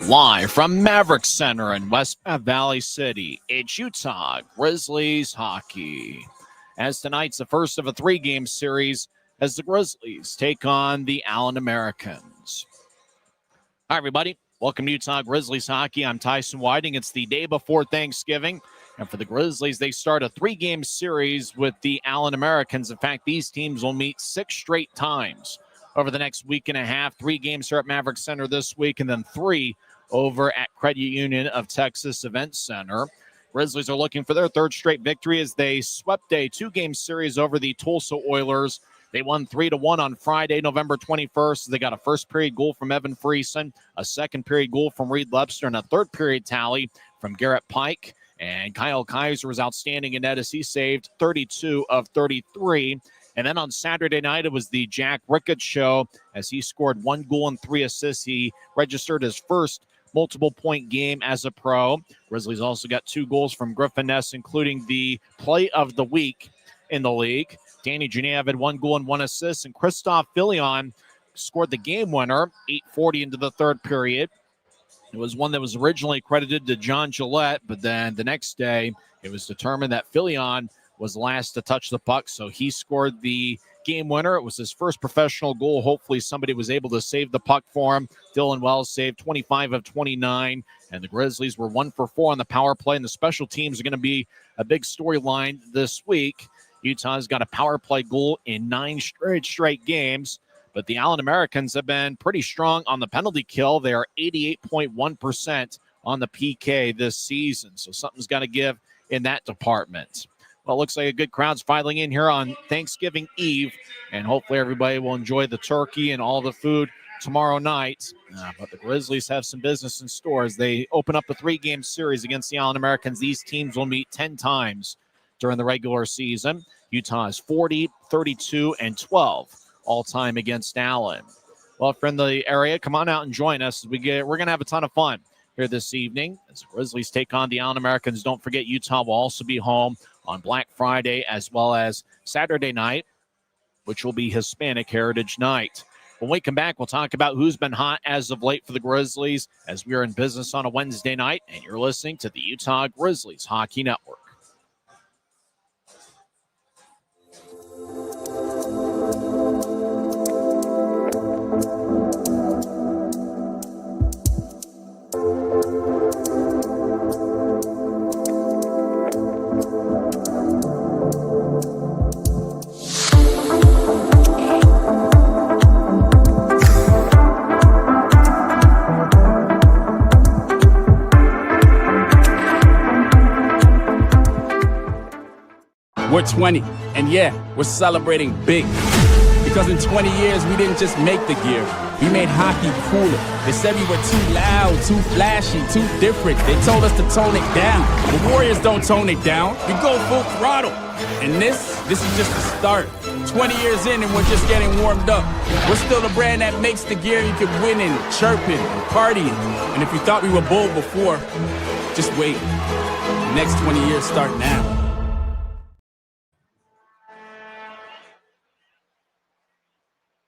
Live from Maverick Center in West Valley City, it's Utah Grizzlies hockey. As tonight's the first of a three-game series as the Grizzlies take on the Allen Americans. Hi, everybody. Welcome to Utah Grizzlies hockey. I'm Tyson Whiting. It's the day before Thanksgiving. And for the Grizzlies, they start a three-game series with the Allen Americans. In fact, these teams will meet 6 straight times over the next week and a half. 3 games here at Maverick Center this week, and then 3 over at Credit Union of Texas Event Center. Grizzlies are looking for their third straight victory as they swept a 2-game series over the Tulsa Oilers. They won 3-1 on Friday, November 21st. They got a first-period goal from Evan Friesen, a second-period goal from Reed Lebster, and a third-period tally from Garrett Pike. And Kyle Kaiser was outstanding in net as he saved 32 of 33. And then on Saturday night, it was the Jack Ricketts show as he scored 1 goal and 3 assists. He registered his first multiple-point game as a pro. Grizzlies also got 2 goals from Griffin Ness, including the play of the week in the league. Danny Genev had 1 goal and 1 assist, and Christoph Filion scored the game winner, 8:40 into the third period. It was one that was originally credited to John Gillette, but then the next day it was determined that Filion was last to touch the puck, so he scored the game winner. It was his first professional goal. Hopefully somebody was able to save the puck for him. Dylan Wells saved 25 of 29, and the Grizzlies were 1 for 4 on the power play, and the special teams are going to be a big storyline this week. Utah's got a power play goal in 9 straight games, but the Allen Americans have been pretty strong on the penalty kill. They are 88.1% on the PK this season, so something's got to give in that department. Well, it looks like a good crowd's filing in here on Thanksgiving Eve, and hopefully everybody will enjoy the turkey and all the food tomorrow night. But the Grizzlies have some business in store as they open up a 3-game series against the Allen Americans. These teams will meet 10 times during the regular season. Utah is 40, 32, and 12 all-time against Allen. Well, if you're in the area, come on out and join us. We're going to have a ton of fun here this evening as the Grizzlies take on the Allen Americans. Don't forget, Utah will also be home on Black Friday as well as Saturday night, which will be Hispanic Heritage Night. When we come back, we'll talk about who's been hot as of late for the Grizzlies as we are in business on a Wednesday night, and you're listening to the Utah Grizzlies Hockey Network. We're 20, and yeah, we're celebrating big. Because in 20 years, we didn't just make the gear. We made hockey cooler. They said we were too loud, too flashy, too different. They told us to tone it down. The Warriors don't tone it down. We go full throttle. And this is just the start. 20 years in, and we're just getting warmed up. We're still the brand that makes the gear you can win in, chirping, and partying. And if you thought we were bold before, just wait. The next 20 years start now.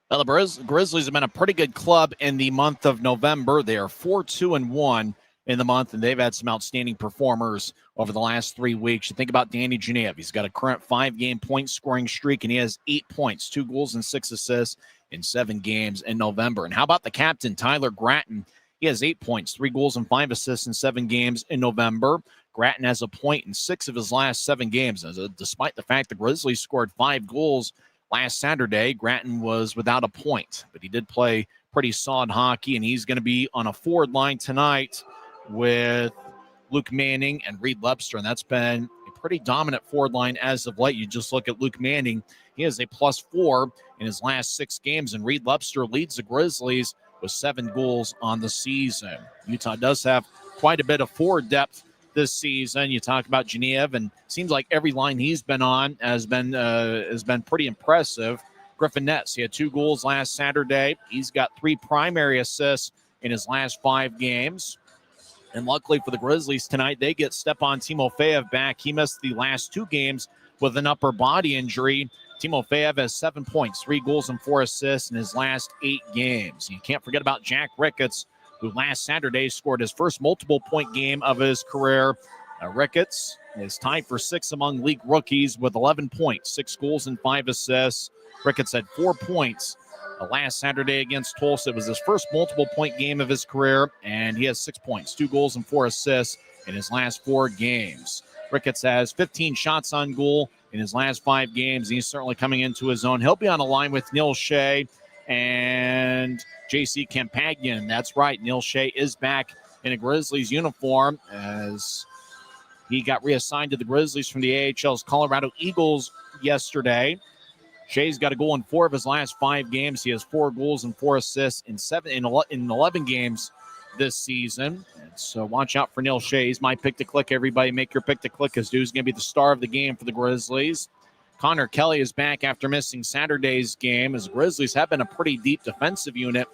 Well, the Grizzlies have been a pretty good club in the month of November. They are 4-2-1 in the month, and they've had some outstanding performers over the last 3 weeks. You think about Danny Genev. He's got a current 5-game point-scoring streak, and he has 8 points, 2 goals and 6 assists in 7 games in November. And how about the captain, Tyler Gratton? He has 8 points, 3 goals and 5 assists in 7 games in November. Gratton has a point in 6 of his last 7 games. Despite the fact the Grizzlies scored 5 goals last Saturday, Gratton was without a point, but he did play pretty solid hockey, and he's going to be on a forward line tonight with Luke Manning and Reed Lebster, and that's been a pretty dominant forward line as of late. You just look at Luke Manning. He has a +4 in his last 6 games, and Reed Lebster leads the Grizzlies with 7 goals on the season. Utah does have quite a bit of forward depth this season. You talk about Genev, and seems like every line he's been on has been pretty impressive. Griffin Ness, he had 2 goals last Saturday. He's got 3 primary assists in his last 5 games. And luckily for the Grizzlies tonight, they get Stepan Timofeyev back. He missed the last 2 games with an upper body injury. Timofeyev has 7 points, 3 goals and 4 assists in his last 8 games. You can't forget about Jack Ricketts, who last Saturday scored his first multiple-point game of his career. Ricketts is tied for 6th among league rookies with 11 points, 6 goals and 5 assists. Ricketts had 4 points last Saturday against Tulsa. It was his first multiple-point game of his career, and he has 6 points, 2 goals and 4 assists in his last 4 games. Ricketts has 15 shots on goal in his last 5 games. He's certainly coming into his own. He'll be on the line with Neil Shea and J.C. Campagnan. That's right, Neil Shea is back in a Grizzlies uniform as he got reassigned to the Grizzlies from the AHL's Colorado Eagles yesterday. Shea's got a goal in 4 of his last 5 games. He has 4 goals and 4 assists in 11 games this season. And so watch out for Neil Shea. He's my pick to click. Everybody make your pick to click because dude's going to be the star of the game for the Grizzlies. Connor Kelly is back after missing Saturday's game, as the Grizzlies have been a pretty deep defensive unit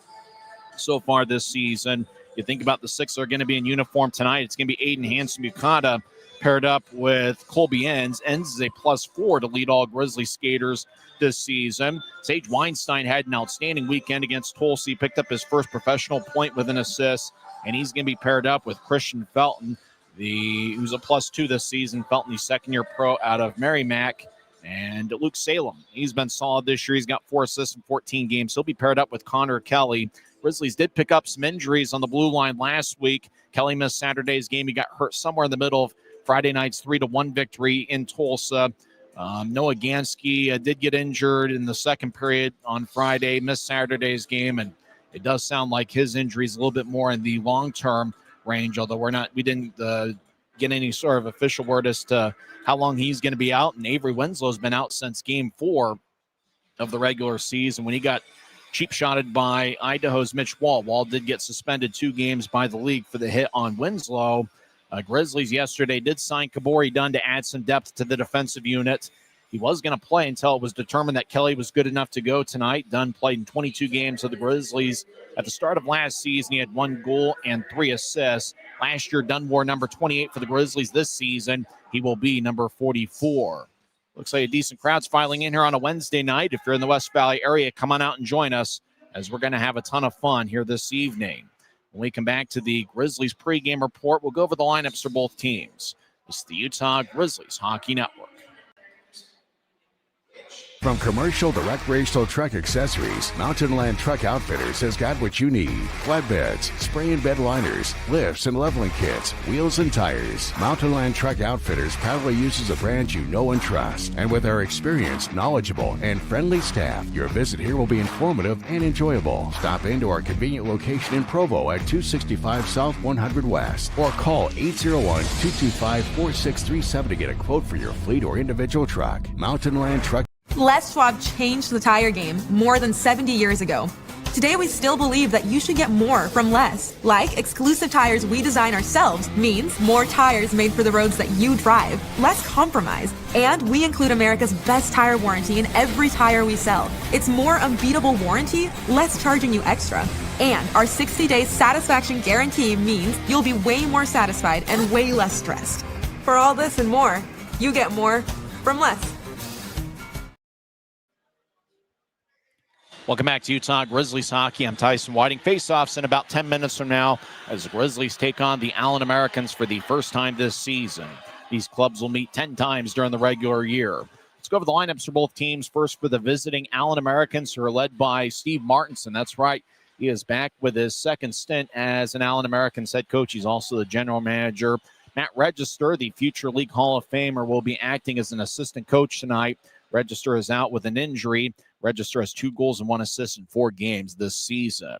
so far this season. You think about the 6 that are going to be in uniform tonight. It's going to be Aiden Hanson-Bukata paired up with Colby Enns. Enns is a +4 to lead all Grizzly skaters this season. Sage Weinstein had an outstanding weekend against Tulsa. He picked up his first professional point with an assist, and he's going to be paired up with Christian Felton, who's a +2 this season. Felton, the second-year pro out of Merrimack. And Luke Salem, he's been solid this year. He's got 4 assists in 14 games. He'll be paired up with Connor Kelly. Grizzlies did pick up some injuries on the blue line last week. Kelly missed Saturday's game. He got hurt somewhere in the middle of Friday night's 3-1 victory in Tulsa. Noah Gansky did get injured in the second period on Friday, missed Saturday's game, and it does sound like his injury is a little bit more in the long-term range, although we didn't get any sort of official word as to how long he's going to be out. And Avery Winslow's been out since game 4 of the regular season when he got cheap-shotted by Idaho's Mitch Wall. Wall did get suspended 2 games by the league for the hit on Winslow. Grizzlies yesterday did sign Kabori Dunn to add some depth to the defensive unit. He was going to play until it was determined that Kelly was good enough to go tonight. Dunn played in 22 games of the Grizzlies. At the start of last season, he had 1 goal and 3 assists. Last year, Dunn wore number 28 for the Grizzlies. This season, he will be number 44. Looks like a decent crowd's filing in here on a Wednesday night. If you're in the West Valley area, come on out and join us as we're going to have a ton of fun here this evening. When we come back to the Grizzlies pregame report, we'll go over the lineups for both teams. This is the Utah Grizzlies Hockey Network. From commercial to recreational truck accessories, Mountain Land Truck Outfitters has got what you need. Flatbeds, spray and bed liners, lifts and leveling kits, wheels and tires. Mountain Land Truck Outfitters proudly uses a brand you know and trust. And with our experienced, knowledgeable, and friendly staff, your visit here will be informative and enjoyable. Stop into our convenient location in Provo at 265 South 100 West or call 801-225-4637 to get a quote for your fleet or individual truck. Mountain Land Truck. Les Schwab changed the tire game more than 70 years ago. Today, we still believe that you should get more from Les. Like exclusive tires we design ourselves means more tires made for the roads that you drive, less compromise. And we include America's best tire warranty in every tire we sell. It's more unbeatable warranty, less charging you extra. And our 60-day satisfaction guarantee means you'll be way more satisfied and way less stressed. For all this and more, you get more from Les. Welcome back to Utah Grizzlies Hockey. I'm Tyson Whiting. Face-offs in about 10 minutes from now as the Grizzlies take on the Allen Americans for the first time this season. These clubs will meet 10 times during the regular year. Let's go over the lineups for both teams. First for the visiting Allen Americans, who are led by Steve Martinson. That's right. He is back with his second stint as an Allen Americans head coach. He's also the general manager. Matt Register, the future League Hall of Famer, will be acting as an assistant coach tonight. Register is out with an injury. Register has 2 goals and 1 assist in 4 games this season.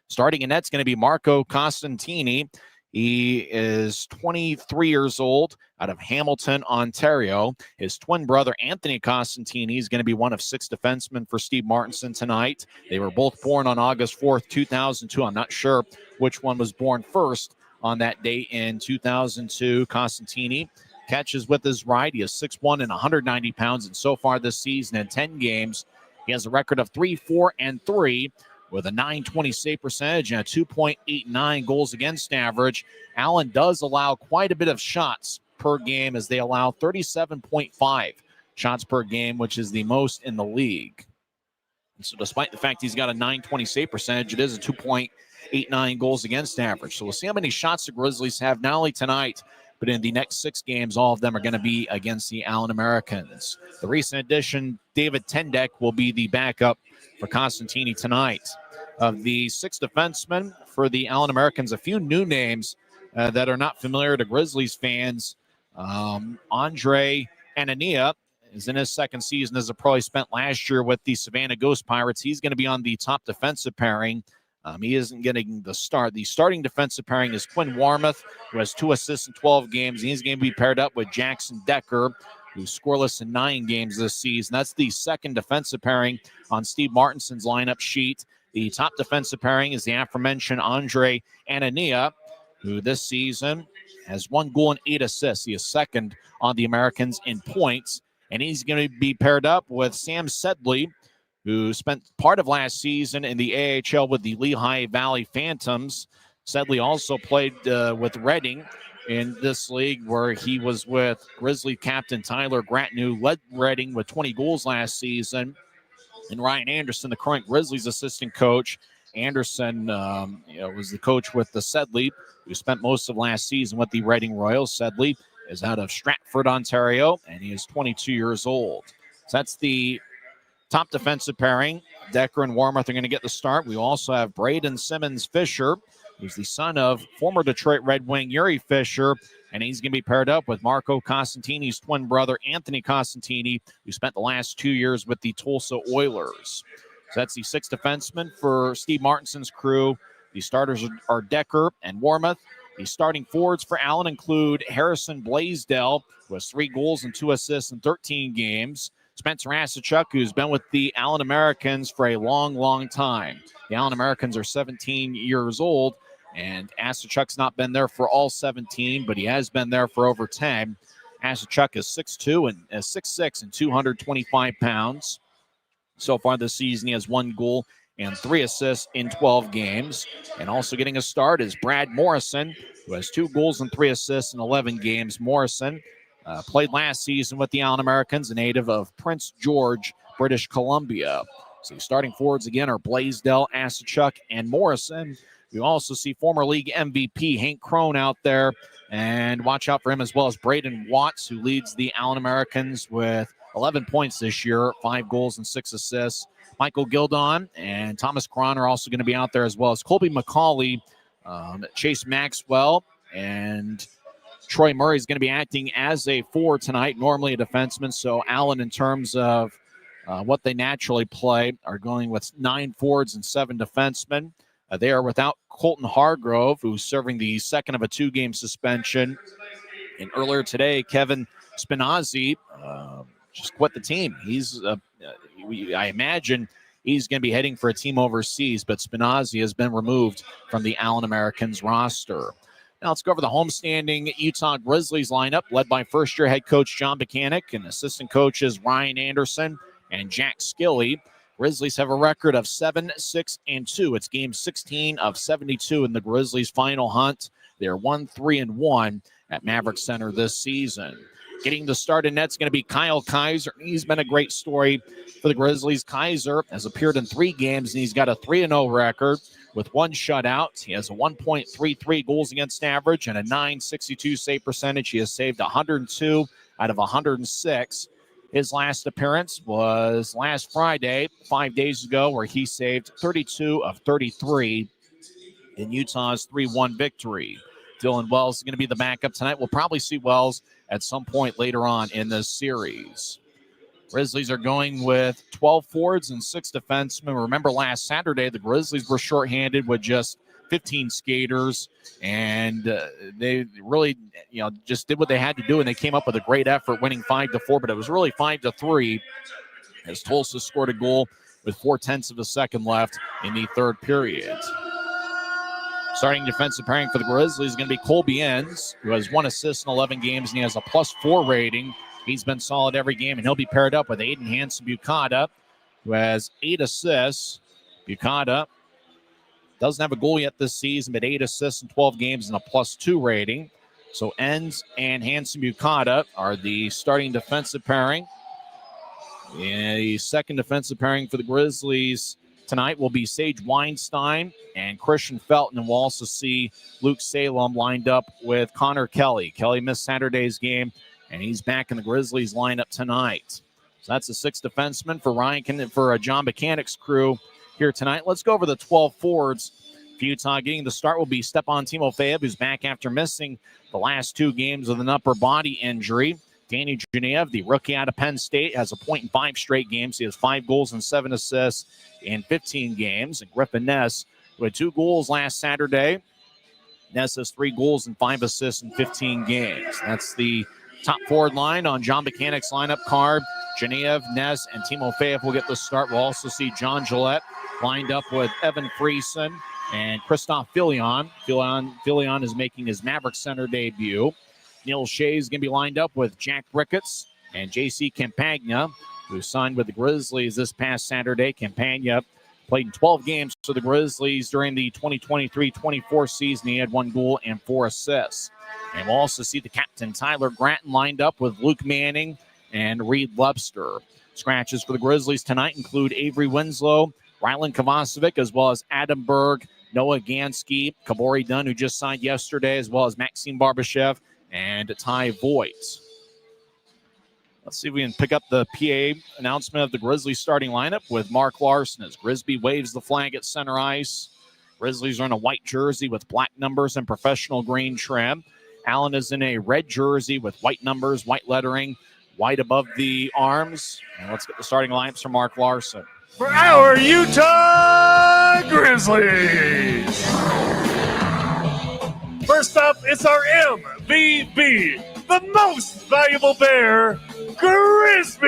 Starting in net's going to be Marco Costantini. He is 23 years old, out of Hamilton, Ontario. His twin brother, Anthony Costantini, is going to be one of 6 defensemen for Steve Martinson tonight. They were both born on August 4th, 2002. I'm not sure which one was born first on that date in 2002. Costantini catches with his right. He is 6'1" and 190 pounds, and so far this season in 10 games, he has a record of 3-4-3 with a .920 save percentage and a 2.89 goals against average. Allen does allow quite a bit of shots per game, as they allow 37.5 shots per game, which is the most in the league. And so despite the fact he's got a .920 save percentage, it is a 2.89 .89 goals against average. So we'll see how many shots the Grizzlies have, not only tonight, but in the next 6 games. All of them are going to be against the Allen Americans. The recent addition, David Tendek, will be the backup for Costantini tonight. Of the 6 defensemen for the Allen Americans, a few new names that are not familiar to Grizzlies fans. Andre Anania is in his second season as a pro. He spent last year with the Savannah Ghost Pirates. He's going to be on the top defensive pairing. He isn't getting the start. The starting defensive pairing is Quinn Warmoth, who has 2 assists in 12 games. He's going to be paired up with Jackson Decker, who's scoreless in 9 games this season. That's the second defensive pairing on Steve Martinson's lineup sheet. The top defensive pairing is the aforementioned Andre Anania, who this season has 1 goal and 8 assists. He is second on the Americans in points. And he's going to be paired up with Sam Sedley, who spent part of last season in the AHL with the Lehigh Valley Phantoms. Sedley also played with Reading in this league, where he was with Grizzly captain Tyler Gratton, who led Reading with 20 goals last season. And Ryan Anderson, the current Grizzlies assistant coach. Anderson was the coach with the Sedley, who spent most of last season with the Reading Royals. Sedley is out of Stratford, Ontario, and he is 22 years old. So that's the top defensive pairing. Decker and Warmoth are going to get the start. We also have Braden Simmons Fisher, who's the son of former Detroit Red Wing Yuri Fisher, and he's going to be paired up with Marco Costantini's twin brother, Anthony Costantini, who spent the last 2 years with the Tulsa Oilers. So that's the 6 defensemen for Steve Martinson's crew. The starters are Decker and Warmoth. The starting forwards for Allen include Harrison Blaisdell, who has 3 goals and 2 assists in 13 games. Spencer Asachuk, who's been with the Allen Americans for a long, long time. The Allen Americans are 17 years old, and Asachuk's not been there for all 17, but he has been there for over 10. Asachuk is 6'2 and 6'6 and 225 pounds. So far this season, he has 1 goal and 3 assists in 12 games. And also getting a start is Brad Morrison, who has 2 goals and 3 assists in 11 games. Morrison played last season with the Allen Americans, a native of Prince George, British Columbia. So the starting forwards again are Blaisdell, Asachuk, and Morrison. We also see former league MVP Hank Crone out there, and watch out for him, as well as Braden Watts, who leads the Allen Americans with 11 points this year, 5 goals and 6 assists. Michael Gildon and Thomas Cron are also going to be out there, as well as Colby McCauley, Chase Maxwell, and Troy Murray is going to be acting as a forward tonight, normally a defenseman. So Allen, in terms of what they naturally play, are going with 9 forwards and 7 defensemen. They are without Colton Hargrove, who's serving the second of a 2-game suspension. And earlier today, Kevin Spinazzi just quit the team. He's, I imagine, he's going to be heading for a team overseas, but Spinazzi has been removed from the Allen Americans roster. Now let's go over the homestanding Utah Grizzlies lineup, led by first-year head coach John Buchanan and assistant coaches Ryan Anderson and Jack Skilley. Grizzlies have a record of 7-6-2. It's game 16 of 72 in the Grizzlies' final hunt. They're 1-3-1 at Maverick Center this season. Getting the start in net's going to be Kyle Kaiser. He's been a great story for the Grizzlies. Kaiser has appeared in 3 games, and he's got a 3-0 record with 1 shutout. He has a 1.33 goals against average and a .962 save percentage. He has saved 102 out of 106. His last appearance was last Friday, 5 days ago, where he saved 32 of 33 in Utah's 3-1 victory. Dylan Wells is going to be the backup tonight. We'll probably see Wells at some point later on in this series. Grizzlies are going with 12 forwards and 6 defensemen. Remember last Saturday, the Grizzlies were shorthanded with just 15 skaters, and they really, just did what they had to do, and they came up with a great effort, winning 5-4, but it was really 5-3 as Tulsa scored a goal with 4/10 of a second left in the third period. Starting defensive pairing for the Grizzlies is going to be Colby Enns, who has 1 assist in 11 games, and he has a +4 rating. He's been solid every game, and he'll be paired up with Aiden Hansen-Bukata, who has 8 assists. Bukata doesn't have a goal yet this season, but 8 assists in 12 games and a +2 rating. So Enns and Hansen-Bukata are the starting defensive pairing. And the second defensive pairing for the Grizzlies tonight will be Sage Weinstein and Christian Felton, and we'll also see Luke Salem lined up with Connor Kelly. Kelly missed Saturday's game, and he's back in the Grizzlies lineup tonight. So that's the 6 defensemen for John Buchanan's crew here tonight. Let's go over the 12 forwards. For Utah getting the start will be Stepan Timofeyev, who's back after missing the last 2 games with an upper body injury. Danny Genev, the rookie out of Penn State, has a point in 5 straight games. He has 5 goals and 7 assists in 15 games. And Griffin Ness, who had 2 goals last Saturday. Ness has 3 goals and 5 assists in 15 games. That's the top forward line on John Buchanan's lineup card. Genev, Ness, and Timofeyev will get the start. We'll also see John Gillette lined up with Evan Friesen and Christoph Filion. Filion is making his Maverick Center debut. Neil Shea is going to be lined up with Jack Ricketts and J.C. Campagna, who signed with the Grizzlies this past Saturday. Campagna played in 12 games for the Grizzlies during the 2023-24 season. He had 1 goal and 4 assists. And we'll also see the captain, Tyler Gratton, lined up with Luke Manning and Reed Webster. Scratches for the Grizzlies tonight include Avery Winslow, Rylan Kovacevic, as well as Adam Berg, Noah Gansky, Kabori Dunn, who just signed yesterday, as well as Maxime Barbashev and Ty Voigt. Let's see if we can pick up the PA announcement of the Grizzlies starting lineup with Mark Larson as Grisby waves the flag at center ice. Grizzlies are in a white jersey with black numbers and professional green trim. Allen is in a red jersey with white numbers, white lettering, white above the arms. And let's get the starting lineups from Mark Larson. For our Utah Grizzlies. First up, it's our MVP, the most valuable bear, Grisby.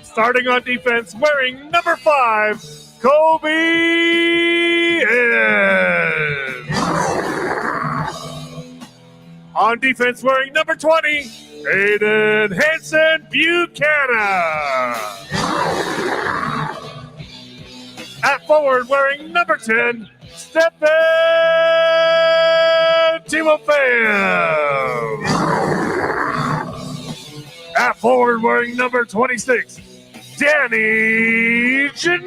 Starting on defense, wearing number 5, Kobe Inns. On defense, wearing number 20, Aiden Hansen Buchanan. At forward, wearing number 10, Stepan Timofeyev. At forward, wearing number 26, Danny Genev.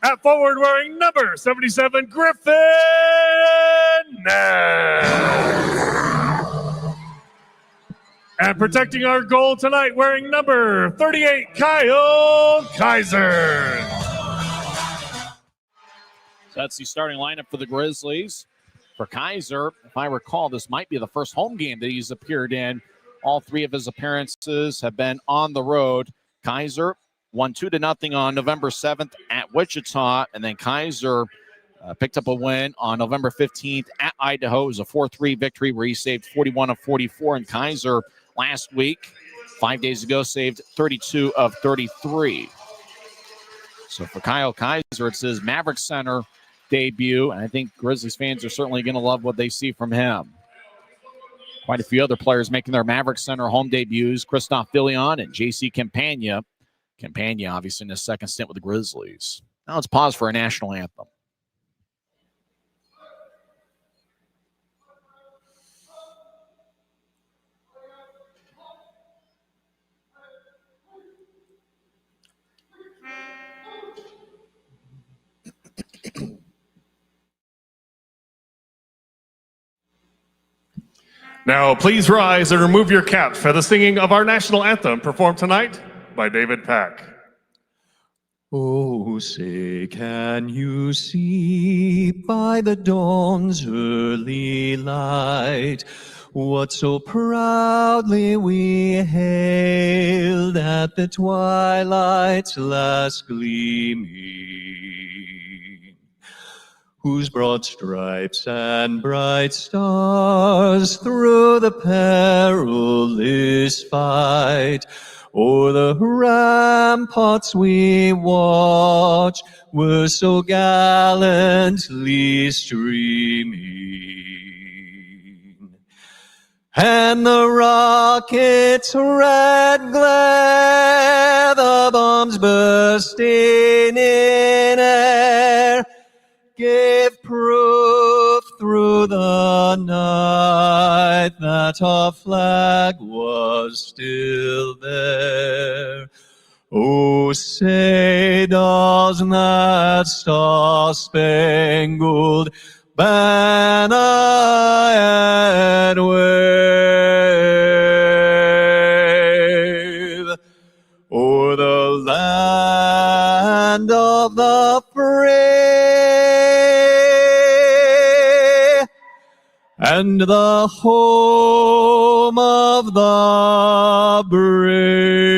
At forward, wearing number 77, Griffin Ness. And protecting our goal tonight, wearing number 38, Kyle Kaiser. So that's the starting lineup for the Grizzlies. For Kaiser, if I recall, this might be the first home game that he's appeared in. All 3 of his appearances have been on the road. Kaiser won 2-0 on November 7th at Wichita, and then Kaiser picked up a win on November 15th at Idaho. It was a 4-3 victory where he saved 41 of 44, and Kaiser last week, 5 days ago, saved 32 of 33. So for Kyle Kaiser, it's his Maverick Center debut, and I think Grizzlies fans are certainly going to love what they see from him. Quite a few other players making their Maverick Center home debuts, Christoph Filion and J.C. Campagna. Campagna, obviously, in his second stint with the Grizzlies. Now let's pause for a national anthem. Now, please rise and remove your caps for the singing of our national anthem, performed tonight by David Pack. Oh, say, can you see by the dawn's early light what so proudly we hailed at the twilight's last gleaming, whose broad stripes and bright stars through the perilous fight o'er the ramparts we watched were so gallantly streaming. And the rocket's red glare, the bombs bursting in air, gave proof through the night that that our flag was still there. Oh, say does that star-spangled banner yet wave o'er the land of the free and the home of the brave.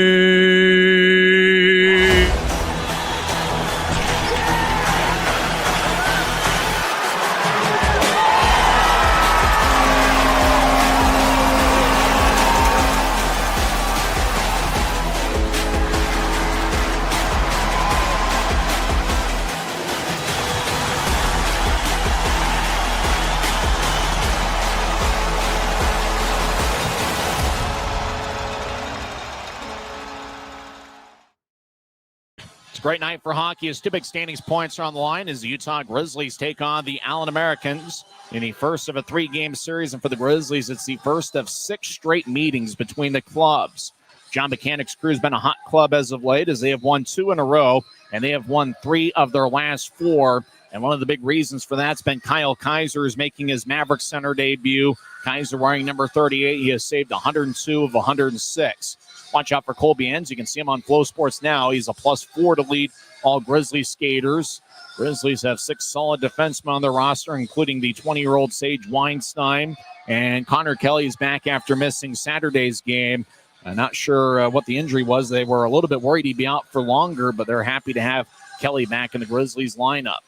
Great night for hockey as two big standings points are on the line as the Utah Grizzlies take on the Allen Americans in the first of a three-game series. And for the Grizzlies, it's the first of 6 straight meetings between the clubs. John Mechanic's crew has been a hot club as of late as they have won 2 in a row, and they have won 3 of their last 4. And one of the big reasons for that's been Kyle Kaiser is making his Maverick Center debut. Kaiser wearing number 38. He has saved 102 of 106. Watch out for Colby Enns. You can see him on Flow Sports now. He's a +4 to lead all Grizzlies skaters. Grizzlies have 6 solid defensemen on their roster, including the 20-year-old Sage Weinstein. And Connor Kelly is back after missing Saturday's game. I'm not sure what the injury was. They were a little bit worried he'd be out for longer, but they're happy to have Kelly back in the Grizzlies lineup.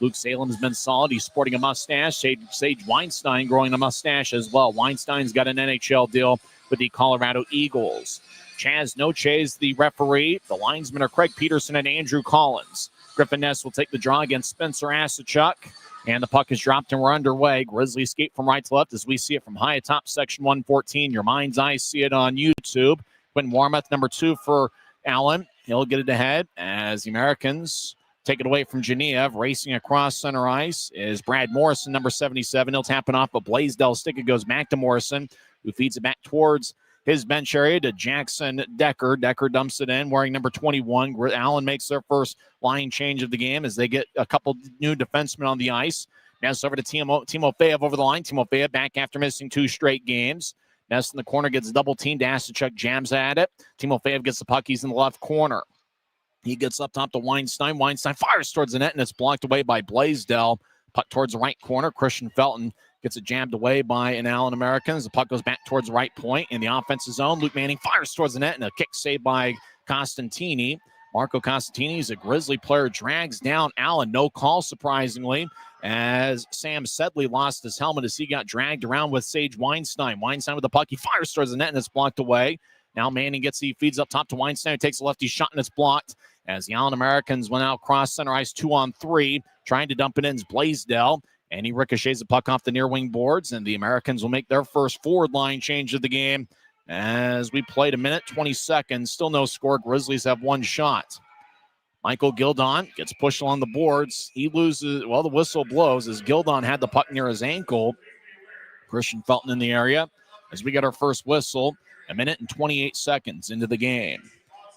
Luke Salem's been solid. He's sporting a mustache. Sage Weinstein growing a mustache as well. Weinstein's got an NHL deal with the Colorado Eagles. Chaz Noche is the referee. The linesmen are Craig Peterson and Andrew Collins. Griffin Ness will take the draw against Spencer Asachuk. And the puck is dropped and we're underway. Grizzlies skate from right to left as we see it from high atop section 114. Your mind's eye see it on YouTube. Quinn Warmoth, number 2 for Allen. He'll get it ahead as the Americans take it away from Genev. Racing across center ice is Brad Morrison, number 77. He'll tap it off, but Blaisdell stick. It goes back to Morrison, who feeds it back towards his bench area to Jackson Decker. Decker dumps it in, wearing number 21. Allen makes their first line change of the game as they get a couple new defensemen on the ice. Ness over to Timofeyev over the line. Timofeyev back after missing 2 straight games. Ness in the corner gets double teamed. Asachuk jams at it. Timofeyev gets the puck. He's in the left corner. He gets up top to Weinstein. Weinstein fires towards the net, and it's blocked away by Blaisdell. Puck towards the right corner. Christian Felton gets it jammed away by an Allen American as the puck goes back towards the right point in the offensive zone. Luke Manning fires towards the net, and a kick saved by Costantini. Marco Costantini is a Grizzly player, drags down Allen. No call, surprisingly, as Sam Sedley lost his helmet as he got dragged around with Sage Weinstein. Weinstein with the puck. He fires towards the net, and it's blocked away. Now Manning feeds up top to Weinstein, who takes a lefty shot, and it's blocked as the Allen Americans went out cross center ice 2-on-3, trying to dump it in Blaisdell. And he ricochets the puck off the near wing boards, and the Americans will make their first forward line change of the game as we played 1:20 seconds. Still no score. Grizzlies have 1 shot. Michael Gildon gets pushed along the boards. He loses, the whistle blows as Gildon had the puck near his ankle. Christian Felton in the area as we get our first whistle. 1:28 seconds into the game.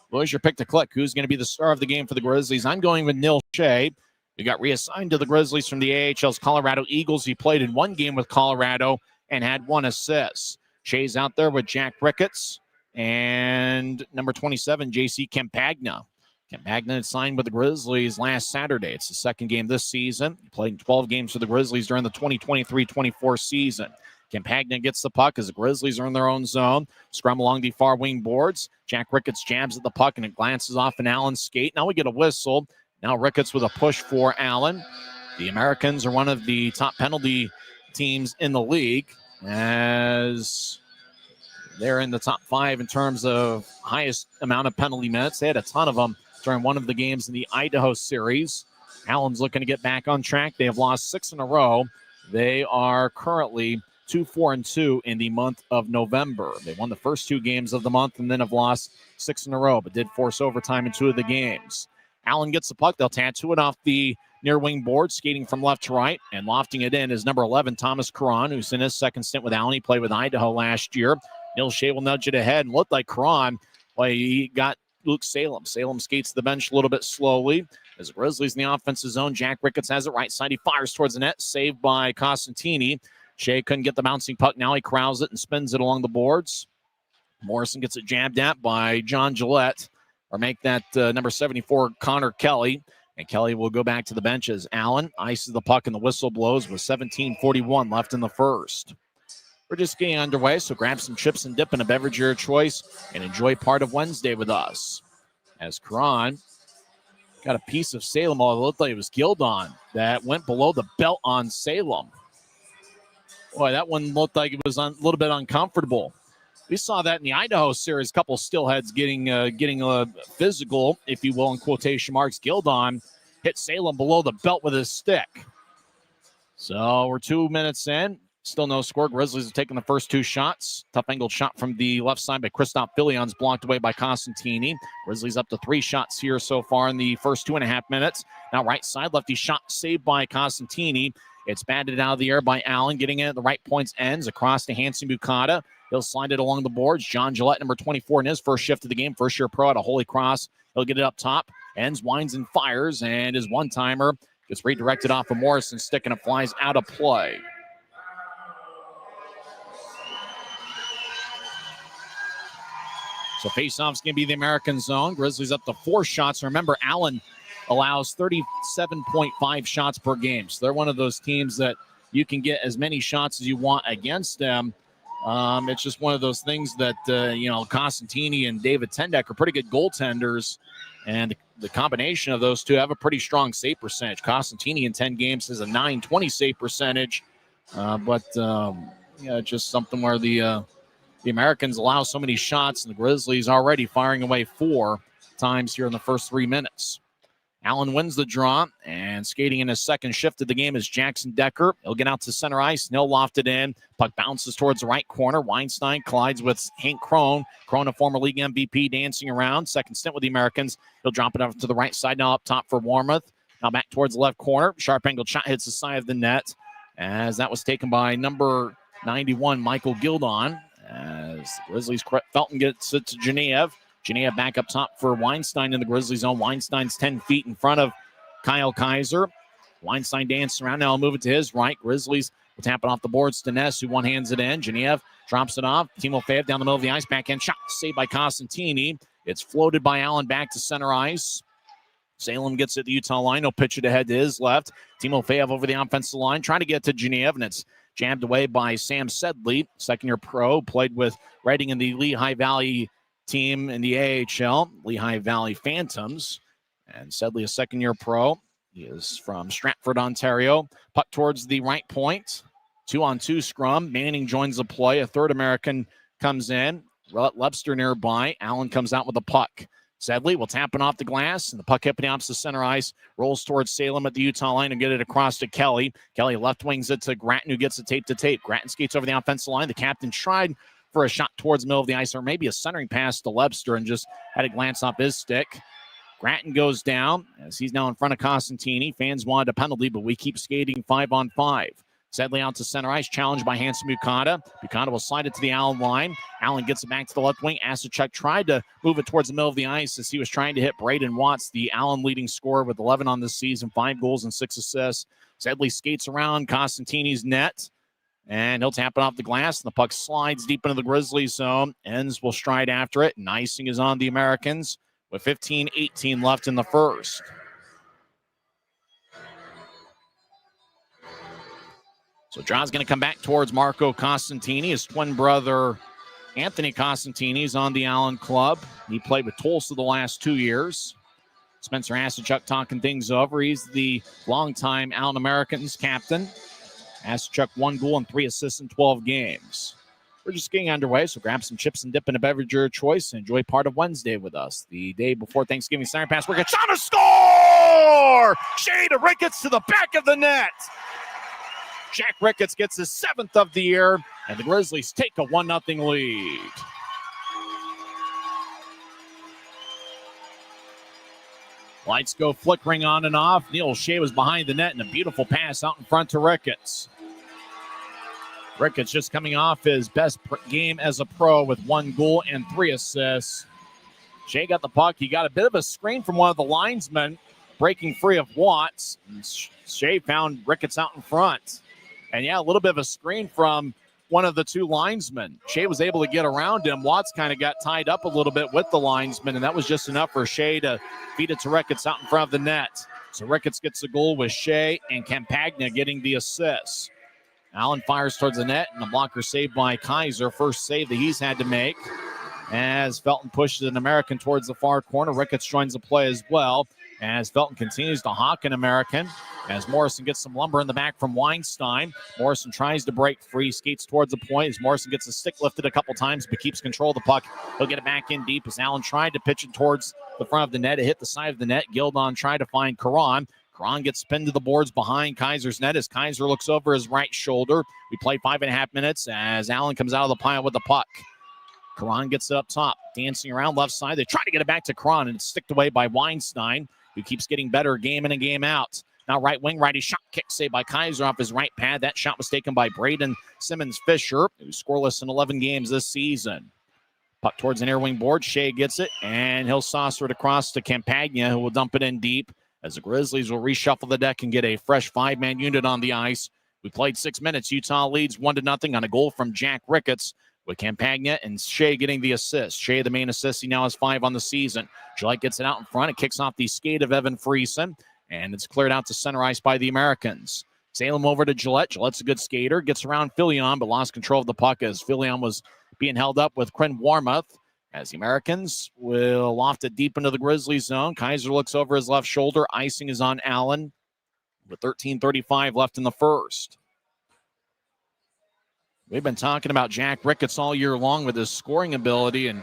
Boys, your pick to click. Who's going to be the star of the game for the Grizzlies? I'm going with Neil Shea. He got reassigned to the Grizzlies from the AHL's Colorado Eagles. He played in 1 game with Colorado and had 1 assist. Shea's out there with Jack Ricketts and number 27, J.C. Campagna. Campagna had signed with the Grizzlies last Saturday. It's the 2nd game this season. He played in 12 games for the Grizzlies during the 2023-24 season. Campagna gets the puck as the Grizzlies are in their own zone. Scrum along the far wing boards. Jack Ricketts jabs at the puck and it glances off an Allen skate. Now we get a whistle. Now Ricketts with a push for Allen. The Americans are one of the top penalty teams in the league as they're in the top 5 in terms of highest amount of penalty minutes. They had a ton of them during one of the games in the Idaho series. Allen's looking to get back on track. They have lost 6 in a row. They are currently 2-4-2 in the month of November. They won the first 2 games of the month and then have lost 6 in a row, but did force overtime in 2 of the games. Allen gets the puck. They'll tattoo it off the near wing board, skating from left to right, and lofting it in is number 11, Thomas Caron, who's in his second stint with Allen. He played with Idaho last year. Neil Shea will nudge it ahead, and looked like Caron, well, he got Luke Salem. Salem skates to the bench a little bit slowly. As the Grizzlies in the offensive zone, Jack Ricketts has it right side. He fires towards the net, saved by Costantini. Shea couldn't get the bouncing puck. Now he corrals it and spins it along the boards. Morrison gets it jabbed at by John Gillette, or make that number 74, Connor Kelly. And Kelly will go back to the bench as Allen ices the puck and the whistle blows with 17:41 left in the first. We're just getting underway, so grab some chips and dip in a beverage of your choice and enjoy part of Wednesday with us. As Caron got a piece of Salem, although it looked like it was Gildon, that went below the belt on Salem. Boy, that one looked like it was a little bit uncomfortable. We saw that in the Idaho series, a couple steelheads getting physical, if you will, in quotation marks. Gildon hit Salem below the belt with his stick. So we're 2 minutes in. Still no score. Grizzlies have taken the first two shots. Tough angled shot from the left side by Christoph Filions, blocked away by Costantini. Grizzlies up to 3 shots here so far in the first 2.5 minutes. Now right side, lefty shot saved by Costantini. It's batted out of the air by Allen, getting it at the right points, ends across to Hanson Bukata. He'll slide it along the boards. John Gillette, number 24, in his first shift of the game, first year pro out of Holy Cross. He'll get it up top. Ends, winds, and fires, and his one-timer gets redirected off of Morrison, stick, and it flies out of play. So faceoff's going to be the American zone. Grizzlies up to 4 shots. Remember, Allen allows 37.5 shots per game. So they're one of those teams that you can get as many shots as you want against them. It's just one of those things that, Costantini and David Tendek are pretty good goaltenders. And the combination of those two have a pretty strong save percentage. Costantini in 10 games has a .920 save percentage. Just something where the Americans allow so many shots, and the Grizzlies already firing away 4 times here in the first 3 minutes. Allen wins the draw, and skating in his second shift of the game is Jackson Decker. He'll get out to center ice. He'll loft it in. Puck bounces towards the right corner. Weinstein collides with Hank Crone. Crone, a former league MVP, dancing around. Second stint with the Americans. He'll drop it up to the right side, now up top for Warmouth. Now back towards the left corner. Sharp angled shot hits the side of the net, as that was taken by number 91, Michael Gildon. As the Grizzlies, Felton gets it to Genev. Genev back up top for Weinstein in the Grizzly zone. Weinstein's 10 feet in front of Kyle Kaiser. Weinstein dancing around. Now he'll move it to his right. Grizzlies will tap it off the boards to Ness, who one-hands it in. Genev drops it off. Timofeyev down the middle of the ice. Backhand shot saved by Costantini. It's floated by Allen back to center ice. Salem gets it to the Utah line. He'll pitch it ahead to his left. Timofeyev over the offensive line, trying to get to Genev, and it's jabbed away by Sam Sedley, second-year pro, played with Reading in the Lehigh Valley team in the AHL, Lehigh Valley Phantoms. And Sedley, a second-year pro. He is from Stratford, Ontario. Puck towards the right point. 2-on-2 scrum. Manning joins the play. A third American comes in. Lebster nearby. Allen comes out with the puck. Sedley will tap it off the glass, and the puck hit opposite center ice, rolls towards Salem at the Utah line and get it across to Kelly. Kelly left wings it to Gratton, who gets it tape to tape. Gratton skates over the offensive line. The captain tried for a shot towards the middle of the ice, or maybe a centering pass to Lebster, and just had a glance off his stick. Gratton goes down as he's now in front of Costantini. Fans wanted a penalty, but we keep skating 5-on-5. Sedley out to center ice, challenged by Hanson Bukata. Bukata will slide it to the Allen line. Allen gets it back to the left wing. Asachuk tried to move it towards the middle of the ice as he was trying to hit Braden Watts, the Allen leading scorer with 11 on this season, 5 goals and 6 assists. Sedley skates around Costantini's net, and he'll tap it off the glass, and the puck slides deep into the Grizzlies zone. Ends will stride after it, and icing is on the Americans with 15:18 left in the first. So John's going to come back towards Marco Costantini. His twin brother, Anthony Costantini, is on the Allen club. He played with Tulsa the last 2 years. Spencer Asachuk talking things over. He's the longtime Allen Americans captain. Asachuk 1 goal and 3 assists in 12 games. We're just getting underway, so grab some chips and dip in a beverage of your choice and enjoy part of Wednesday with us. The day before Thanksgiving, center pass. Ricketts on a score! Shea to Ricketts to the back of the net. Jack Ricketts gets his 7th of the year, and the Grizzlies take a 1-0 lead. Lights go flickering on and off. Neil Shea was behind the net, and a beautiful pass out in front to Ricketts. Ricketts just coming off his best game as a pro with 1 goal and 3 assists. Shea got the puck. He got a bit of a screen from one of the linesmen, breaking free of Watts. And Shea found Ricketts out in front. And yeah, a little bit of a screen from one of the 2 linesmen. Shea was able to get around him. Watts kind of got tied up a little bit with the linesman, and that was just enough for Shea to feed it to Ricketts out in front of the net. So Ricketts gets the goal with Shea and Campagna getting the assist. Allen fires towards the net, and a blocker saved by Kaiser. First save that he's had to make. As Felton pushes an American towards the far corner, Ricketts joins the play as well. As Felton continues to hawk an American. As Morrison gets some lumber in the back from Weinstein. Morrison tries to break free, skates towards the point. As Morrison gets the stick lifted a couple times, but keeps control of the puck. He'll get it back in deep as Allen tried to pitch it towards the front of the net. It hit the side of the net. Gildon tried to find Caron. Caron gets pinned to the boards behind Kaiser's net as Kaiser looks over his right shoulder. We play 5.5 minutes as Allen comes out of the pile with the puck. Caron gets it up top, dancing around left side. They try to get it back to Caron, and it's sticked away by Weinstein, who keeps getting better game in and game out. Now right wing, righty shot kick saved by Kaiser off his right pad. That shot was taken by Braden Simmons-Fisher, who's scoreless in 11 games this season. Puck towards an air wing board. Shea gets it, and he'll saucer it across to Campagna, who will dump it in deep as the Grizzlies will reshuffle the deck and get a fresh 5-man unit on the ice. We played 6 minutes. Utah leads 1-0 on a goal from Jack Ricketts, with Campagna and Shea getting the assist. Shea, the main assist, he now has 5 on the season. Gillette gets it out in front. It kicks off the skate of Evan Friesen, and it's cleared out to center ice by the Americans. Salem over to Gillette. Gillette's a good skater. Gets around Filion, but lost control of the puck as Filion was being held up with Quinn Warmuth. As the Americans will loft it deep into the Grizzlies zone. Kaiser looks over his left shoulder. Icing is on Allen with 13:35 left in the first. We've been talking about Jack Ricketts all year long with his scoring ability, and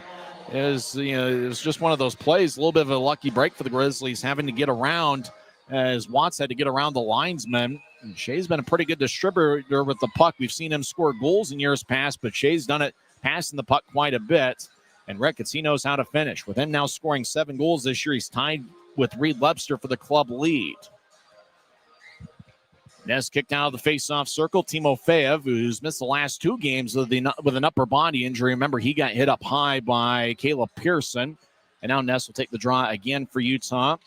it was just one of those plays, a little bit of a lucky break for the Grizzlies, having to get around as Watts had to get around the linesman. And Shea's been a pretty good distributor with the puck. We've seen him score goals in years past, but Shea's done it passing the puck quite a bit. And Ricketts, he knows how to finish. With him now scoring 7 goals this year, he's tied with Reed Webster for the club lead. Ness kicked out of the face-off circle. Timofeyev, who's missed the last 2 games with an upper body injury. Remember, he got hit up high by Caleb Pearson. And now Ness will take the draw again for Utah.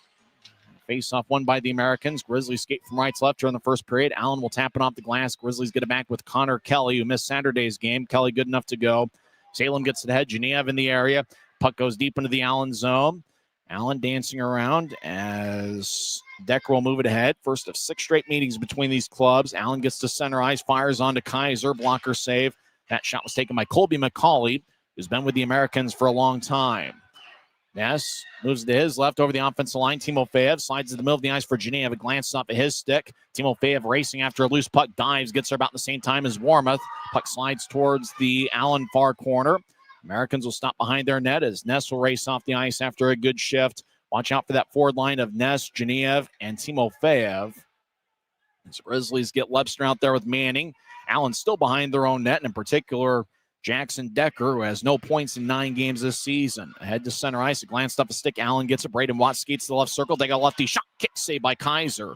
Face-off won by the Americans. Grizzlies skate from right to left during the first period. Allen will tap it off the glass. Grizzlies get it back with Connor Kelly, who missed Saturday's game. Kelly good enough to go. Salem gets it ahead. Genev in the area. Puck goes deep into the Allen zone. Allen dancing around as Decker will move it ahead. First of 6 straight meetings between these clubs. Allen gets to center ice, fires on to Kaiser. Blocker save. That shot was taken by Colby McCauley, who's been with the Americans for a long time. Ness moves to his left over the offensive line. Timofeyev slides to the middle of the ice for Genev. It glances off of his stick. Timofeyev racing after a loose puck. Dives, gets there about the same time as Warmuth. Puck slides towards the Allen far corner. Americans will stop behind their net as Ness will race off the ice after a good shift. Watch out for that forward line of Ness, Genev, and Timofeyev. As the Grizzlies get Webster out there with Manning. Allen still behind their own net, and in particular, Jackson Decker, who has no points in 9 games this season. Ahead to center ice, a glanced up a stick. Allen gets it. Braden Watts skates to the left circle. They got a lefty shot. Kick saved by Kaiser.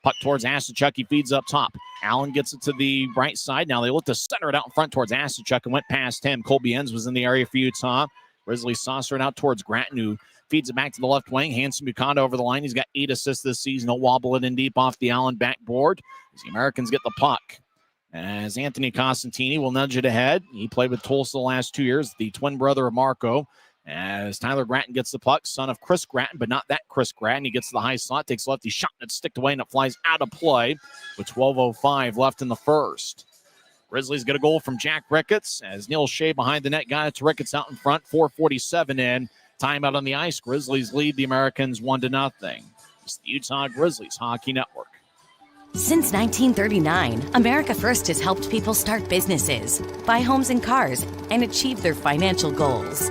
Puck towards Asachuk. He feeds up top. Allen gets it to the right side. Now they look to center it out in front towards Asachuk and went past him. Colby Enns was in the area for Utah. Grizzlies saucer it out towards Gratton, who feeds it back to the left wing. Hanson Bukanda over the line. He's got 8 assists this season. He'll wobble it in deep off the Allen backboard as the Americans get the puck. As Anthony Costantini will nudge it ahead. He played with Tulsa the last 2 years, the twin brother of Marco. As Tyler Gratton gets the puck, son of Chris Gratton, but not that Chris Gratton. He gets to the high slot, takes a lefty shot, and it's sticked away, and it flies out of play with 12:05 left in the first. Grizzlies get a goal from Jack Ricketts as Neil Shea behind the net got it to Ricketts out in front, 4:47 in. Timeout on the ice. Grizzlies lead the Americans 1-0. It's the Utah Grizzlies Hockey Network. Since 1939, America First has helped people start businesses, buy homes and cars, and achieve their financial goals.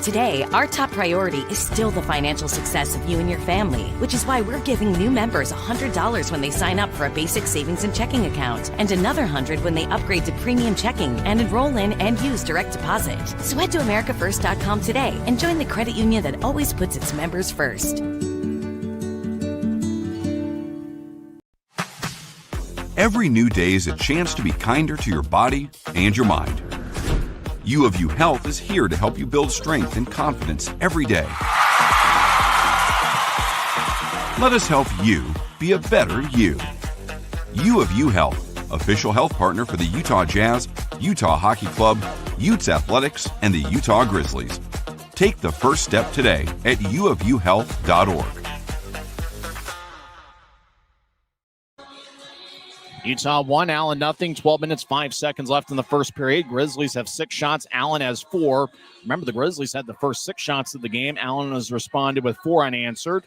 Today, our top priority is still the financial success of you and your family, which is why we're giving new members $100 when they sign up for a basic savings and checking account, and another $100 when they upgrade to premium checking and enroll in and use direct deposit. So head to AmericaFirst.com today and join the credit union that always puts its members first. Every new day is a chance to be kinder to your body and your mind. U of U Health is here to help you build strength and confidence every day. Let us help you be a better you. U of U Health, official health partner for the Utah Jazz, Utah Hockey Club, Utes Athletics, and the Utah Grizzlies. Take the first step today at uofuhealth.org. Utah 1, Allen nothing. 12 minutes, 5 seconds left in the first period. Grizzlies have 6 shots. Allen has 4. Remember, the Grizzlies had the first 6 shots of the game. Allen has responded with 4 unanswered.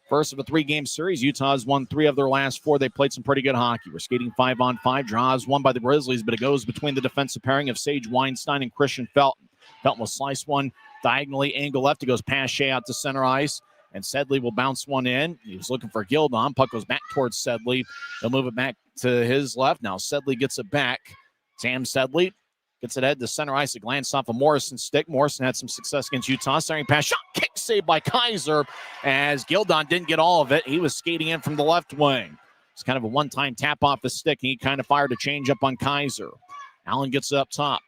First of a 3-game series. Utah's won 3 of their last 4. They played some pretty good hockey. We're skating 5-on-5. Draws won by the Grizzlies, but it goes between the defensive pairing of Sage Weinstein and Christian Felton. Felton will slice one diagonally, angle left. It goes past Shea out to center ice. And Sedley will bounce one in. He was looking for Gildon. Puck goes back towards Sedley. He'll move it back to his left. Now Sedley gets it back. Sam Sedley gets it ahead to center ice. A glance off of Morrison's stick. Morrison had some success against Utah. Starting pass, shot, kick, saved by Kaiser. As Gildon didn't get all of it. He was skating in from the left wing. It's kind of a one-time tap off the stick. He kind of fired a change up on Kaiser. Allen gets it up top.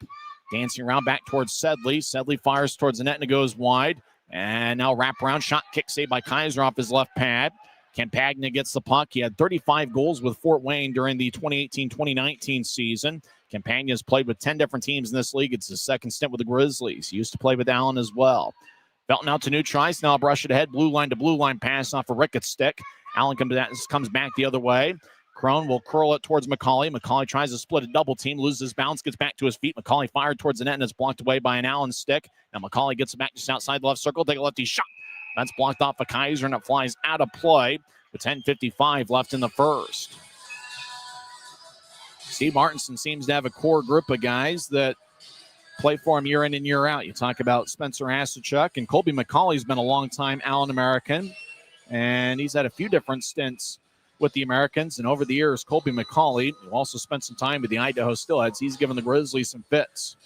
Dancing around back towards Sedley. Sedley fires towards the net and it goes wide. And now wraparound shot, kick saved by Kaiser off his left pad. Campagna gets the puck. He had 35 goals with Fort Wayne during the 2018-2019 season. Campagna has played with 10 different teams in this league. It's his second stint with the Grizzlies. He used to play with Allen as well. Felton out to neutralize. Now brush it ahead. Blue line to blue line pass off a Ricketts stick. Allen comes back the other way. Crone will curl it towards McCauley. McCauley tries to split a double team, loses bounce, gets back to his feet. McCauley fired towards the net and is blocked away by an Allen stick. Now McCauley gets it back just outside the left circle. Take a lefty shot. That's blocked off of Kaiser and it flies out of play with 10:55 left in the first. Steve Martinson seems to have a core group of guys that play for him year in and year out. You talk about Spencer Hasachuk, and Colby McCauley's been a long-time Allen American, and he's had a few different stints with the Americans. And over the years, Colby McCauley, who also spent some time with the Idaho Steelheads, he's given the Grizzlies some fits.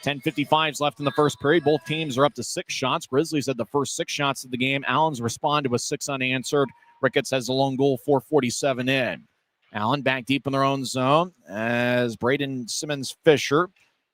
10:55 left in the first period. Both teams are up to 6 shots. Grizzlies had the first 6 shots of the game. Allen's responded with 6 unanswered. Ricketts has a lone goal, 4:47 in. Allen back deep in their own zone as Braden Simmons Fisher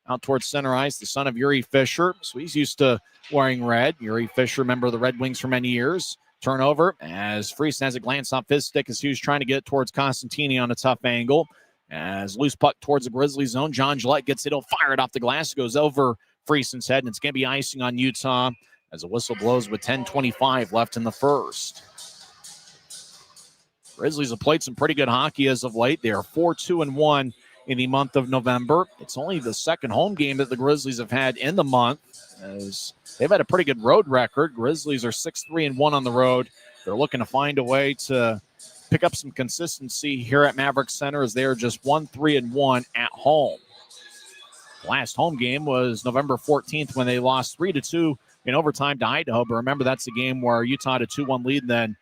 out towards center ice, the son of Yuri Fisher. So he's used to wearing red. Yuri Fisher, member of the Red Wings for many years. Turnover as Friesen has a glance off his stick as he was trying to get it towards Constantini on a tough angle. As loose puck towards the Grizzlies zone. John Gillette gets it. He'll fire it off the glass. It goes over Friesen's head, and it's going to be icing on Utah as a whistle blows with 10:25 left in the first. Grizzlies have played some pretty good hockey as of late. They are 4-2-1 in the month of November. It's only the second home game that the Grizzlies have had in the month, as they've had a pretty good road record. Grizzlies are 6-3-1 on the road. They're looking to find a way to pick up some consistency here at Maverick Center, as they are just 1-3-1 at home. Last home game was November 14th when they lost 3-2 in overtime to Idaho. But remember, that's a game where Utah had a 2-1 lead, and then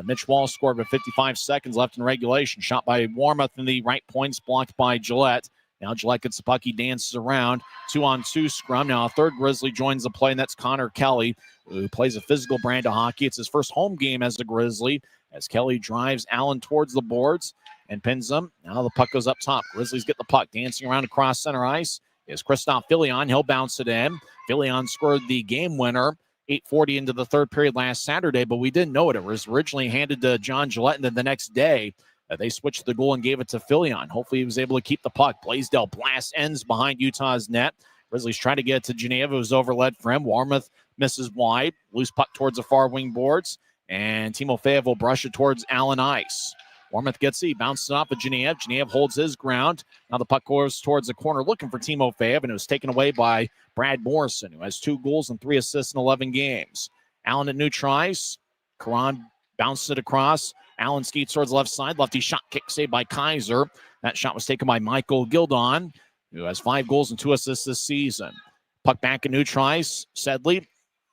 Mitch Wall scored with 55 seconds left in regulation. Shot by Warmoth in the right points, blocked by Gillette. Now Gillette gets the puck, he dances around. 2-on-2 scrum. Now a third Grizzly joins the play, and that's Connor Kelly, who plays a physical brand of hockey. It's his first home game as a Grizzly, as Kelly drives Allen towards the boards and pins them. Now the puck goes up top. Grizzlies get the puck. Dancing around across center ice is Christoph Filion. He'll bounce it in. Filion scored the game winner 8:40 into the third period last Saturday, but we didn't know it. It was originally handed to John Gillette, and then the next day they switched the goal and gave it to Filion. Hopefully he was able to keep the puck. Blaisdell blast ends behind Utah's net. Grizzlies trying to get it to Geneva, who's overled for him. Warmoth misses wide. Loose puck towards the far wing boards, and Timofeyev will brush it towards Allen ice. Warmoth gets it. He bounces it off of Genev. Genev holds his ground. Now the puck goes towards the corner looking for Timofeyev, and it was taken away by Brad Morrison, who has 2 goals and 3 assists in 11 games. Allen at neutralize. Karan bounces it across. Allen skates towards the left side. Lefty shot, kick saved by Kaiser. That shot was taken by Michael Gildon, who has 5 goals and 2 assists this season. Puck back at neutralize. Sedley.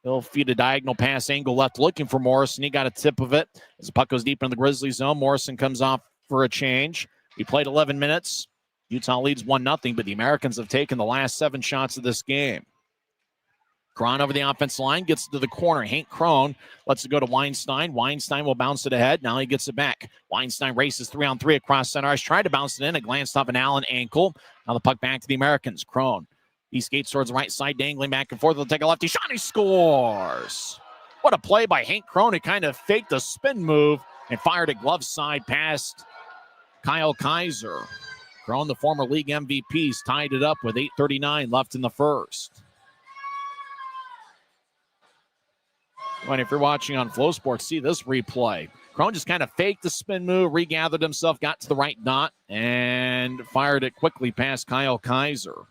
He'll feed a diagonal pass angle left looking for Morrison. He got a tip of it. As the puck goes deep in the Grizzlies zone, Morrison comes off for a change. He played 11 minutes. Utah leads 1-0, but the Americans have taken the last 7 shots of this game. Cron over the offense line, gets to the corner. Hank Crone lets it go to Weinstein. Weinstein will bounce it ahead. Now he gets it back. Weinstein races 3-on-3 across center ice. Tried to bounce it in. It glanced off an Allen ankle. Now the puck back to the Americans. Crone. He skates towards the right side, dangling back and forth. He'll take a lefty shot. He scores. What a play by Hank Crone. He kind of faked the spin move and fired a glove side past Kyle Kaiser. Crone, the former league MVP, tied it up with 8:39 left in the first. And if you're watching on Flow Sports, see this replay. Crone just kind of faked the spin move, regathered himself, got to the right dot, and fired it quickly past Kyle Kaiser.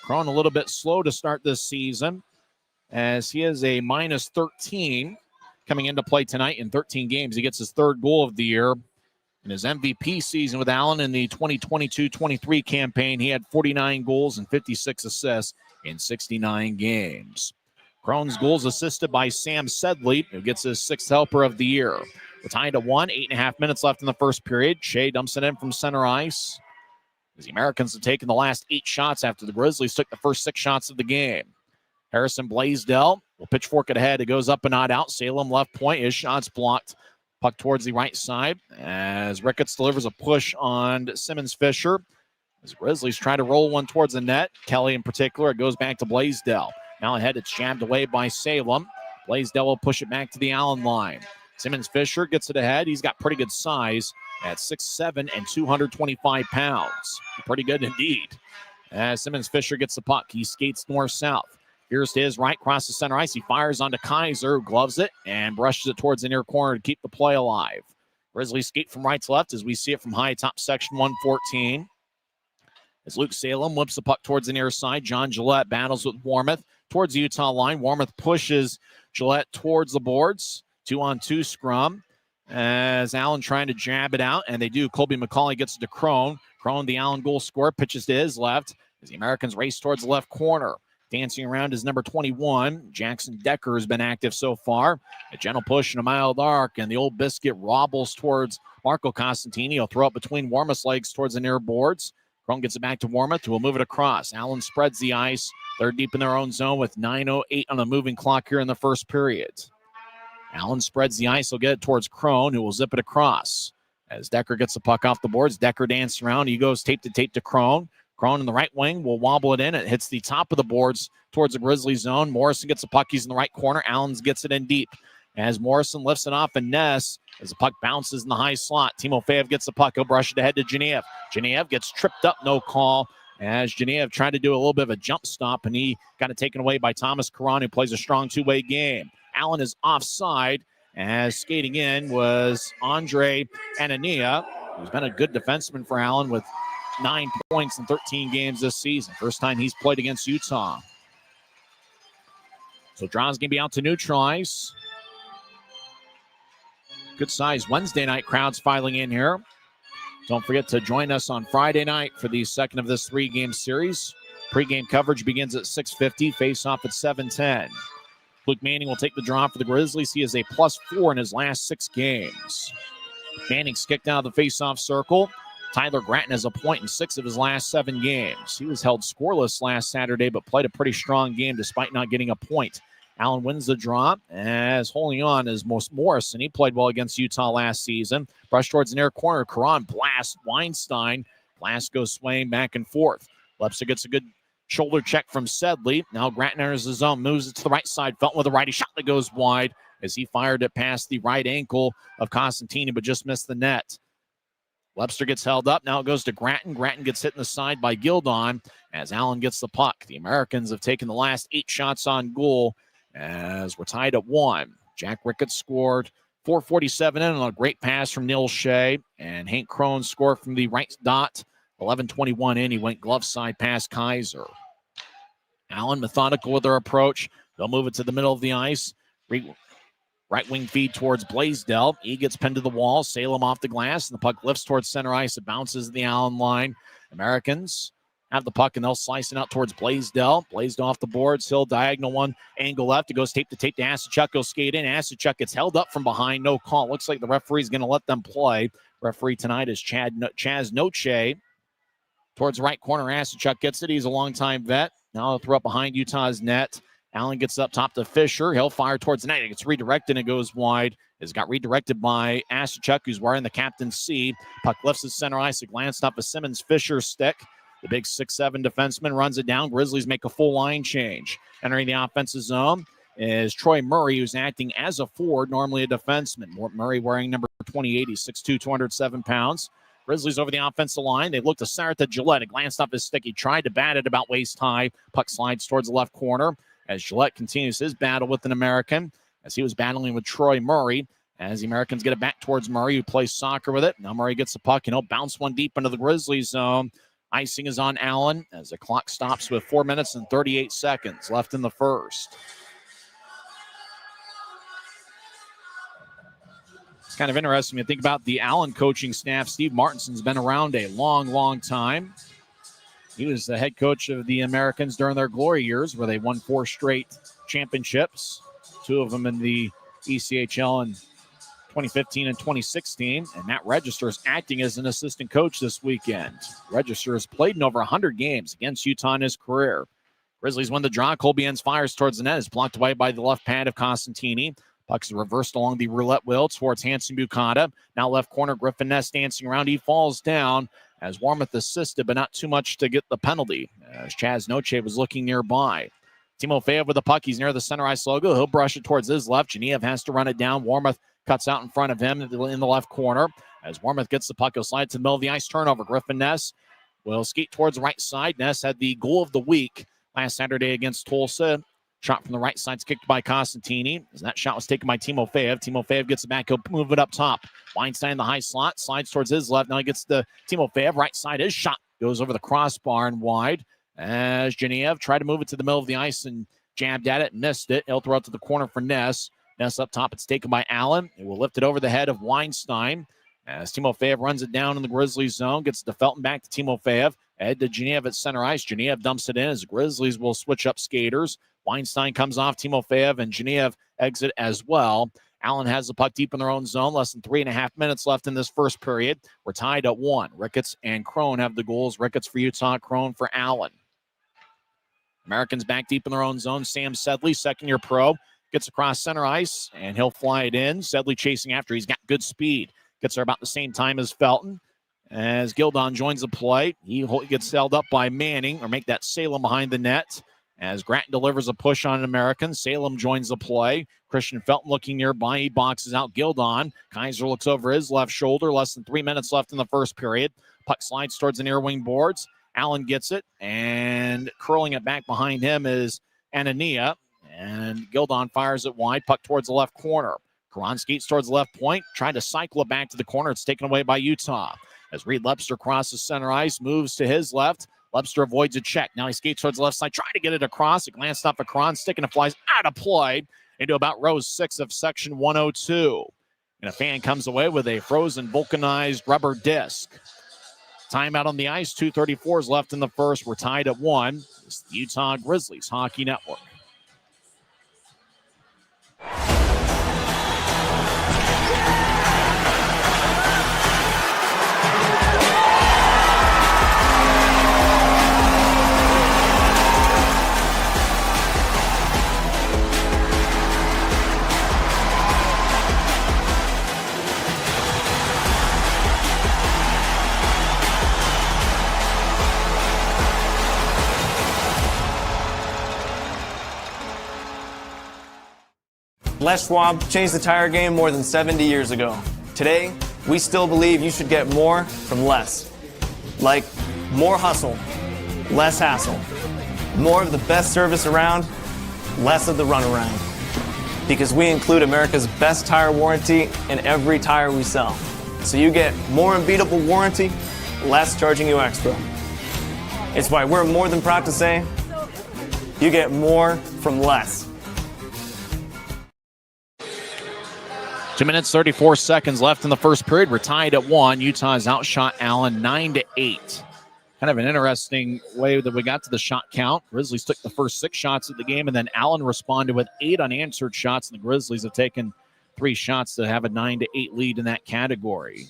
Crone a little bit slow to start this season, as he is a -13 coming into play tonight in 13 games. He gets his third goal of the year. In his MVP season with Allen in the 2022-23 campaign, he had 49 goals and 56 assists in 69 games. Crone's goals assisted by Sam Sedley, who gets his sixth helper of the year. We're tied at 1, 8.5 minutes left in the first period. Shea dumps it in from center ice, as the Americans have taken the last 8 shots after the Grizzlies took the first 6 shots of the game. Harrison Blaisdell will pitchfork it ahead. It goes up and not out. Salem left point. His shot's blocked. Puck towards the right side as Ricketts delivers a push on Simmons Fisher. As Grizzlies try to roll one towards the net, Kelly in particular, it goes back to Blaisdell. Now ahead, it's jabbed away by Salem. Blaisdell will push it back to the Allen line. Simmons Fisher gets it ahead. He's got pretty good size at 6'7" and 225 pounds. Pretty good indeed. As Simmons Fisher gets the puck, he skates north-south. Here's to his right, across the center ice. He fires onto Kaiser, who gloves it and brushes it towards the near corner to keep the play alive. Grizzlies skate from right to left as we see it from high top section 114. As Luke Salem whips the puck towards the near side, John Gillette battles with Warmoth towards the Utah line. Warmoth pushes Gillette towards the boards. 2-on-2 scrum as Allen trying to jab it out, and they do. Colby McCauley gets it to Crone. Crone, the Allen goal scorer, pitches to his left as the Americans race towards the left corner. Dancing around is number 21. Jackson Decker has been active so far. A gentle push and a mild arc, and the old biscuit wobbles towards Marco Costantini. He'll throw it between Warmoth's legs towards the near boards. Crone gets it back to Warmoth, who will move it across. Allen spreads the ice. They're deep in their own zone with 9:08 on the moving clock here in the first period. Allen spreads the ice. He'll get it towards Crone, who will zip it across. As Decker gets the puck off the boards, Decker dances around. He goes tape to Crone. Crone in the right wing will wobble it in. It hits the top of the boards towards the Grizzlies zone. Morrison gets the puck. He's in the right corner. Allen gets it in deep. As Morrison lifts it off and Ness, as the puck bounces in the high slot. Timofeyev gets the puck. He'll brush it ahead to Genev. Genev gets tripped up, no call. As Genev tried to do a little bit of a jump stop, and he got it taken away by Thomas Karan, who plays a strong two-way game. Allen is offside, as skating in was Andre Anania, who's been a good defenseman for Allen with 9 points in 13 games this season. First time he's played against Utah. So Draw's going to be out to neutralize. Good size Wednesday night crowds filing in here. Don't forget to join us on Friday night for the second of this 3-game series. Pre-game coverage begins at 6:50, face-off at 7:10. Luke Manning will take the draw for the Grizzlies. He is a +4 in his last 6 games. Manning's kicked out of the face-off circle. Tyler Gratton has a point in 6 of his last 7 games. He was held scoreless last Saturday, but played a pretty strong game despite not getting a point. Allen wins the draw, as holding on is Morrison. He played well against Utah last season. Brush towards the near corner. Karan blasts Weinstein. Blast goes swaying back and forth. Lepster gets a good shoulder check from Sedley. Now Gratton enters the zone, moves it to the right side. Felton with a righty shot that goes wide as he fired it past the right ankle of Costantini, but just missed the net. Lepster gets held up. Now it goes to Gratton. Gratton gets hit in the side by Gildon as Allen gets the puck. The Americans have taken the last 8 shots on goal as we're tied at 1. Jack Ricketts scored 4:47 in on a great pass from Neil Shea, and Hank Crone scored from the right dot. 11:21 in. He went glove side past Kaiser. Allen methodical with their approach. They'll move it to the middle of the ice. Right wing feed towards Blaisdell. He gets pinned to the wall. Salem off the glass, and the puck lifts towards center ice. It bounces the Allen line. Americans have the puck, and they'll slice it out towards Blaisdell. Blaisdell off the boards. Hill diagonal one, angle left. It goes tape to Asachuk. He'll skate in. Asachuk gets held up from behind. No call. Looks like the referee's going to let them play. Referee tonight is Chaz Noche. Towards the right corner, Asachuk gets it. He's a longtime vet. Now he'll throw up behind Utah's net. Allen gets up top to Fisher. He'll fire towards the net. It gets redirected and it goes wide. It's got redirected by Asachuk, who's wearing the captain's C. Puck lifts his center ice. It glanced off of Simmons Fisher's stick. The big 6'7" defenseman runs it down. Grizzlies make a full line change. Entering the offensive zone is Troy Murray, who's acting as a forward, normally a defenseman. Murray wearing number 28. He's 6'2", 207 pounds. Grizzlies over the offensive line. They look to center to Gillette. It glanced off his stick. He tried to bat it about waist high. Puck slides towards the left corner as Gillette continues his battle with an American, as he was battling with Troy Murray. As the Americans get it back towards Murray, who plays soccer with it. Now Murray gets the puck, and he'll bounce one deep into the Grizzlies zone. Icing is on Allen as the clock stops with 4 minutes and 38 seconds left in the first. It's kind of interesting to think about the Allen coaching staff. Steve Martinson's been around a long, long time. He was the head coach of the Americans during their glory years, where they won 4 straight championships, 2 of them in the ECHL in 2015 and 2016. And Matt Register is acting as an assistant coach this weekend. Register has played in over 100 games against Utah in his career. Grizzlies win the draw. Colbiens fires towards the net. Is blocked away by the left pad of Costantini. Puck's reversed along the roulette wheel towards Hanson Bukata. Now left corner, Griffin Ness dancing around. He falls down as Warmoth assisted, but not too much to get the penalty, as Chaz Noche was looking nearby. Timofeyev with the puck. He's near the center ice logo. He'll brush it towards his left. Genev has to run it down. Warmoth cuts out in front of him in the left corner. As Warmoth gets the puck, he'll slide to the middle of the ice. Turnover. Griffin Ness will skate towards the right side. Ness had the goal of the week last Saturday against Tulsa. Shot from the right side, kicked by Costantini. As that shot was taken by Timofeyev. Timofeyev gets it back. He'll move it up top. Weinstein in the high slot. Slides towards his left. Now he gets the Timofeyev. Right side. His shot goes over the crossbar and wide. As Genev tried to move it to the middle of the ice and jabbed at it. Missed it. He'll throw it to the corner for Ness. Ness up top. It's taken by Allen. It will lift it over the head of Weinstein. As Timofeyev runs it down in the Grizzlies zone. Gets to Felton, back to Timofeyev. Head to Genev at center ice. Genev dumps it in as the Grizzlies will switch up skaters. Weinstein comes off Timofeyev, and Genev exit as well. Allen has the puck deep in their own zone. Less than 3.5 minutes left in this first period. We're tied at 1. Ricketts and Crone have the goals. Ricketts for Utah, Crone for Allen. Americans back deep in their own zone. Sam Sedley, second-year pro, gets across center ice, and he'll fly it in. Sedley chasing after. He's got good speed. Gets there about the same time as Felton. As Gildon joins the play, he gets held up by Manning, or make that Salem behind the net. As Grattan delivers a push on an American, Salem joins the play. Christian Felton looking nearby. He boxes out Gildon. Kaiser looks over his left shoulder. Less than 3 minutes left in the first period. Puck slides towards the near wing boards. Allen gets it, and curling it back behind him is Anania. And Gildon fires it wide. Puck towards the left corner. Karan skates towards the left point. Trying to cycle it back to the corner. It's taken away by Utah. As Reed Lepster crosses center ice, moves to his left. Lepster avoids a check. Now he skates towards the left side, trying to get it across. It glanced off a Karan stick, and it flies out of play into about row 6 of section 102. And a fan comes away with a frozen vulcanized rubber disc. Timeout on the ice. 2:34 is left in the first. We're tied at 1. It's the Utah Grizzlies Hockey Network. Les Schwab changed the tire game more than 70 years ago. Today, we still believe you should get more from less. Like more hustle, less hassle. More of the best service around, less of the runaround. Because we include America's best tire warranty in every tire we sell. So you get more unbeatable warranty, less charging you extra. It's why we're more than proud to say, you get more from less. 2 minutes, 34 seconds left in the first period. We're tied at 1. Utah has outshot Allen 9-8. Kind of an interesting way that we got to the shot count. Grizzlies took the first 6 shots of the game, and then Allen responded with 8 unanswered shots, and the Grizzlies have taken 3 shots to have a 9-8 lead in that category.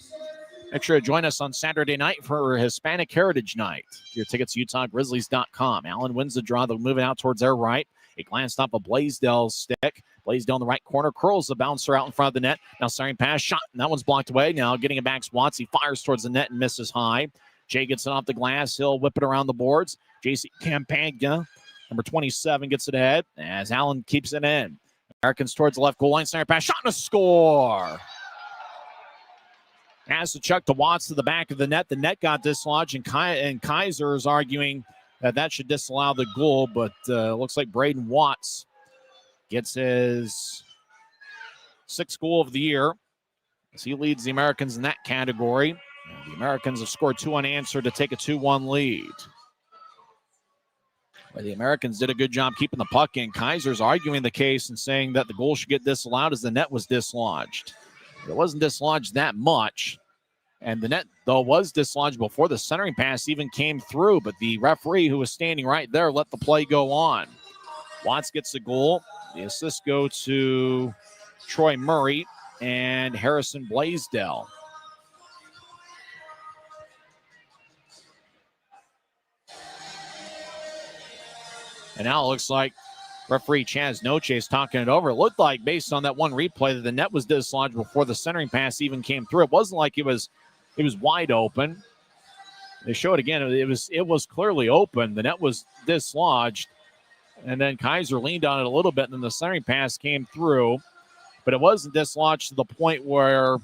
Make sure to join us on Saturday night for Hispanic Heritage Night. Your tickets, UtahGrizzlies.com. Allen wins the draw. They'll move it out towards their right. He glanced off a Blaisdell's stick. Blaisdell in the right corner, curls the bouncer out in front of the net. Now starting pass, shot, and that one's blocked away. Now getting it back, Swansea fires towards the net and misses high. Jay gets it off the glass. He'll whip it around the boards. J.C. Campagna, number 27, gets it ahead as Allen keeps it in. Americans towards the left goal line. Center pass, shot, and a score. As the chuck to Watts to the back of the net. The net got dislodged, and Kaiser is arguing that should disallow the goal, but looks like Braden Watts gets his 6th goal of the year as he leads the Americans in that category. And the Americans have scored 2 unanswered to take a 2-1 lead. Well, the Americans did a good job keeping the puck in. Kaiser's arguing the case and saying that the goal should get disallowed as the net was dislodged. It wasn't dislodged that much. And the net, though, was dislodged before the centering pass even came through. But the referee, who was standing right there, let the play go on. Watts gets the goal. The assists go to Troy Murray and Harrison Blaisdell. And now it looks like referee Chaz Noche is talking it over. It looked like, based on that one replay, that the net was dislodged before the centering pass even came through. It wasn't like it was wide open. They show it again. It was clearly open. The net was dislodged. And then Kaiser leaned on it a little bit, and then the centering pass came through. But it wasn't dislodged to the point where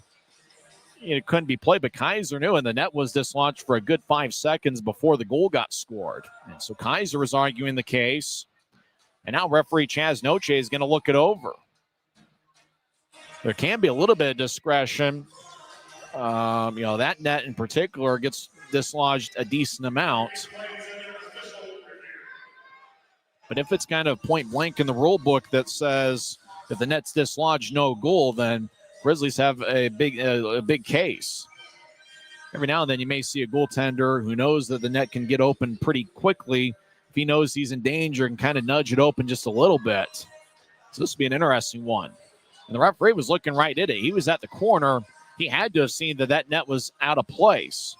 it couldn't be played. But Kaiser knew, and the net was dislodged for a good 5 seconds before the goal got scored. And so Kaiser is arguing the case. And now referee Chaz Noche is going to look it over. There can be a little bit of discretion. That net in particular gets dislodged a decent amount. But if it's kind of point blank in the rule book that says if the net's dislodged, no goal, then Grizzlies have a big case. Every now and then you may see a goaltender who knows that the net can get open pretty quickly. If he knows he's in danger, and kind of nudge it open just a little bit. So this would be an interesting one. And the referee was looking right at it. He was at the corner. He had to have seen that net was out of place.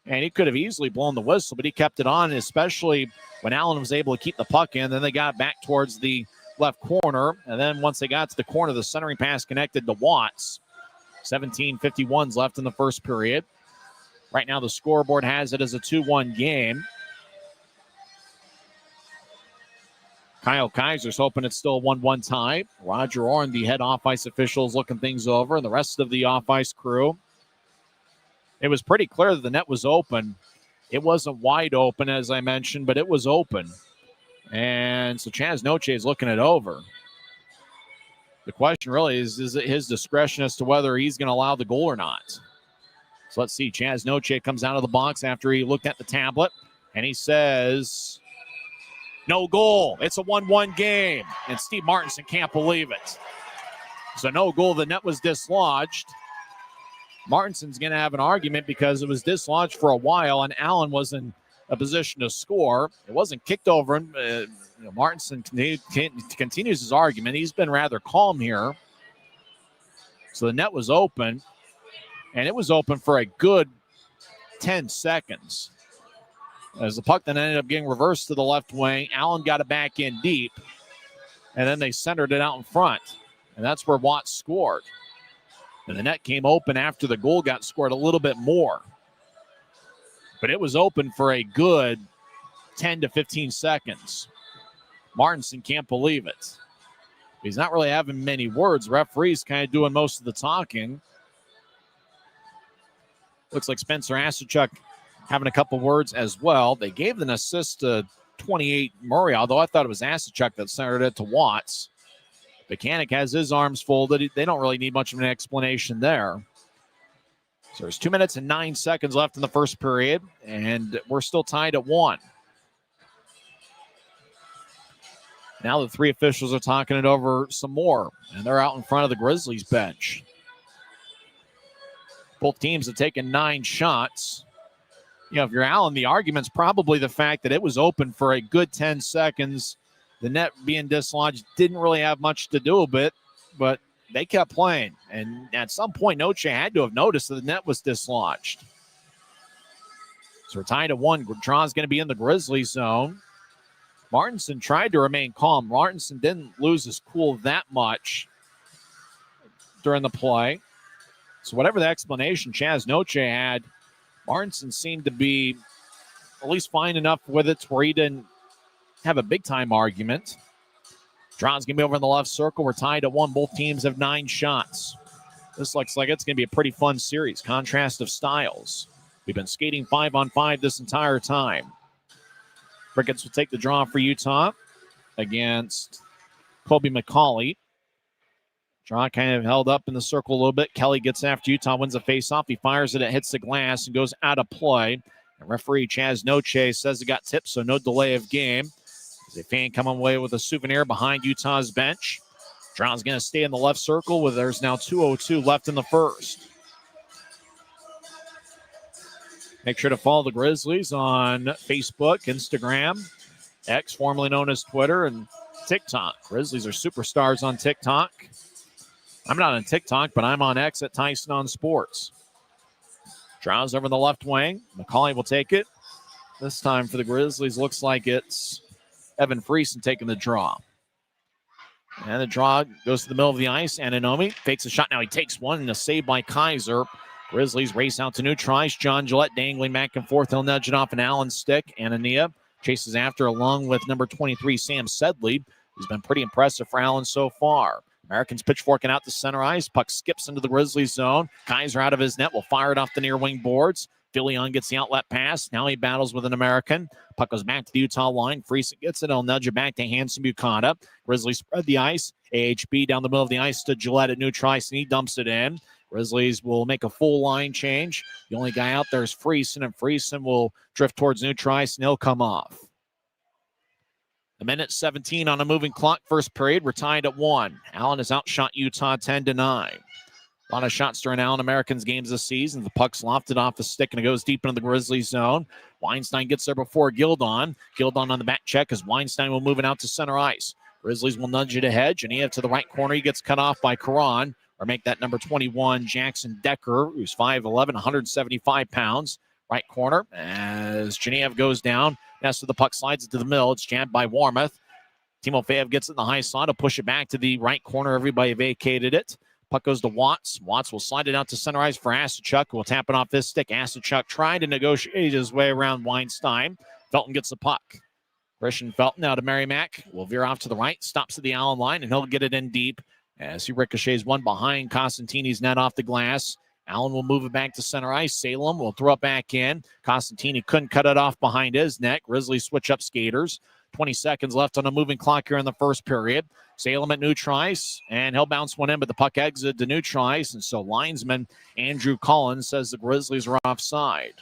And he could have easily blown the whistle, but he kept it on, especially when Allen was able to keep the puck in. Then they got back towards the left corner. And then once they got to the corner, the centering pass connected to Watts. 17:51 left in the first period. Right now the scoreboard has it as a 2-1 game. Kyle Kaiser's hoping it's still a 1-1 tie. Roger Orn, the head off-ice official, is looking things over, and the rest of the off-ice crew. It was pretty clear that the net was open. It wasn't wide open, as I mentioned, but it was open. And so Chaz Noche is looking it over. The question really is it his discretion as to whether he's going to allow the goal or not? So let's see. Chaz Noche comes out of the box after he looked at the tablet, and he says, no goal. It's a 1-1 game. And Steve Martinson can't believe it. So no goal. The net was dislodged. Martinson's going to have an argument because it was dislodged for a while, and Allen was in a position to score. It wasn't kicked over him. Martinson continues his argument. He's been rather calm here. So the net was open, and it was open for a good 10 seconds. As the puck then ended up getting reversed to the left wing, Allen got it back in deep, and then they centered it out in front. And that's where Watts scored. And the net came open after the goal got scored a little bit more. But it was open for a good 10 to 15 seconds. Martinson can't believe it. He's not really having many words. Referee's kind of doing most of the talking. Looks like Spencer Asachuk having a couple words as well. They gave an assist to 28 Murray, although I thought it was Asachuk that centered it to Watts. Mechanic has his arms folded. They don't really need much of an explanation there. So there's 2 minutes and 9 seconds left in the first period, and we're still tied at 1. Now the three officials are talking it over some more, and they're out in front of the Grizzlies bench. Both teams have taken 9 shots. If you're Allen, the argument's probably the fact that it was open for a good 10 seconds. The net being dislodged didn't really have much to do with it, but they kept playing. And at some point, Noche had to have noticed that the net was dislodged. So we're tied at 1. Draw's going to be in the Grizzlies zone. Martinson tried to remain calm. Martinson didn't lose his cool that much during the play. So whatever the explanation Chaz Noche had, Martinson seemed to be at least fine enough with it to where he didn't have a big-time argument. Draw's going to be over in the left circle. We're tied at 1. Both teams have 9 shots. This looks like it's going to be a pretty fun series. Contrast of styles. We've been skating 5-on-5 this entire time. Ricketts will take the draw for Utah against Kobe McCauley. Draw kind of held up in the circle a little bit. Kelly gets after Utah, wins a faceoff. He fires it, it hits the glass and goes out of play. And referee Chaz Noche says it got tipped, so no delay of game. As a fan coming away with a souvenir behind Utah's bench. Draw's going to stay in the left circle with there's now 2:02 left in the first. Make sure to follow the Grizzlies on Facebook, Instagram, X, formerly known as Twitter, and TikTok. Grizzlies are superstars on TikTok. I'm not on TikTok, but I'm on X at Tyson on Sports. Draws over the left wing. McCauley will take it. This time for the Grizzlies, looks like it's Evan Friesen taking the draw. And the draw goes to the middle of the ice. Ananomi fakes a shot. Now he takes one, and a save by Kaiser. Grizzlies race out to neutralize. John Gillette dangling back and forth. He'll nudge it off an Allen stick. Anania chases after along with number 23, Sam Sedley, who's been pretty impressive for Allen so far. Americans pitchforking out to center ice. Puck skips into the Grizzlies zone. Kaiser out of his net will fire it off the near wing boards. Filion gets the outlet pass. Now he battles with an American. Puck goes back to the Utah line. Friesen gets it. He'll nudge it back to Hanson Bucata. Grizzlies spread the ice. AHB down the middle of the ice to Gillette at neutral ice, and he dumps it in. Grizzlies will make a full line change. The only guy out there is Friesen, and Friesen will drift towards neutral ice, and he'll come off. A minute 17 on a moving clock. First period, we're tied at 1. Allen has outshot Utah 10-9. A lot of shots during Allen Americans games this season. The puck's lofted off the stick, and it goes deep into the Grizzlies zone. Weinstein gets there before Gildon. Gildon on the back check as Weinstein will move it out to center ice. Grizzlies will nudge it ahead. Genev to the right corner. He gets cut off by Caron. Or make that number 21, Jackson Decker, who's 5'11", 175 pounds. Right corner as Genev goes down. Nest of the puck slides it to the middle. It's jabbed by Warmoth. Timofeyev gets it in the high slot to push it back to the right corner. Everybody vacated it. Puck goes to Watts. Watts will slide it out to center ice for Asachuk, who will tap it off his stick. Asachuk tried to negotiate his way around Weinstein. Felton gets the puck. Christian Felton out of Merrimack will veer off to the right, stops at the Allen line, and he'll get it in deep as he ricochets one behind Costantini's net off the glass. Allen will move it back to center ice. Salem will throw it back in. Costantini couldn't cut it off behind his net. Grizzlies switch up skaters. 20 seconds left on a moving clock here in the first period. Salem at neutral ice, and he'll bounce one in, but the puck exited to neutral ice, and so linesman Andrew Collins says the Grizzlies are offside.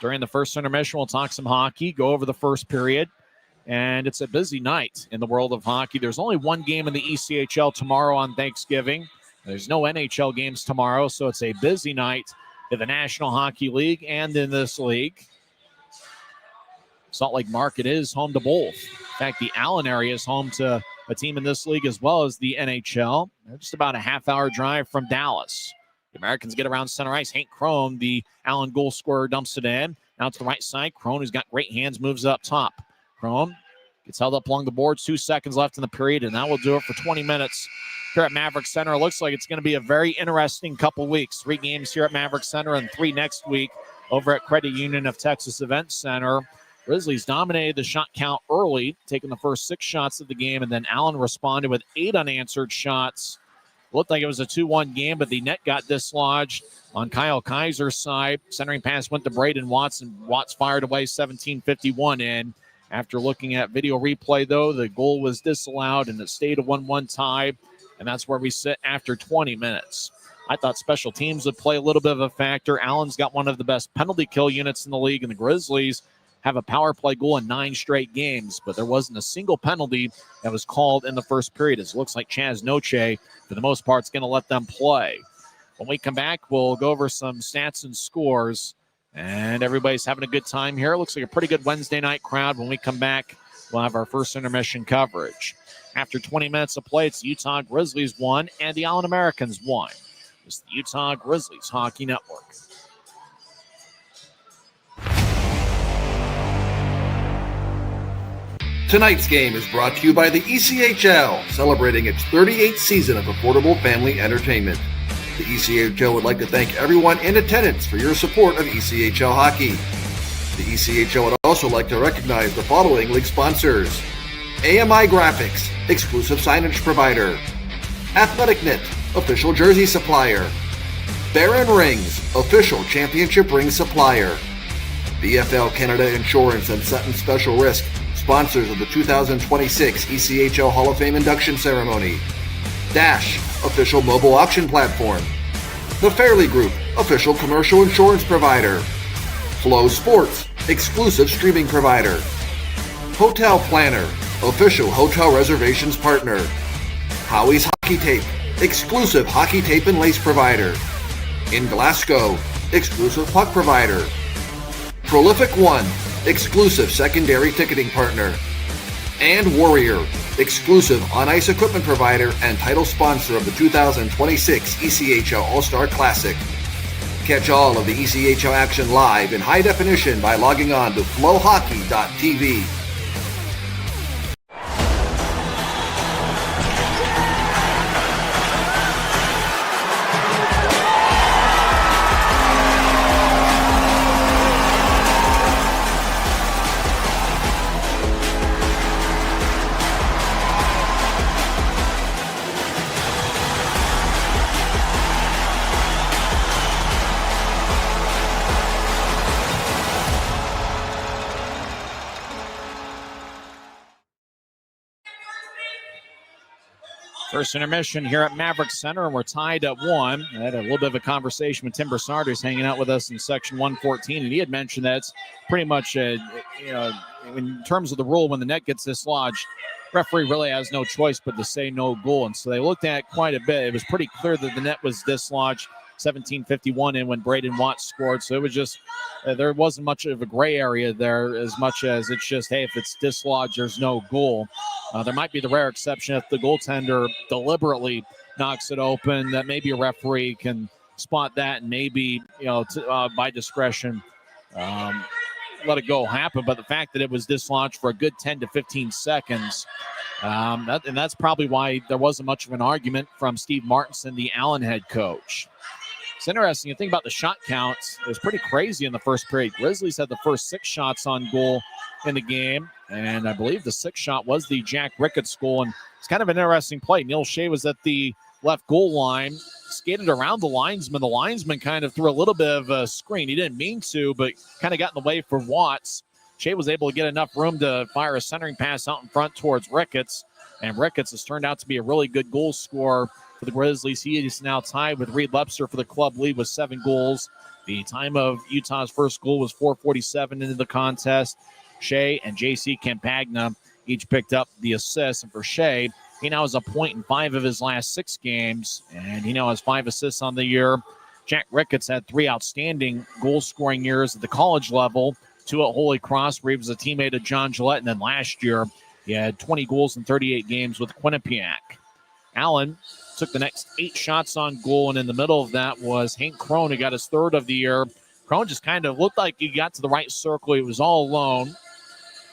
During the first intermission, we'll talk some hockey, go over the first period, and it's a busy night in the world of hockey. There's only one game in the ECHL tomorrow on Thanksgiving. There's no NHL games tomorrow, so it's a busy night in the National Hockey League and in this league. Salt Lake Market is home to both. In fact, the Allen area is home to a team in this league as well as the NHL. They're just about a half-hour drive from Dallas. The Americans get around center ice. Hank Crone, the Allen goal scorer, dumps it in. Now to the right side. Crone, who's got great hands, moves up top. Crone gets held up along the boards. 2 seconds left in the period, and that will do it for 20 minutes here at Maverick Center. It looks like it's going to be a very interesting couple weeks. 3 games here at Maverick Center and 3 next week over at Credit Union of Texas Event Center. Grizzlies dominated the shot count early, taking the first 6 shots of the game, and then Allen responded with 8 unanswered shots. Looked like it was a 2-1 game, but the net got dislodged on Kyle Kaiser's side. Centering pass went to Braden Watts, and Watts fired away 17:51 in. After looking at video replay, though, the goal was disallowed, and it stayed a 1-1 tie, and that's where we sit after 20 minutes. I thought special teams would play a little bit of a factor. Allen's got one of the best penalty kill units in the league, and the Grizzlies have a power play goal in 9 straight games, but there wasn't a single penalty that was called in the first period. It looks like Chaz Noche, for the most part, is going to let them play. When we come back, we'll go over some stats and scores, and everybody's having a good time here. It looks like a pretty good Wednesday night crowd. When we come back, we'll have our first intermission coverage. After 20 minutes of play, it's the Utah Grizzlies 1 and the Allen Americans 1. It's the Utah Grizzlies Hockey Network. Tonight's game is brought to you by the ECHL, celebrating its 38th season of affordable family entertainment. The ECHL would like to thank everyone in attendance for your support of ECHL hockey. The ECHL would also like to recognize the following league sponsors: AMI Graphics, exclusive signage provider; AthleticNet, official jersey supplier; Baron Rings, official championship ring supplier; BFL Canada Insurance and Sutton Special Risk, sponsors of the 2026 ECHL Hall of Fame induction ceremony; Dash, official mobile auction platform; The Fairley Group, official commercial insurance provider; Flow Sports, exclusive streaming provider; Hotel Planner, official hotel reservations partner; Howie's Hockey Tape, exclusive hockey tape and lace provider; In Glasgow, exclusive puck provider; Prolific One, exclusive secondary ticketing partner; and Warrior, exclusive on-ice equipment provider and title sponsor of the 2026 ECHL All-Star Classic. Catch all of the ECHL action live in high definition by logging on to flowhockey.tv. First intermission here at Maverick Center, and we're tied at 1. I had a little bit of a conversation with Tim Broussard, who's hanging out with us in section 114, and he had mentioned that it's pretty much, in terms of the rule, when the net gets dislodged, referee really has no choice but to say no goal. And so they looked at it quite a bit. It was pretty clear that the net was dislodged 17:51 in when Braden Watts scored. So it was just, there wasn't much of a gray area there, as much as it's just, hey, if it's dislodged, there's no goal. There might be the rare exception if the goaltender deliberately knocks it open, that maybe a referee can spot that and maybe, by discretion, let it go happen. But the fact that it was dislodged for a good 10 to 15 seconds, and that's probably why there wasn't much of an argument from Steve Martinson, the Allen head coach. It's interesting. You think about the shot counts. It was pretty crazy in the first period. Grizzlies had the first 6 shots on goal in the game, and I believe the 6th shot was the Jack Ricketts goal. And it's kind of an interesting play. Neil Shea was at the left goal line, skated around the linesman. The linesman kind of threw a little bit of a screen. He didn't mean to, but kind of got in the way for Watts. Shea was able to get enough room to fire a centering pass out in front towards Ricketts, and Ricketts has turned out to be a really good goal scorer for the Grizzlies. He is now tied with Reed Lepster for the club lead with 7 goals. The time of Utah's first goal was 4:47 into the contest. Shea and J.C. Campagna each picked up the assist. And for Shea, he now has a point in 5 of his last 6 games, and he now has 5 assists on the year. Jack Ricketts had 3 outstanding goal-scoring years at the college level, 2 at Holy Cross, where he was a teammate of John Gillette, and then last year he had 20 goals in 38 games with Quinnipiac. Allen took the next 8 shots on goal, and in the middle of that was Hank Crone, who got his 3rd of the year. Crone just kind of looked like he got to the right circle. He was all alone.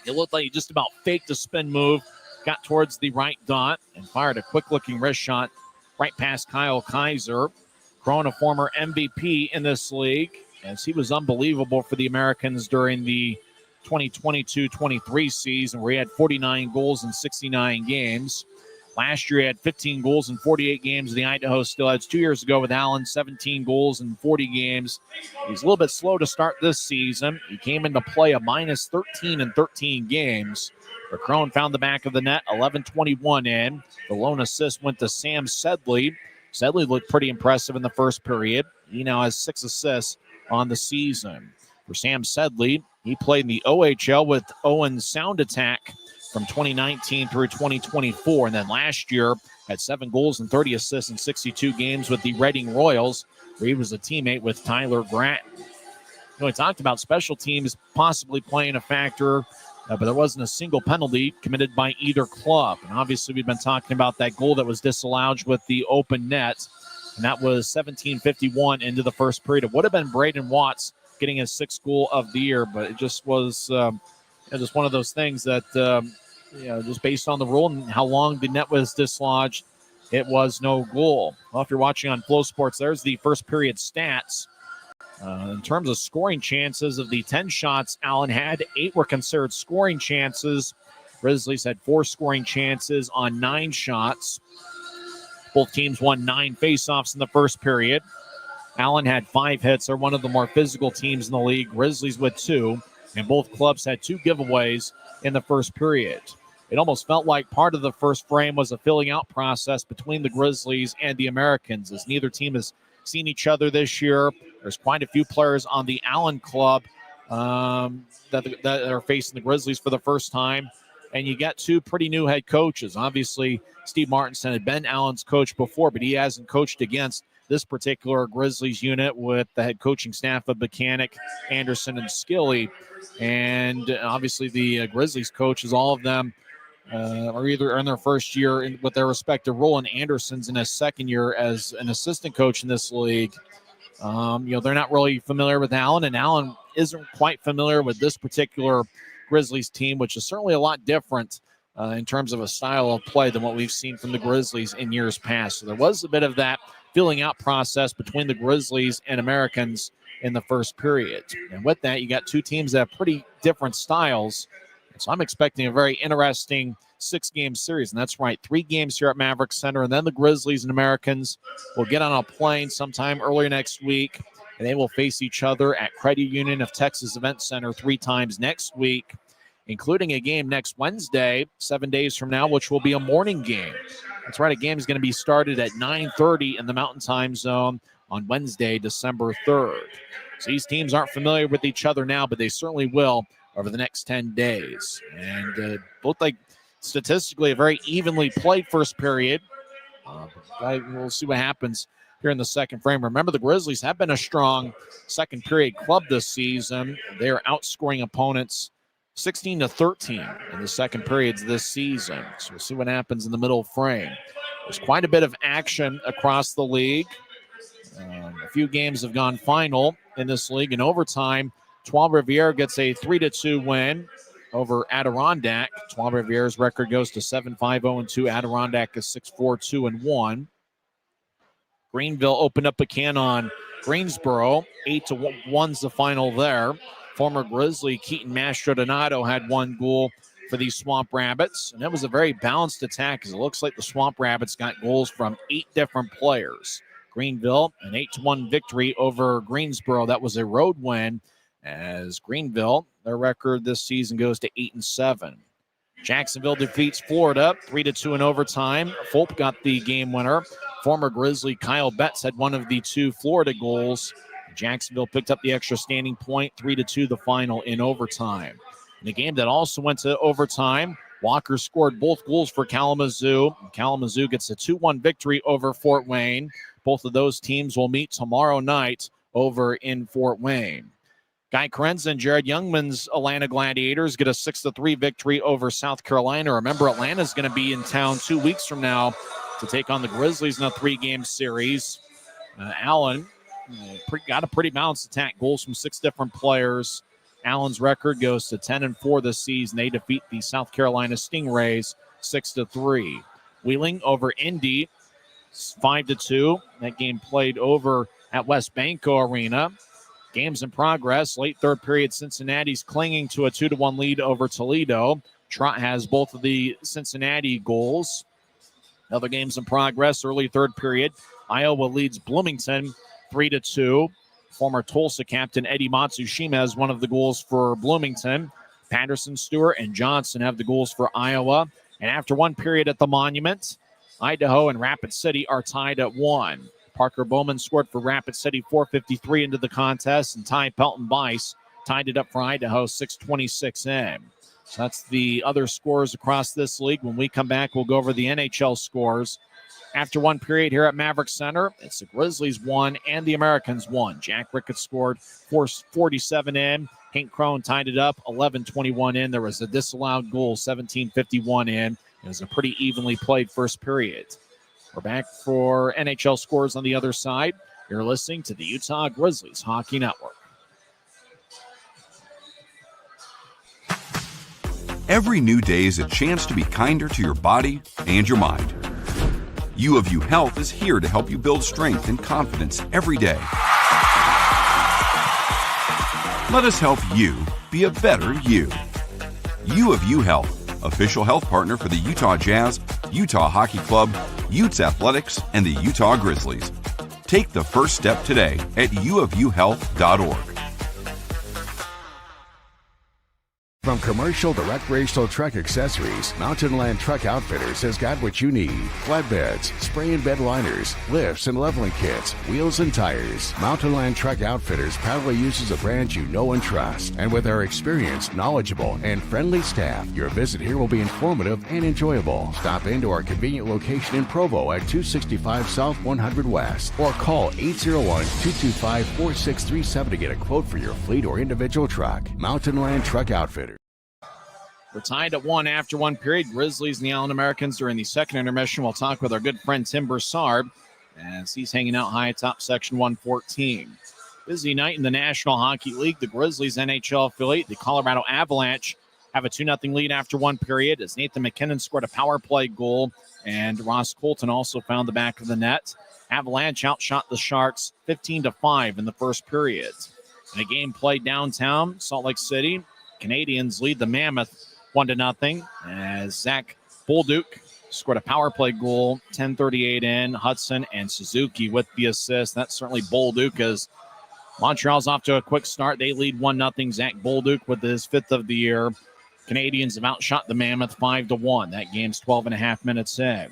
It looked like he just about faked a spin move, got towards the right dot, and fired a quick-looking wrist shot right past Kyle Kaiser. Crone, a former MVP in this league, as he was unbelievable for the Americans during the 2022-23 season, where he had 49 goals in 69 games. Last year, he had 15 goals in 48 games. The Idaho Steelheads 2 years ago with Allen, 17 goals in 40 games. He's a little bit slow to start this season. He came into play a minus 13 in 13 games. But Crone found the back of the net, 11:21 in. The lone assist went to Sam Sedley. Sedley looked pretty impressive in the first period. He now has 6 assists on the season. For Sam Sedley, he played in the OHL with Owen Sound Attack from 2019 through 2024. And then last year had 7 goals and 30 assists in 62 games with the Reading Royals, where he was a teammate with Tyler Gratton. We talked about special teams possibly playing a factor, but there wasn't a single penalty committed by either club. And obviously we've been talking about that goal that was disallowed with the open net, and that was 17:51 into the first period. It would have been Braden Watts getting his 6th goal of the year, but it just was just one of those things that just based on the rule and how long the net was dislodged, it was no goal. Well, if you're watching on Flow Sports, there's the first period stats. In terms of scoring chances, of the 10 shots Allen had, 8 were considered scoring chances. Grizzlies had 4 scoring chances on 9 shots. Both teams won 9 faceoffs in the first period. Allen had 5 hits. They're one of the more physical teams in the league. Grizzlies with 2, and both clubs had 2 giveaways in the first period. It almost felt like part of the first frame was a filling out process between the Grizzlies and the Americans, as neither team has seen each other this year. There's quite a few players on the Allen club that are facing the Grizzlies for the first time. And you got 2 pretty new head coaches. Obviously, Steve Martinson had been Allen's coach before, but he hasn't coached against this particular Grizzlies unit with the head coaching staff of Mechanic, Anderson, and Skilly. And obviously the Grizzlies coaches, all of them are either in their first year with their respective role, and Anderson's in his second year as an assistant coach in this league. They're not really familiar with Allen, and Allen isn't quite familiar with this particular Grizzlies team, which is certainly a lot different in terms of a style of play than what we've seen from the Grizzlies in years past. So there was a bit of that filling out process between the Grizzlies and Americans in the first period. And with that, you got 2 teams that have pretty different styles. So I'm expecting a very interesting 6-game series. And that's right, 3 games here at Maverick Center. And then the Grizzlies and Americans will get on a plane sometime early next week. And they will face each other at Credit Union of Texas Event Center 3 times next week, including a game next Wednesday, 7 days from now, which will be a morning game. That's right, a game is going to be started at 9:30 in the Mountain Time Zone on Wednesday, December 3rd. So these teams aren't familiar with each other now, but they certainly will over the next 10 days. And both, like, statistically, a very evenly played first period. We'll see what happens here in the second frame. Remember, the Grizzlies have been a strong second period club this season. They are outscoring opponents 16-13 in the second periods this season. So we'll see what happens in the middle frame. There's quite a bit of action across the league. A few games have gone final in this league. In overtime, Trois-Rivières gets a 3-2 win over Adirondack. Trois-Rivières' record goes to 7-5-0-2. Adirondack is 6-4-2-1. Greenville opened up a can on Greensboro. 8-1's the final there. Former Grizzly Keaton Mastrodonato had 1 goal for the Swamp Rabbits. And that was a very balanced attack, as it looks like the Swamp Rabbits got goals from 8 different players. Greenville, an 8-1 victory over Greensboro. That was a road win, as Greenville, their record this season goes to 8-7. Jacksonville defeats Florida 3-2 in overtime. Fulp got the game winner. Former Grizzly Kyle Betts had one of the 2 Florida goals. Jacksonville picked up the extra standing point, 3-2 the final in overtime. In a game that also went to overtime, Walker scored both goals for Kalamazoo. Kalamazoo gets a 2-1 victory over Fort Wayne. Both of those teams will meet tomorrow night over in Fort Wayne. Guy Krenz and Jared Youngman's Atlanta Gladiators get a 6-3 victory over South Carolina. Remember, Atlanta's going to be in town 2 weeks from now to take on the Grizzlies in a 3-game series. Allen got a pretty balanced attack. Goals from 6 different players. Allen's record goes to 10-4 this season. They defeat the South Carolina Stingrays 6-3. Wheeling over Indy 5-2. That game played over at West Banco Arena. Games in progress. Late third period, Cincinnati's clinging to a 2-1 lead over Toledo. Trot has both of the Cincinnati goals. Other games in progress. Early third period, Iowa leads Bloomington 3-2. Former Tulsa captain Eddie Matsushima has one of the goals for Bloomington. Patterson, Stewart, and Johnson have the goals for Iowa. And after one period at the Monument, Idaho and Rapid City are tied at 1. Parker Bowman scored for Rapid City 4:53 into the contest, and Ty Pelton-Bice tied it up for Idaho 6:26 in. So that's the other scores across this league. When we come back, we'll go over the NHL scores. After one period here at Maverick Center, it's the Grizzlies 1 and the Americans 1. Jack Ricketts scored 47 in. Hank Crone tied it up 11:21 in. There was a disallowed goal 17:51 in. It was a pretty evenly played first period. We're back for NHL scores on the other side. You're listening to the Utah Grizzlies Hockey Network. Every new day is a chance to be kinder to your body and your mind. U of U Health is here to help you build strength and confidence every day. Let us help you be a better you. U of U Health, official health partner for the Utah Jazz, Utah Hockey Club, Utes Athletics, and the Utah Grizzlies. Take the first step today at uofuhealth.org. From commercial to recreational truck accessories, Mountain Land Truck Outfitters has got what you need. Flatbeds, spray and bed liners, lifts and leveling kits, wheels and tires. Mountain Land Truck Outfitters proudly uses a brand you know and trust. And with our experienced, knowledgeable, and friendly staff, your visit here will be informative and enjoyable. Stop into our convenient location in Provo at 265 South 100 West or call 801-225-4637 to get a quote for your fleet or individual truck. Mountain Land Truck Outfitters. We're tied at 1 after one period. Grizzlies and the Allen Americans are in the second intermission. We'll talk with our good friend Tim Broussard as he's hanging out high atop Section 114. Busy night in the National Hockey League. The Grizzlies NHL affiliate, the Colorado Avalanche, have a 2-0 lead after one period as Nathan McKinnon scored a power play goal and Ross Colton also found the back of the net. Avalanche outshot the Sharks 15-5 in the first period. In a game played downtown Salt Lake City, Canadians lead the Mammoth 1-0 as Zach Bolduc scored a power play goal, 10:38 in. Hudson and Suzuki with the assist. That's certainly Bolduc as Montreal's off to a quick start. They lead 1-0. Zach Bolduc with his 5th of the year. Canadians have outshot the Mammoth 5-1. That game's 12.5 minutes in.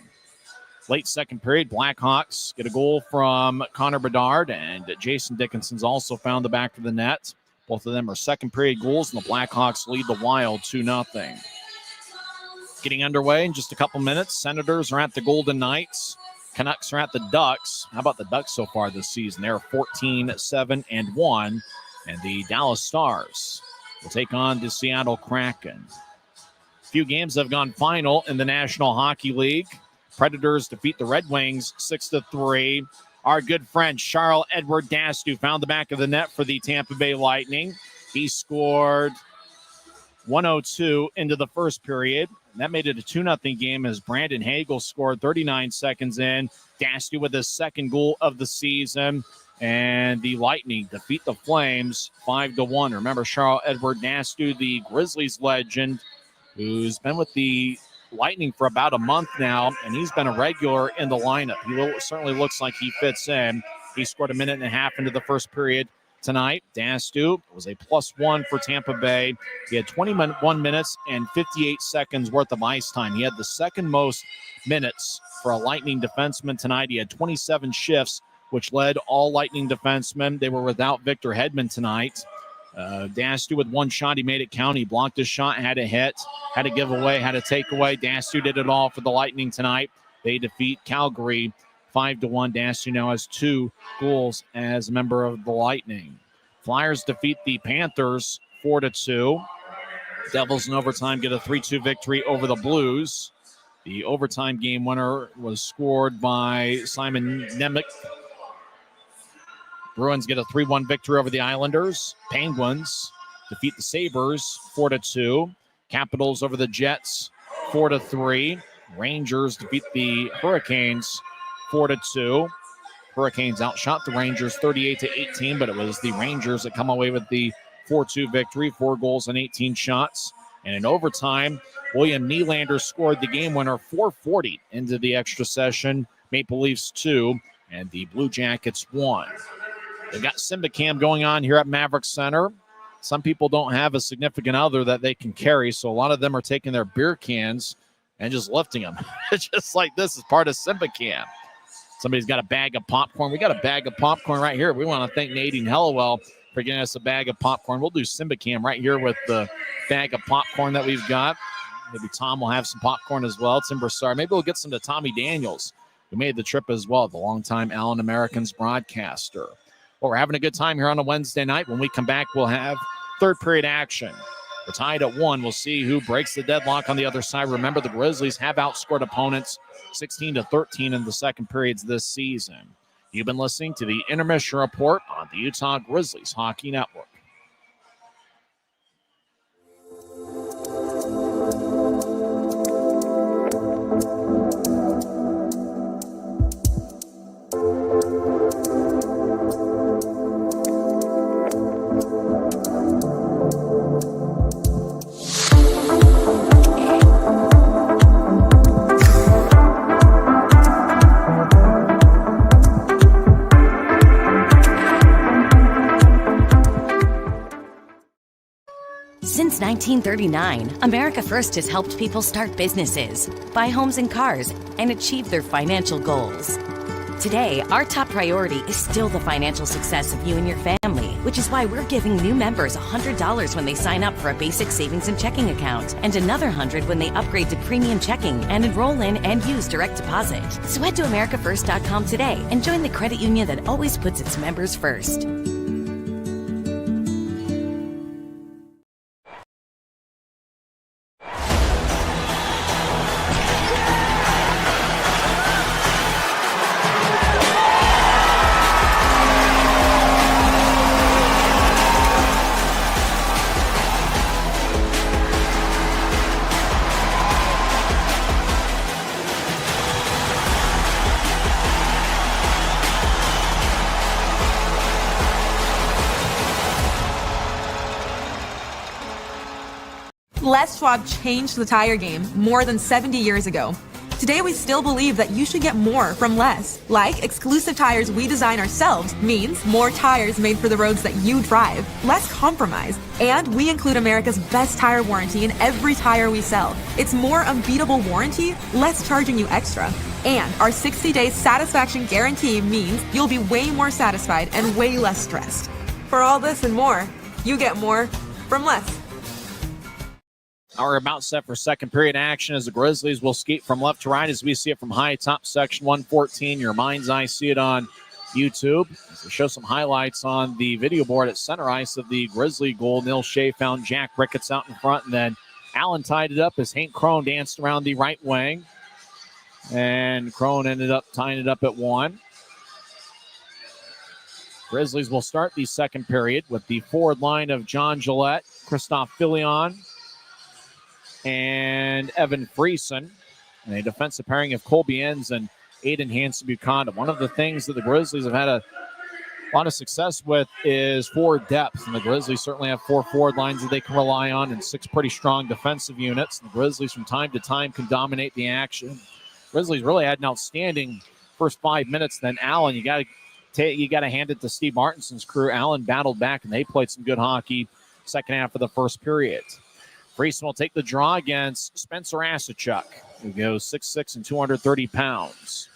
Late second period, Blackhawks get a goal from Connor Bedard, and Jason Dickinson's also found the back of the net. Both of them are second period goals, and the Blackhawks lead the Wild 2-0. Getting underway in just a couple minutes. Senators are at the Golden Knights. Canucks are at the Ducks. How about the Ducks so far this season? They're 14-7-1. And the Dallas Stars will take on the Seattle Kraken. A few games have gone final in the National Hockey League. Predators defeat the Red Wings 6-3. Our good friend Charles Edward Dastu found the back of the net for the Tampa Bay Lightning. He scored 1:02 into the first period. And that made it a 2-0 game as Brandon Hagel scored 39 seconds in. Dastu with his second goal of the season. And the Lightning defeat the Flames 5-1. Remember Charles Edward Dastu, the Grizzlies legend, who's been with the Lightning for about a month now, and he's been a regular in the lineup. He certainly looks like he fits in. He scored a minute and a half into the first period tonight. Dastu was a +1 for Tampa Bay. He had 21 minutes and 58 seconds worth of ice time. He had the second most minutes for a Lightning defenseman tonight. He had 27 shifts, which led all Lightning defensemen. They were without Victor Hedman tonight. Dastu with one shot, he made it count. He blocked his shot, had a hit, had a giveaway, had a takeaway. Dastu did it all for the Lightning tonight. They defeat Calgary 5-1. Dastu now has 2 goals as a member of the Lightning. Flyers defeat the Panthers 4-2. Devils in overtime get a 3-2 victory over the Blues. The overtime game winner was scored by Simon Nemec. Bruins get a 3-1 victory over the Islanders. Penguins defeat the Sabres 4-2. Capitals over the Jets 4-3. Rangers defeat the Hurricanes 4-2. Hurricanes outshot the Rangers 38-18, but it was the Rangers that come away with the 4-2 victory, 4 goals and 18 shots. And in overtime, William Nylander scored the game winner 4:40 into the extra session. Maple Leafs 2 and the Blue Jackets 1. They've got SimbaCam going on here at Maverick Center. Some people don't have a significant other that they can carry, so a lot of them are taking their beer cans and just lifting them. It's just like this is part of SimbaCam. Somebody's got a bag of popcorn. We got a bag of popcorn right here. We want to thank Nadine Hellewell for getting us a bag of popcorn. We'll do SimbaCam right here with the bag of popcorn that we've got. Maybe Tom will have some popcorn as well. Tim Broussard. Maybe we'll get some to Tommy Daniels, who made the trip as well, the longtime Allen Americans broadcaster. Well, we're having a good time here on a Wednesday night. When we come back, we'll have third period action. We're tied at 1. We'll see who breaks the deadlock on the other side. Remember, the Grizzlies have outscored opponents 16-13 in the second periods this season. You've been listening to the Intermission Report on the Utah Grizzlies Hockey Network. 1939, America First has helped people start businesses, buy homes and cars, and achieve their financial goals. Today, our top priority is still the financial success of you and your family, which is why we're giving new members $100 when they sign up for a basic savings and checking account, and another $100 when they upgrade to premium checking and enroll in and use direct deposit. So head to americafirst.com today and join the credit union that always puts its members first. Les Schwab changed the tire game more than 70 years ago. Today, we still believe that you should get more from less. Like exclusive tires we design ourselves means more tires made for the roads that you drive, less compromise. And we include America's best tire warranty in every tire we sell. It's more unbeatable warranty, less charging you extra. And our 60-day satisfaction guarantee means you'll be way more satisfied and way less stressed. For all this and more, you get more from less. Are about set for second period action as the Grizzlies will skate from left to right as we see it from high top section 114. Your mind's eye see it on YouTube. As they show some highlights on the video board at center ice of the Grizzly goal. Neil Shea found Jack Ricketts out in front, and then Allen tied it up as Hank Crone danced around the right wing. And Crone ended up tying it up at one. Grizzlies will start the second period with the forward line of John Gillette, Christoph Filion, and Evan Friesen, and a defensive pairing of Colby Enns and Aiden Hansen-Buchanan. One of the things that the Grizzlies have had a lot of success with is forward depth, and the Grizzlies certainly have four forward lines that they can rely on and six pretty strong defensive units. And the Grizzlies from time to time can dominate the action. Grizzlies really had an outstanding first 5 minutes. Then Allen, you got to hand it to Steve Martinson's crew. Allen battled back, and they played some good hockey second half of the first period. Friesen will take the draw against Spencer Asachuk, who goes 6'6" and 230 pounds.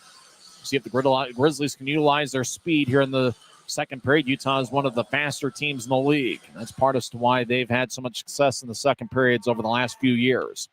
See if the Grizzlies can utilize their speed here in the second period. Utah is one of the faster teams in the league. That's part as to why they've had so much success in the second periods over the last few years.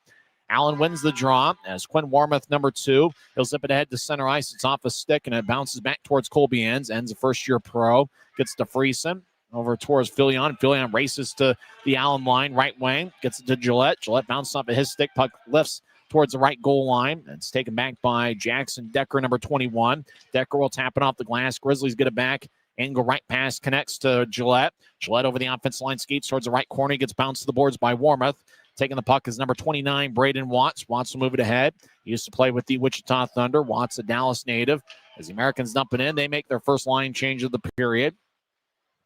Allen wins the draw as Quinn Warmuth, number 2. He'll zip it ahead to center ice. It's off a stick, and it bounces back towards Colby Enns. Enns a first-year pro. Gets to Friesen. Over towards Filion. Filion races to the Allen line, right wing. Gets it to Gillette. Gillette bounces off of his stick. Puck lifts towards the right goal line. It's taken back by Jackson Decker, number 21. Decker will tap it off the glass. Grizzlies get it back. Angle right pass connects to Gillette. Gillette over the offensive line, skates towards the right corner. He gets bounced to the boards by Warmuth. Taking the puck is number 29, Braden Watts. Watts will move it ahead. He used to play with the Wichita Thunder. Watts, a Dallas native. As the Americans dump it in, they make their first line change of the period.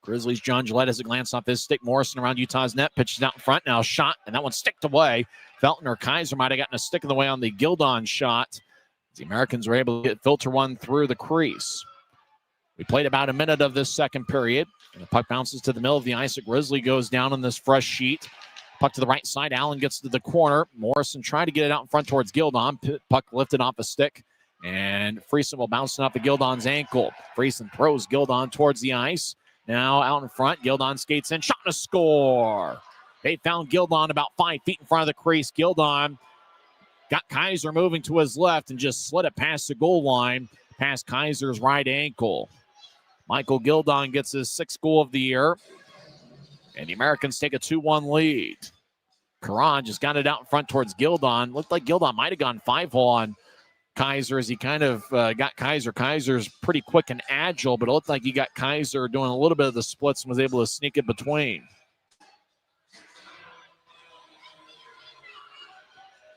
Grizzlies, John Gillette has a glance off his stick. Morrison around Utah's net. Pitches out in front. Now a shot, and that one sticked away. Felton or Kaiser might have gotten a stick in the way on the Gildon shot. The Americans were able to filter one through the crease. We played about a minute of this second period. And the puck bounces to the middle of the ice. A Grizzly goes down on this fresh sheet. Puck to the right side. Allen gets to the corner. Morrison trying to get it out in front towards Gildon. Puck lifted off a stick. And Friesen will bounce it off of Gildon's ankle. Friesen throws Gildon towards the ice. Now out in front, Gildon skates in, shot and a score. They found Gildon about 5 feet in front of the crease. Gildon got Kaiser moving to his left and just slid it past the goal line, past Kaiser's right ankle. Michael Gildon gets his 6th goal of the year, and the Americans take a 2-1 lead. Karan just got it out in front towards Gildon. Looked like Gildon might have gone 5-hole on Kaiser as he kind of got Kaiser. Kaiser's pretty quick and agile, but it looked like he got Kaiser doing a little bit of the splits and was able to sneak it between.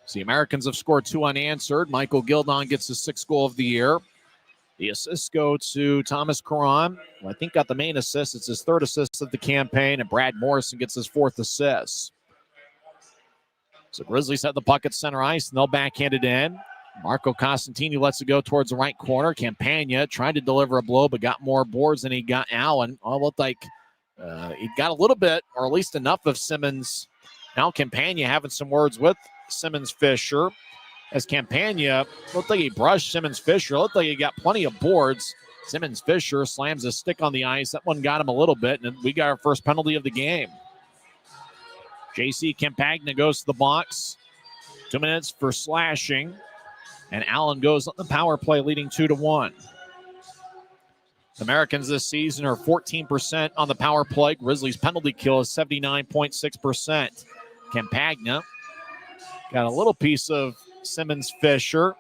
So the Americans have scored 2 unanswered. Michael Gildon gets his 6th goal of the year. The assists go to Thomas Karan, who I think got the main assist. It's his 3rd assist of the campaign, and Brad Morrison gets his 4th assist. So Grizzlies have the puck at center ice, and they'll backhand it in. Marco Costantini lets it go towards the right corner. Campagna tried to deliver a blow, but got more boards than he got Allen. It looked like he got a little bit, or at least enough of Simmons Now Campagna having some words with Simmons Fisher. As Campagna looked like he brushed Simmons Fisher. Looked like he got plenty of boards. Simmons Fisher slams a stick on the ice. That one got him a little bit, and we got our first penalty of the game. J.C. Campagna goes to the box. 2 minutes for slashing. And Allen goes on the power play, leading 2-1. Americans this season are 14% on the power play. Grizzlies penalty kill is 79.6%. Campagna got a little piece of Simmons Fisher.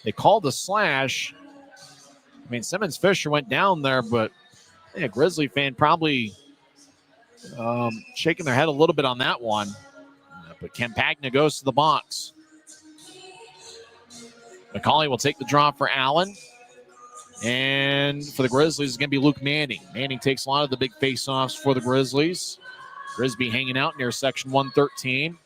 They called a slash. I mean, Simmons Fisher went down there, but a Grizzly fan probably shaking their head a little bit on that one. But Campagna goes to the box. McCauley will take the draw for Allen. And for the Grizzlies, it's going to be Luke Manning. Manning takes a lot of the big face-offs for the Grizzlies. Grisby hanging out near section 113.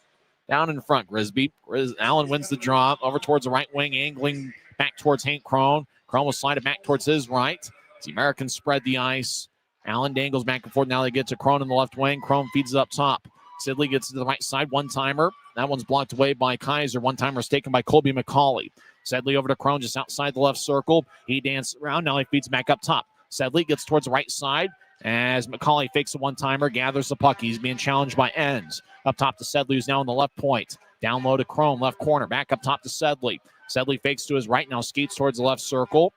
Down in front, Grisby. Allen wins the draw over towards the right wing, angling back towards Hank Crone. Crone will slide it back towards his right. The Americans spread the ice. Allen dangles back and forth. Now they get to Crone in the left wing. Crone feeds it up top. Sidley gets to the right side. One-timer. That one's blocked away by Kaiser. One-timer is taken by Colby McCauley. Sedley over to Crone just outside the left circle. He dances around. Now he feeds back up top. Sedley gets towards the right side as McCauley fakes a one-timer, gathers the puck. He's being challenged by Enns. Up top to Sedley, who's now on the left point. Down low to Crone, left corner. Back up top to Sedley. Sedley fakes to his right. Now skates towards the left circle.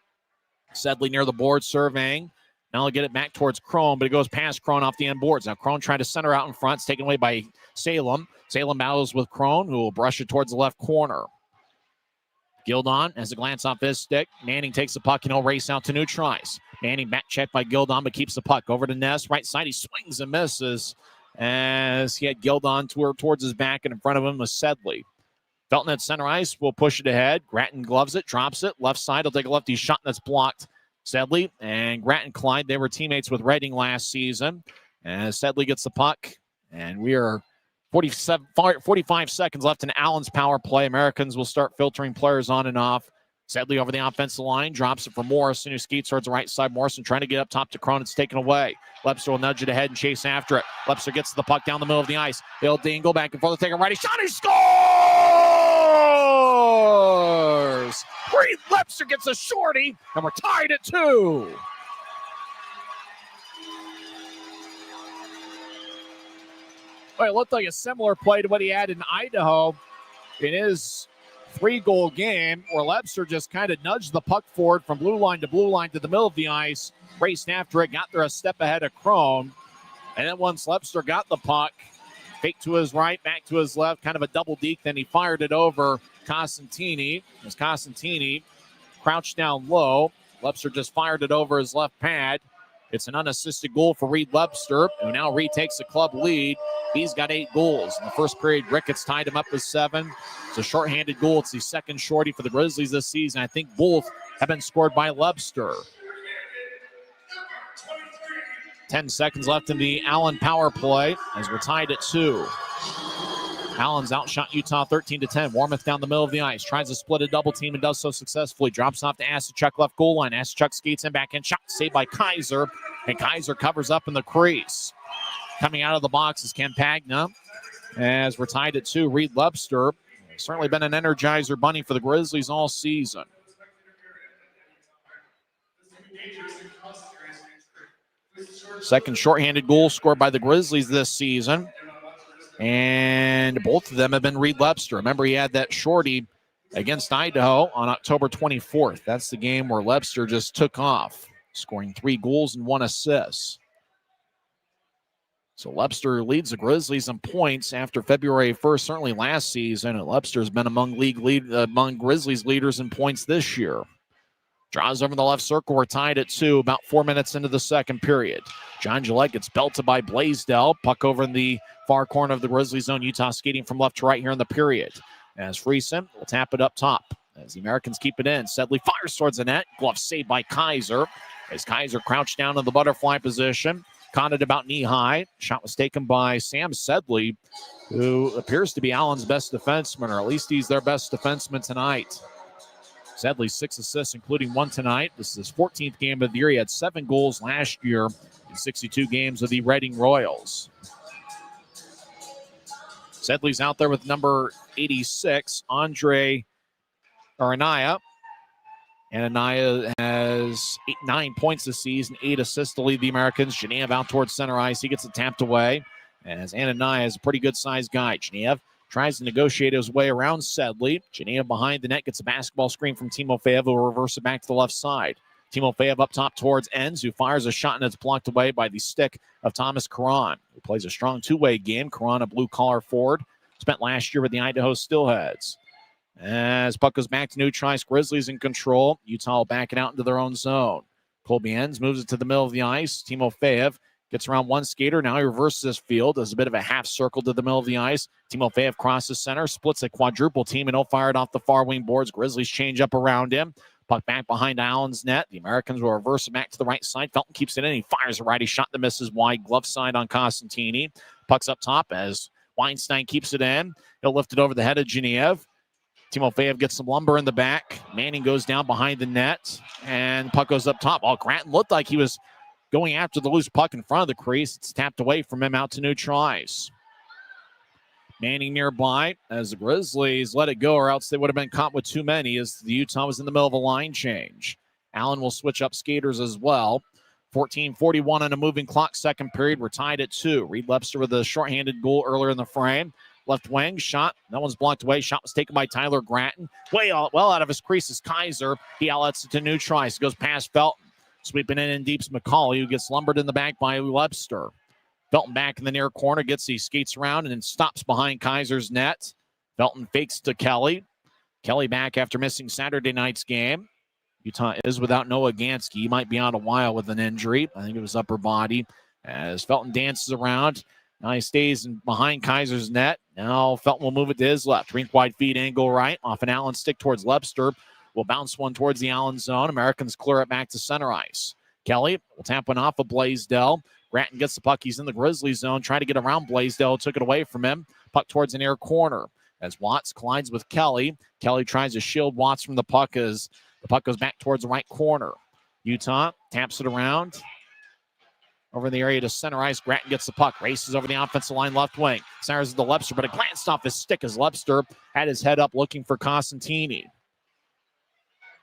Sedley near the board, surveying. Now he'll get it back towards Crone, but it goes past Crone off the end boards. Now Crone trying to center out in front. It's taken away by Salem. Salem battles with Crone, who will brush it towards the left corner. Gildon has a glance off his stick. Manning takes the puck and he'll race out to neutralize. Manning back checked by Gildon, but keeps the puck over to Ness. Right side, he swings and misses as he had Gildon towards his back, and in front of him was Sedley. Felton at center ice will push it ahead. Grattan gloves it, drops it. Left side, he'll take a lefty shot that's blocked. Sedley and Grattan Clyde, they were teammates with Reading last season. As Sedley gets the puck, and we are 45 seconds left in Allen's power play. Americans will start filtering players on and off. Sedley over the offensive line, drops it for Morrison, who skates towards the right side. Morrison trying to get up top to Crone. It's taken away. Lepster will nudge it ahead and chase after it. Lepster gets the puck down the middle of the ice. He'll dingle back and forth, take a righty shot. He scores! Reed Lepster gets a shorty, and we're tied at 2. Well, it looked like a similar play to what he had in Idaho in his 3-goal game, where Lepster just kind of nudged the puck forward from blue line to the middle of the ice, raced after it, got there a step ahead of Crone, and then once Lepster got the puck, fake to his right, back to his left, kind of a double deke, then he fired it over Costantini. As Costantini crouched down low, Lepster just fired it over his left pad. It's an unassisted goal for Reed Lepster, who now retakes the club lead. He's got 8 goals. In the first period, Ricketts tied him up with 7. It's a shorthanded goal. It's the second shorty for the Grizzlies this season. I think both have been scored by Lepster. 10 seconds left in the Allen power play as we're tied at 2. Allen's outshot Utah 13-10. Warmoth down the middle of the ice. Tries to split a double team and does so successfully. Drops off to Asachuk left goal line. Asachuk skates in back in. Shot saved by Kaiser. And Kaiser covers up in the crease. Coming out of the box is Campagna. As we're tied at 2, Reed Lepster. Certainly been an energizer bunny for the Grizzlies all season. Second shorthanded goal scored by the Grizzlies this season. And both of them have been Reed Lepster. Remember, he had that shorty against Idaho on October 24th. That's the game where Lepster just took off, scoring 3 goals and 1 assist. So Lepster leads the Grizzlies in points after February 1st, certainly last season. And Lepster's been among Grizzlies leaders in points this year. Draws over the left circle. We're tied at 2, about 4 minutes into the second period. John Gillette gets belted by Blaisdell. Puck over in the far corner of the Grizzlies zone. Utah skating from left to right here in the period. As Friesen will tap it up top. As the Americans keep it in. Sedley fires towards the net. Glove saved by Kaiser. As Kaiser crouched down in the butterfly position. Caught it about knee-high. Shot was taken by Sam Sedley, who appears to be Allen's best defenseman, or at least he's their best defenseman tonight. Sedley 6 assists, including 1 tonight. This is his 14th game of the year. He had 7 goals last year in 62 games with the Reading Royals. Sedley's out there with number 86, Anaya. And Anaya has 9 points this season, 8 assists to lead the Americans. Genev out towards center ice. He gets it tapped away as Anaya is a pretty good-sized guy. Genev tries to negotiate his way around Sedley. Genev behind the net gets a basketball screen from Timofeyev, who will reverse it back to the left side. Timofeyev up top towards Enns, who fires a shot and it's blocked away by the stick of Thomas Karan, who plays a strong two-way game. Karan, a blue-collar forward, spent last year with the Idaho Steelheads. As puck goes back to Neutrice, Grizzlies in control. Utah will back it out into their own zone. Colby Enns moves it to the middle of the ice. Timofeyev gets around one skater. Now he reverses his field. Does a bit of a half circle to the middle of the ice. Timofeyev crosses center, splits a quadruple team, and he'll fire it off the far wing boards. Grizzlies change up around him. Puck back behind Allen's net. The Americans will reverse it back to the right side. Felton keeps it in. He fires a righty shot that misses wide. Glove side on Costantini. Puck's up top as Weinstein keeps it in. He'll lift it over the head of Genev. Timofeyev gets some lumber in the back. Manning goes down behind the net, and puck goes up top. Granton looked like he was going after the loose puck in front of the crease. It's tapped away from him out to Neutrice. Manning nearby as the Grizzlies let it go, or else they would have been caught with too many as the Utah was in the middle of a line change. Allen will switch up skaters as well. 14:41 on a moving clock, second period. We're tied at 2. Reed Lepster with a shorthanded goal earlier in the frame. Left wing, shot. That one's blocked away. Shot was taken by Tyler Gratton. Well out of his crease is Kaiser. He outlets it to Neutrice. Goes past Felton. Sweeping in deep's McCauley, who gets lumbered in the back by Webster. Felton back in the near corner. He skates around and then stops behind Kaiser's net. Felton fakes to Kelly. Kelly back after missing Saturday night's game. Utah is without Noah Gansky. He might be out a while with an injury. I think it was upper body. As Felton dances around. Now he stays behind Kaiser's net. Now Felton will move it to his left. Rink wide feed, angle right. Off an Allen stick towards Lepster. Will bounce one towards the Allen zone. Americans clear it back to center ice. Kelly will tap one off of Blaisdell. Gratton gets the puck. He's in the Grizzlies zone. Trying to get around Blaisdell. Took it away from him. Puck towards the near corner. As Watts collides with Kelly. Kelly tries to shield Watts from the puck as the puck goes back towards the right corner. Utah taps it around. Over in the area to center ice, Gratton gets the puck, races over the offensive line left wing. Centers to Lepster, but it glanced off his stick as Lepster had his head up looking for Costantini.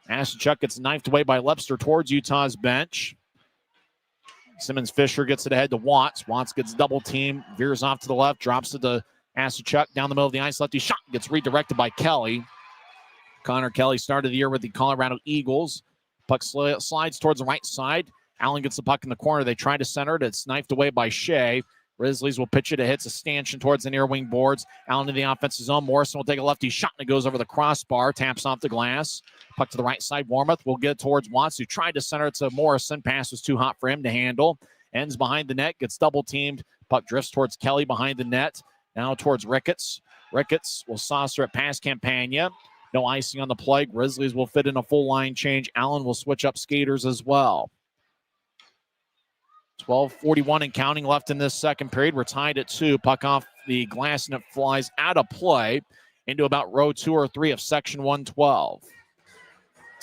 Ashton gets knifed away by Lepster towards Utah's bench. Simmons Fisher gets it ahead to Watts. Watts gets double team, veers off to the left, drops it to Asuchuk down the middle of the ice. Lefty shot gets redirected by Kelly. Connor Kelly started the year with the Colorado Eagles. Puck slides towards the right side. Allen gets the puck in the corner. They try to center it. It's knifed away by Shea. Grizzlies will pitch it. It hits a stanchion towards the near wing boards. Allen in the offensive zone. Morrison will take a lefty shot, and it goes over the crossbar. Taps off the glass. Puck to the right side. Warmoth will get it towards Watts, who tried to center it to Morrison. Pass was too hot for him to handle. Ends behind the net. Gets double teamed. Puck drifts towards Kelly behind the net. Now towards Ricketts. Ricketts will saucer it past Campagna. No icing on the play. Grizzlies will fit in a full line change. Allen will switch up skaters as well. 12:41 and counting left in this second period. We're tied at 2. Puck off the glass and it flies out of play into about row 2 or 3 of section 112.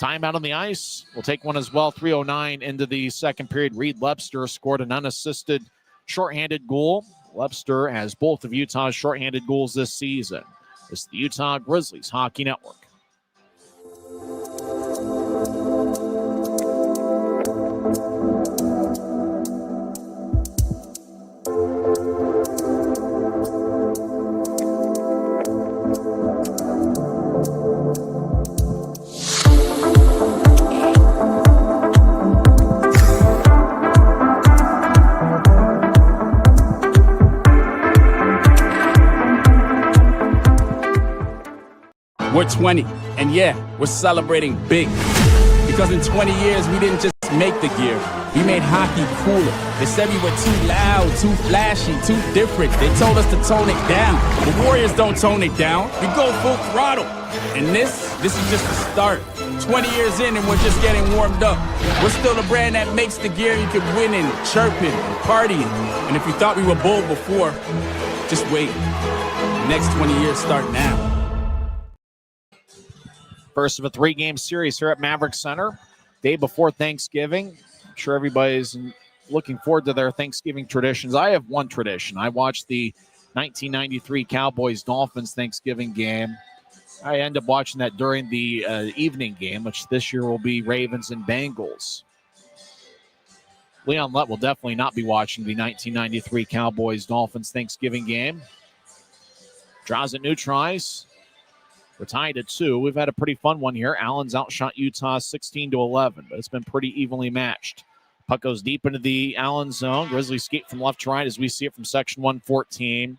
Timeout on the ice. We'll take one as well. 3:09 into the second period. Reed Lepster scored an unassisted shorthanded goal. Lepster has both of Utah's shorthanded goals this season. This is the Utah Grizzlies Hockey Network. We're 20, and yeah, we're celebrating big. Because in 20 years, we didn't just make the gear. We made hockey cooler. They said we were too loud, too flashy, too different. They told us to tone it down. The Warriors don't tone it down. We go full throttle. And this is just the start. 20 years in and we're just getting warmed up. We're still the brand that makes the gear you can win in, chirping, partying. And if you thought we were bold before, just wait. The next 20 years start now. First of a 3-game series here at Maverick Center. Day before Thanksgiving. I'm sure everybody's looking forward to their Thanksgiving traditions. I have one tradition. I watch the 1993 Cowboys-Dolphins Thanksgiving game. I end up watching that during the evening game, which this year will be Ravens and Bengals. Leon Lett will definitely not be watching the 1993 Cowboys-Dolphins Thanksgiving game. Draws it neutral ice. We're tied at 2. We've had a pretty fun one here. Allen's outshot Utah 16-11, but it's been pretty evenly matched. Puck goes deep into the Allen zone. Grizzlies skate from left to right as we see it from Section 114.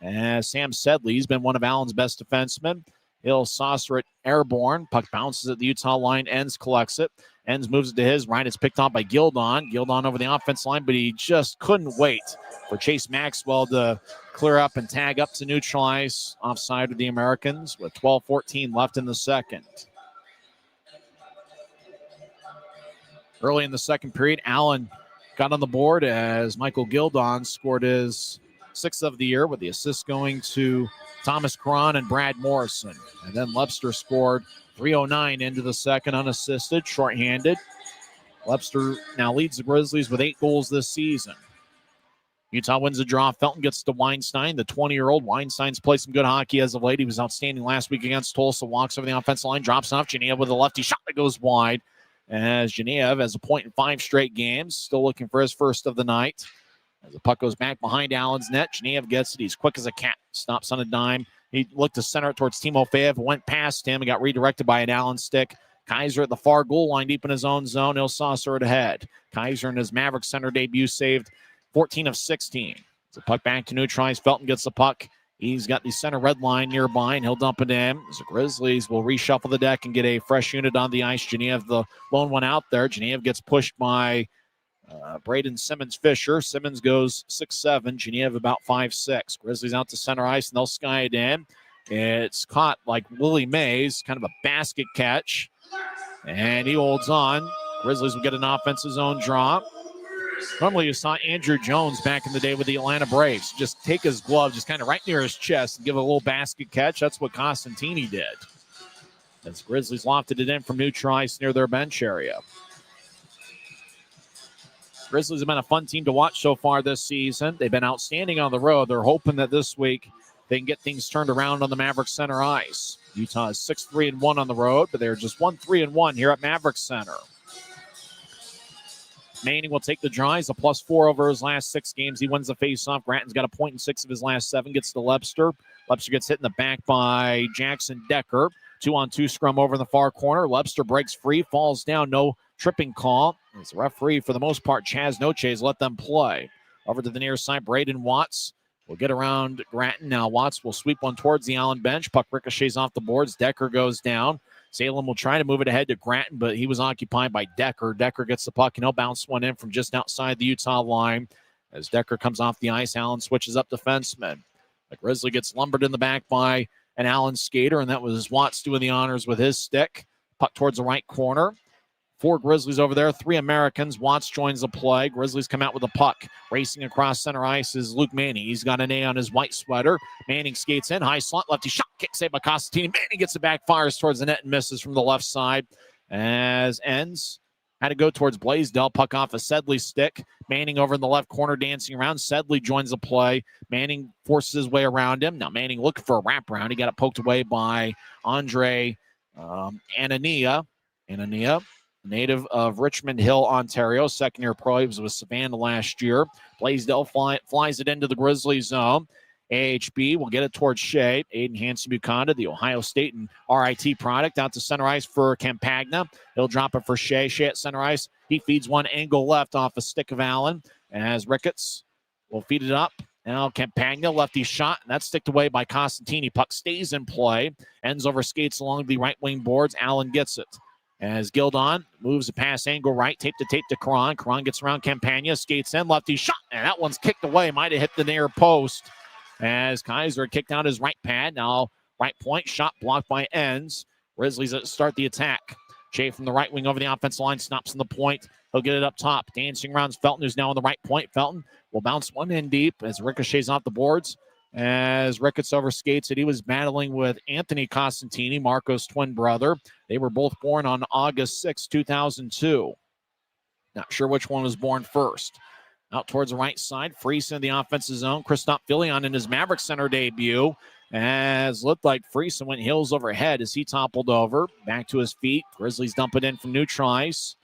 As Sam Sedley, he's been one of Allen's best defensemen. He'll saucer it airborne. Puck bounces at the Utah line. Enns collects it. Enns moves it to his right. It's picked off by Gildon. Gildon over the offense line, but he just couldn't wait for Chase Maxwell to clear up and tag up to neutral ice offside of the Americans with 12:14 left in the second. Early in the second period, Allen got on the board as Michael Gildon scored his 6th of the year, with the assist going to Thomas Cron and Brad Morrison. And then Lepster scored 3:09 into the second, unassisted, shorthanded. Lepster now leads the Grizzlies with 8 goals this season. Utah wins the draw. Felton gets to Weinstein, the 20-year-old. Weinstein's played some good hockey as of late. He was outstanding last week against Tulsa. Walks over the offensive line, drops off. Genev with a lefty shot that goes wide. As Genev has a point in 5 straight games. Still looking for his first of the night. As the puck goes back behind Allen's net, Genev gets it. He's quick as a cat. Stops on a dime. He looked to center it towards Timofeyev. Went past him and got redirected by an Allen stick. Kaiser at the far goal line, deep in his own zone. He'll saucer it ahead. Kaiser in his Maverick center debut saved 14 of 16. The puck back to neutral ice. Felton gets the puck. He's got the center red line nearby, and he'll dump it in. As the Grizzlies will reshuffle the deck and get a fresh unit on the ice. Genev, the lone one out there. Genev gets pushed by Braden Simmons-Fisher. Simmons goes 6'7". Genev about 5'6". Grizzlies out to center ice, and they'll sky it in. It's caught like Willie Mays, kind of a basket catch. And he holds on. Grizzlies will get an offensive zone draw. Normally you saw Andrew Jones back in the day with the Atlanta Braves just take his glove just kind of right near his chest and give a little basket catch. That's what Costantini did. As Grizzlies lofted it in from neutral ice near their bench area. Grizzlies have been a fun team to watch so far this season. They've been outstanding on the road. They're hoping that this week they can get things turned around on the Maverick Center ice. Utah is 6-3-1 on the road, but they're just 1-3-1 here at Maverick Center. Manning will take the draw. He's a +4 over his last 6 games. He wins the faceoff. Gratton's got a point in 6 of his last 7. Gets to Lepster. Lepster gets hit in the back by Jackson Decker. 2-on-2 scrum over in the far corner. Lepster breaks free, falls down. No tripping call. As the referee, for the most part, Chaz Noches, let them play. Over to the near side, Braden Watts will get around Gratton. Now Watts will sweep one towards the Allen bench. Puck ricochets off the boards. Decker goes down. Salem will try to move it ahead to Gratton, but he was occupied by Decker. Decker gets the puck, and he'll bounce one in from just outside the Utah line. As Decker comes off the ice, Allen switches up defenseman. The Grizzly gets lumbered in the back by an Allen skater, and that was Watts doing the honors with his stick. Puck towards the right corner. 4 Grizzlies over there, 3 Americans. Watts joins the play. Grizzlies come out with a puck. Racing across center ice is Luke Manning. He's got an A on his white sweater. Manning skates in. High slot, lefty shot. Kick saved by Costantini. Manning gets it back, fires towards the net and misses from the left side. As Enns had to go towards Blaisdell. Puck off a Sedley stick. Manning over in the left corner dancing around. Sedley joins the play. Manning forces his way around him. Now Manning looking for a wraparound. He got it poked away by Andre Anania. Native of Richmond Hill, Ontario. Second-year pro. He was with Savannah last year. Blaisdell flies it into the Grizzly zone. AHB will get it towards Shea. Aiden Hansen-Buconda, the Ohio State and RIT product, out to center ice for Campagna. He'll drop it for Shea. Shea at center ice. He feeds one angle left off a stick of Allen. As Ricketts will feed it up. Now Campagna, lefty shot, and that's sticked away by Costantini. Puck stays in play. Ends over skates along the right wing boards. Allen gets it. As Gildon moves the pass angle right, tape to Cron. Cron gets around Campagna, skates in, lefty shot, and that one's kicked away. Might have hit the near post. As Kaiser kicked out his right pad. Now right point, shot blocked by Enns. Grizzlies start the attack. Shea from the right wing over the offensive line, stops on the point. He'll get it up top. Dancing around Felton, who's now on the right point. Felton will bounce one in deep as ricochets off the boards. As Ricketts overskates it, he was battling with Anthony Costantini, Marco's twin brother. They were both born on August 6, 2002. Not sure which one was born first. Out towards the right side. Friesen in the offensive zone. Christoph Filion in his Maverick Center debut. As looked like Friesen went heels over head as he toppled over. Back to his feet. Grizzlies dump it in from neutral ice.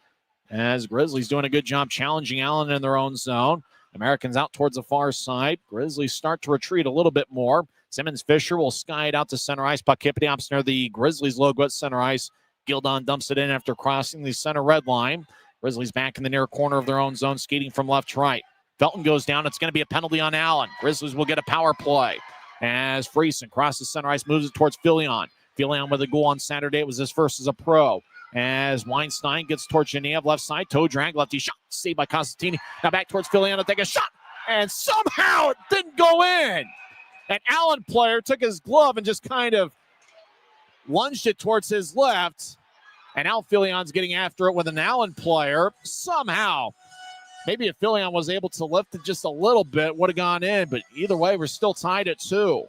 As Grizzlies doing a good job challenging Allen in their own zone. Americans out towards the far side. Grizzlies start to retreat a little bit more. Simmons Fisher will sky it out to center ice. Puck hippity hops near the Grizzlies logo at center ice. Gildon dumps it in after crossing the center red line. Grizzlies back in the near corner of their own zone, skating from left to right. Felton goes down. It's going to be a penalty on Allen. Grizzlies will get a power play as Friesen crosses center ice, moves it towards Filion. Filion with a goal on Saturday. It was his first as a pro. As Weinstein gets towards Genev, left side, toe drag, lefty shot, saved by Costantini. Now back towards Filion to take a shot, and somehow it didn't go in. An Allen player took his glove and just kind of lunged it towards his left, and now Filion's getting after it with an Allen player. Somehow, maybe if Filion was able to lift it just a little bit, would have gone in, but either way, we're still tied at 2.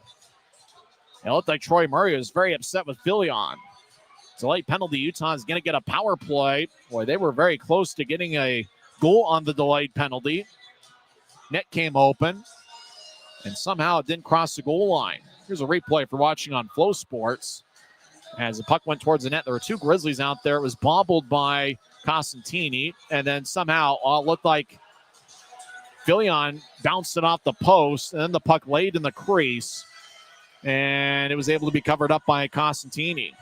It looked like Troy Murray was very upset with Filion. It's a late penalty. Utah is going to get a power play. Boy, they were very close to getting a goal on the delayed penalty. Net came open, and somehow it didn't cross the goal line. Here's a replay for watching on Flow Sports. As the puck went towards the net, there were 2 Grizzlies out there. It was bobbled by Costantini, and then somehow it looked like Filion bounced it off the post, and then the puck laid in the crease, and it was able to be covered up by Costantini.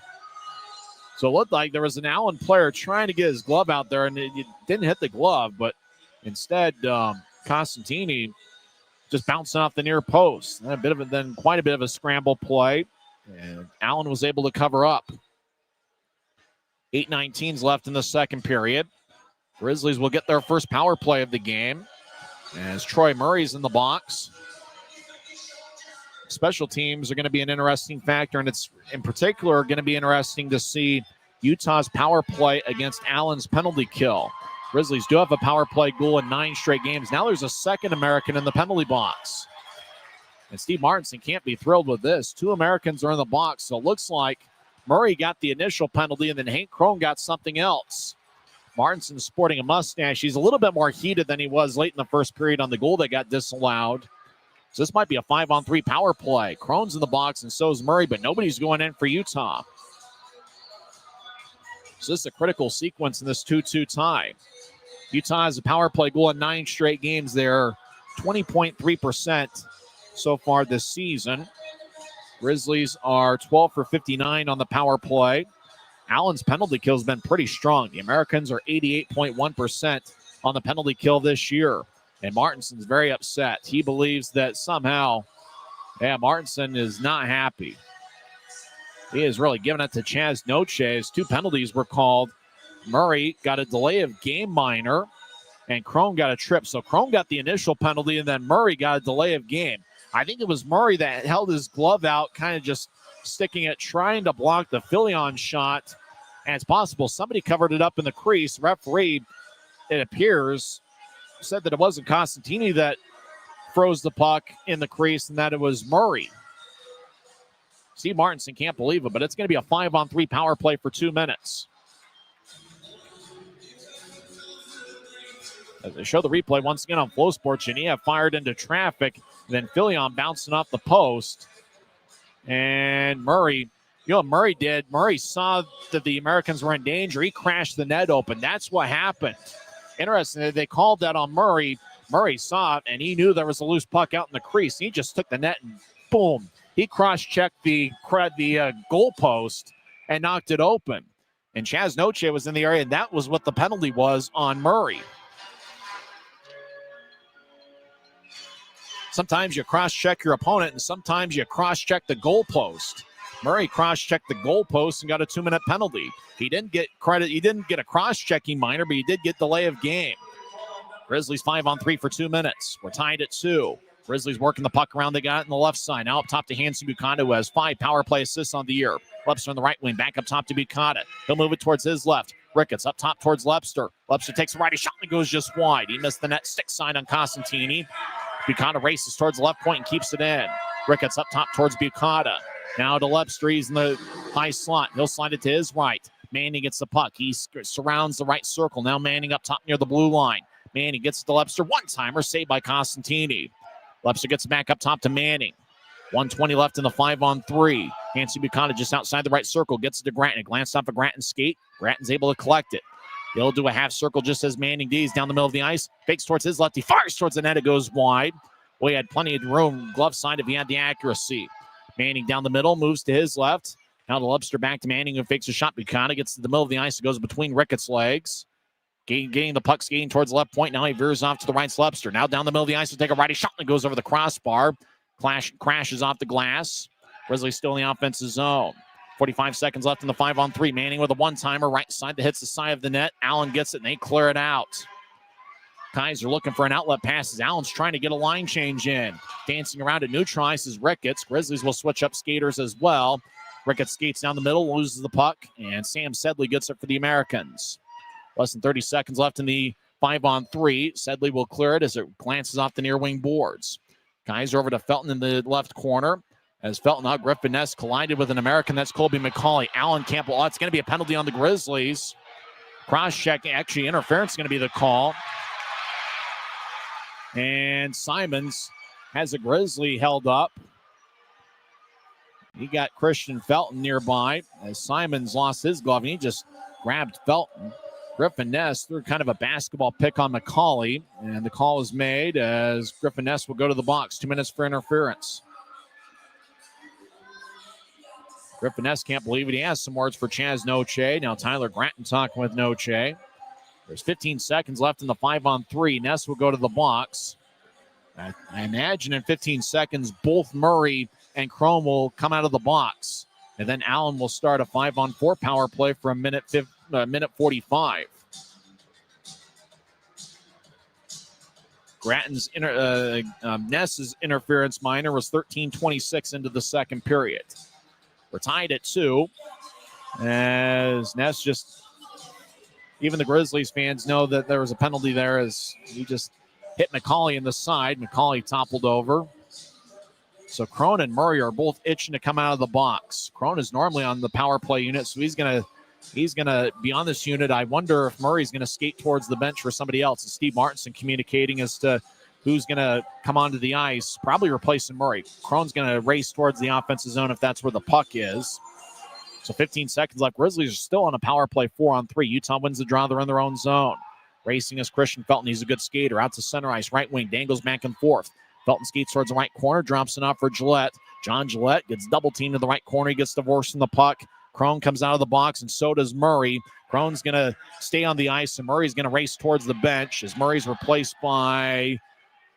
So it looked like there was an Allen player trying to get his glove out there, and it didn't hit the glove, but instead Costantini just bouncing off the near post. And quite a bit of a scramble play, and Allen was able to cover up. 8:19 left in the second period. Grizzlies will get their first power play of the game as Troy Murray's in the box. Special teams are going to be an interesting factor, and it's in particular going to be interesting to see Utah's power play against Allen's penalty kill. Grizzlies do have a power play goal in 9 straight games. Now there's a second American in the penalty box. And Steve Martinson can't be thrilled with this. 2 Americans are in the box, so it looks like Murray got the initial penalty, and then Hank Crone got something else. Martinson's sporting a mustache. He's a little bit more heated than he was late in the first period on the goal that got disallowed. So this might be a 5-on-3 power play. Crone's in the box, and so is Murray, but nobody's going in for Utah. So this is a critical sequence in this 2-2 tie. Utah has a power play goal in 9 straight games. They're 20.3% so far this season. Grizzlies are 12 for 59 on the power play. Allen's penalty kill has been pretty strong. The Americans are 88.1% on the penalty kill this year. And Martinson's very upset. He believes that somehow, Martinson is not happy. He is really giving it to Chaz Noche as 2 penalties were called. Murray got a delay of game minor, and Crone got a trip. So Crone got the initial penalty, and then Murray got a delay of game. I think it was Murray that held his glove out, kind of just sticking it, trying to block the Filion shot. And it's possible somebody covered it up in the crease. Referee, it appears, said that it wasn't Costantini that froze the puck in the crease and that it was Murray. Steve Martinson can't believe it, but it's going to be a 5-on-3 power play for 2 minutes. As they show the replay once again on Flow Sports, Geneva fired into traffic, then Filion bouncing off the post. And Murray, Murray saw that the Americans were in danger. He crashed the net open. That's what happened. Interesting, they called that on Murray. Murray saw it, and he knew there was a loose puck out in the crease. He just took the net and boom. He cross-checked the goal post and knocked it open. And Chaz Noche was in the area, and that was what the penalty was on Murray. Sometimes you cross-check your opponent, and sometimes you cross-check the goal post. Murray cross-checked the goal post and got a 2-minute penalty. He didn't get credit. He didn't get a cross-checking minor, but he did get delay of game. Grizzlies 5-on-3 for 2 minutes. We're tied at 2. Grizzlies working the puck around. They got it on the left side. Now up top to Hanson Bukata, who has 5 power play assists on the year. Lepster on the right wing. Back up top to Bukata. He'll move it towards his left. Ricketts up top towards Lepster. Lepster takes a righty shot and goes just wide. He missed the net stick side on Costantini. Bukata races towards the left point and keeps it in. Ricketts up top towards Bukata. Now to Lepster. He's in the high slot. He'll slide it to his right. Manning gets the puck. He surrounds the right circle. Now Manning up top near the blue line. Manning gets to Lepster. One-timer saved by Costantini. Lepster gets back up top to Manning. 1:20 left in the 5-on-3. Nancy Buchanan just outside the right circle. Gets it to Gratton. A glance off of Gratton's skate. Gratton's able to collect it. He'll do a half circle just as Manning D's down the middle of the ice. Fakes towards his lefty. Fires towards the net. It goes wide. Well, he had plenty of room. Glove side if he had the accuracy. Manning down the middle. Moves to his left. Now to Lepster back to Manning who fakes a shot. Buchanan gets to the middle of the ice. It goes between Ricketts' legs. Getting the puck skating towards the left point. Now he veers off to the right. Lepster now down the middle of the ice to take a righty shot. And it goes over the crossbar. Crashes off the glass. Grizzlies still in the offensive zone. 45 seconds left in the 5-on-3. Manning with a one-timer right side that hits the side of the net. Allen gets it and they clear it out. Kaiser looking for an outlet pass. Allen's trying to get a line change in. Dancing around it neutralizes Ricketts. Grizzlies will switch up skaters as well. Ricketts skates down the middle, loses the puck, and Sam Sedley gets it for the Americans. Less than 30 seconds left in the 5-on-3. Sedley will clear it as it glances off the near wing boards. Kaiser over to Felton in the left corner. As Felton out, Griffin Ness collided with an American. That's Colby McCauley. Allen Campbell. Oh, it's going to be a penalty on the Grizzlies. Cross-check. Actually, interference is going to be the call. And Simons has a Grizzly held up. He got Christian Felton nearby. As Simons lost his glove, and he just grabbed Felton. Griffin Ness threw kind of a basketball pick on McCauley. And the call is made as Griffin Ness will go to the box. 2 minutes for interference. Griffin Ness can't believe it. He has some words for Chaz Noche. Now Tyler Gratton talking with Noche. There's 15 seconds left in the 5-on-3. Ness will go to the box. I imagine in 15 seconds, both Murray and Chrome will come out of the box. And then Allen will start a 5-on-4 power play for a minute 45. Gratton's Ness's interference minor was 13:26 into the second period. We're tied at 2 as Ness just, even the Grizzlies fans know that there was a penalty there as he just hit McCauley in the side. McCauley toppled over. So Crone and Murray are both itching to come out of the box. Crone is normally on the power play unit, so he's gonna be on this unit. I wonder if Murray's gonna skate towards the bench for somebody else. And Steve Martinson communicating as to who's going to come onto the ice, probably replacing Murray. Crone's going to race towards the offensive zone if that's where the puck is. So 15 seconds left. Grizzlies are still on a power play 4-on-3. Utah wins the draw. They're in their own zone. Racing is Christian Felton. He's a good skater. Out to center ice, right wing. Dangles back and forth. Felton skates towards the right corner. Drops it off for Gillette. John Gillette gets double teamed to the right corner. He gets divorced from the puck. Crone comes out of the box, and so does Murray. Crone's going to stay on the ice, and Murray's going to race towards the bench as Murray's replaced by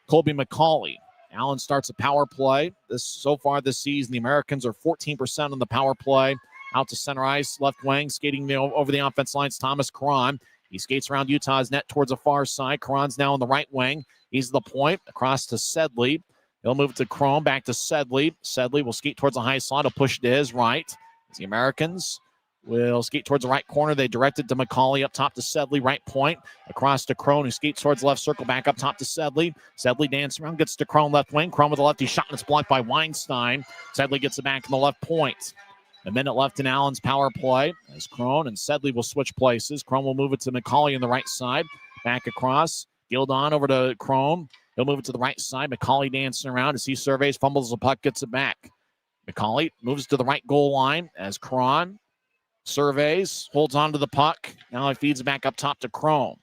Colby McCauley. Allen starts a power play. So far this season, the Americans are 14% on the power play. Out to center ice, left wing, skating over the offense lines, Thomas Caron. He skates around Utah's net towards the far side. Caron's now on the right wing. He's the point. Across to Sedley. He'll move to Chrome, back to Sedley. Sedley will skate towards the high slot. He'll push to his right. As the Americans will skate towards the right corner. They direct it to McCauley up top to Sedley, right point. Across to Crone, who skates towards the left circle, back up top to Sedley. Sedley dances around, gets to Crone, left wing. Crone with a lefty shot, and it's blocked by Weinstein. Sedley gets it back in the left point. A minute left in Allen's power play as Crone and Sedley will switch places. Crone will move it to McCauley on the right side. Back across. Gildon over to Crone. He'll move it to the right side. McCauley dancing around as he surveys, fumbles the puck, gets it back. McCauley moves to the right goal line as Cron surveys, holds on to the puck. Now he feeds it back up top to Crone.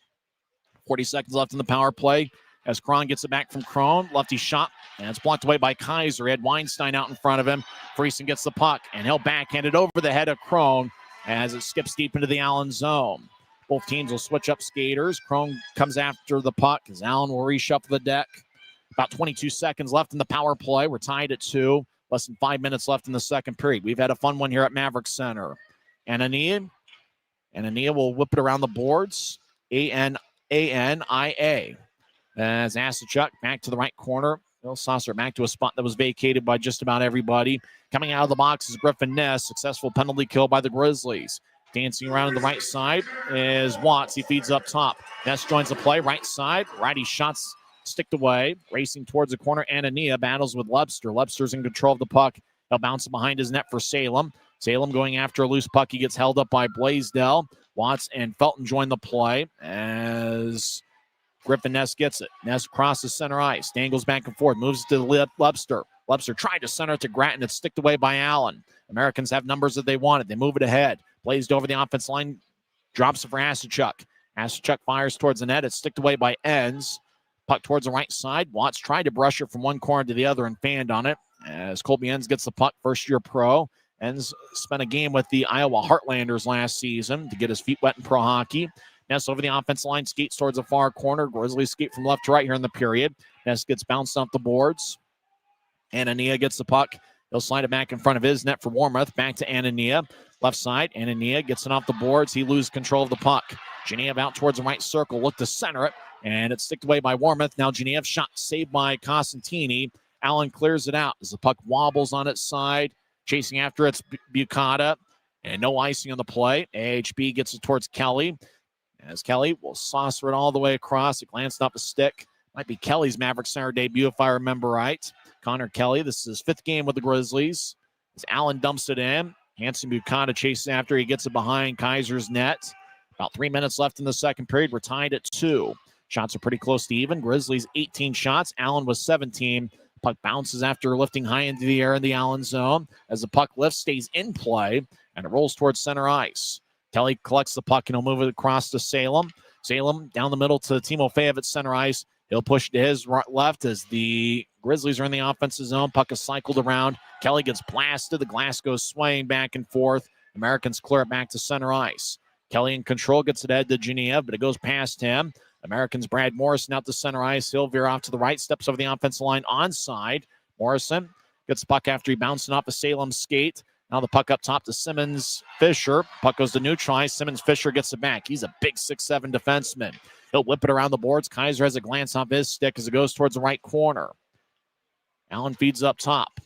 40 seconds left in the power play as Cron gets it back from Crone. Lefty shot, and it's blocked away by Kaiser. He had Weinstein out in front of him. Friesen gets the puck, and he'll backhand it over the head of Crone as it skips deep into the Allen zone. Both teams will switch up skaters. Crone comes after the puck as Allen will reshuffle the deck. About 22 seconds left in the power play. We're tied at 2. Less than 5 minutes left in the second period. We've had a fun one here at Maverick Center. Anania will whip it around the boards. Ania. As Asachuk back to the right corner. Bill Saucer back to a spot that was vacated by just about everybody. Coming out of the box is Griffin Ness. Successful penalty kill by the Grizzlies. Dancing around on the right side is Watts. He feeds up top. Ness joins the play. Right side. Righty shots sticked away. Racing towards the corner. Anania battles with Lepster. Lepster's in control of the puck. He'll bounce it behind his net for Salem. Salem going after a loose puck. He gets held up by Blaisdell. Watts and Felton join the play as Griffin Ness gets it. Ness crosses center ice. Dangles back and forth. Moves to Lebster. Lebster tried to center it to Gratton. It's sticked away by Allen. Americans have numbers that they wanted. They move it ahead. Blazed over the offense line. Drops it for Asachuk. Asachuk fires towards the net. It's sticked away by Enns. Puck towards the right side. Watts tried to brush it from one corner to the other and fanned on it. As Colby Enns gets the puck, first-year pro. Enns spent a game with the Iowa Heartlanders last season to get his feet wet in pro hockey. Ness over the offense line, skates towards the far corner. Grizzlies skate from left to right here in the period. Ness gets bounced off the boards. Anania gets the puck. He'll slide it back in front of his net for Warmoth. Back to Anania. Left side, Anania gets it off the boards. He loses control of the puck. Genev out towards the right circle. Look to center it. And it's sticked away by Warmoth. Now Genev shot saved by Cosentini. Allen clears it out as the puck wobbles on its side. Chasing after it's Bucata. And no icing on the play. AHB gets it towards Kelly. As Kelly will saucer it all the way across. It glanced off a stick. Might be Kelly's Maverick Center debut if I remember right. Connor Kelly, this is his 5th game with the Grizzlies. As Allen dumps it in. Hanson Bucata chases after. He gets it behind Kaiser's net. About 3 minutes left in the second period. We're tied at 2. Shots are pretty close to even. Grizzlies 18 shots. Allen was 17. Puck bounces after lifting high into the air in the Allen zone. As the puck lifts, stays in play, and it rolls towards center ice. Kelly collects the puck, and he'll move it across to Salem. Salem down the middle to Timofeyev at center ice. He'll push to his left as the Grizzlies are in the offensive zone. Puck is cycled around. Kelly gets blasted. The glass goes swaying back and forth. Americans clear it back to center ice. Kelly in control, gets it ahead to Genev, but it goes past him. Americans Brad Morrison out to center ice. He'll veer off to the right, steps over the offensive line onside. Morrison gets the puck after he bounced off a Salem skate. Now the puck up top to Simmons Fisher. Puck goes to neutral ice. Simmons Fisher gets it back. He's a big 6'7" defenseman. He'll whip it around the boards. Kaiser has a glance off his stick as it goes towards the right corner. Allen feeds up top.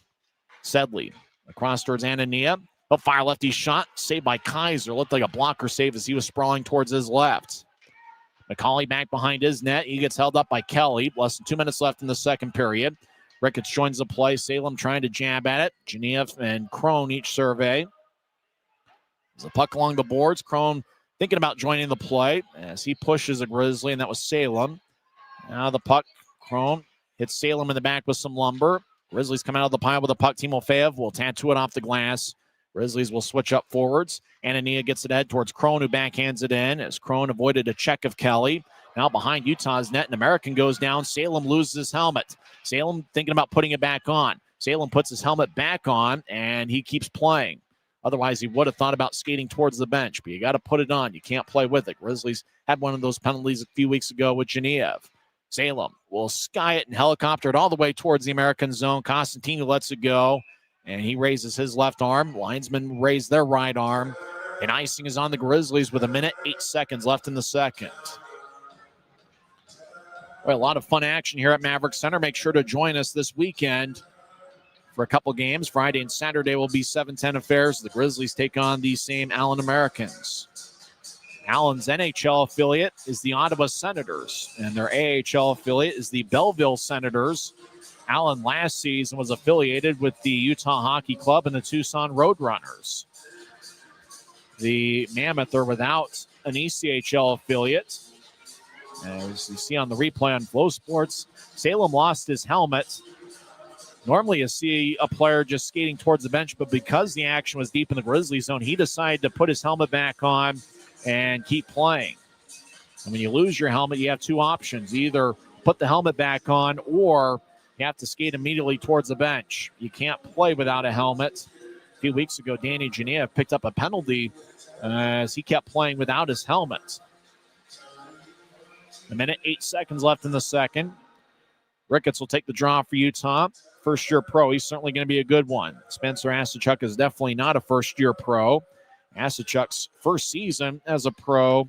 Sedley across towards Anania. He'll fire lefty shot. Saved by Kaiser. Looked like a blocker save as he was sprawling towards his left. McCauley back behind his net. He gets held up by Kelly. Less than 2 minutes left in the second period. Ricketts joins the play. Salem trying to jab at it. Genev and Crone each survey. There's a puck along the boards. Crone thinking about joining the play as he pushes a Grizzly, and that was Salem. Now the puck, Crone hits Salem in the back with some lumber. Grizzlies come out of the pile with the puck. Timofeyev will tattoo it off the glass. Grizzlies will switch up forwards. Anania gets it ahead towards Crone, who backhands it in as Crone avoided a check of Kelly. Now behind Utah's net, an American goes down. Salem loses his helmet. Salem thinking about putting it back on. Salem puts his helmet back on, and he keeps playing. Otherwise, he would have thought about skating towards the bench, but you got to put it on. You can't play with it. Grizzlies had one of those penalties a few weeks ago with Genev. Salem will sky it and helicopter it all the way towards the American zone. Costantino lets it go, and he raises his left arm. Linesmen raise their right arm, and icing is on the Grizzlies with 1:08 left in the second. Well, a lot of fun action here at Maverick Center. Make sure to join us this weekend for a couple games. Friday and Saturday will be 7:10 affairs. The Grizzlies take on the same Allen Americans. Allen's NHL affiliate is the Ottawa Senators, and their AHL affiliate is the Belleville Senators. Allen last season was affiliated with the Utah Hockey Club and the Tucson Roadrunners. The Mammoth are without an ECHL affiliate. As you see on the replay on Flow Sports, Salem lost his helmet. Normally you see a player just skating towards the bench, but because the action was deep in the Grizzly zone, he decided to put his helmet back on and keep playing. And when you lose your helmet, you have two options. Either put the helmet back on or you have to skate immediately towards the bench. You can't play without a helmet. A few weeks ago, Danny Genev picked up a penalty as he kept playing without his helmet. 1:08 left in the second. Ricketts will take the draw for Utah. First-year pro. He's certainly going to be a good one. Spencer Asachuk is definitely not a first-year pro. Asachuk's first season as a pro,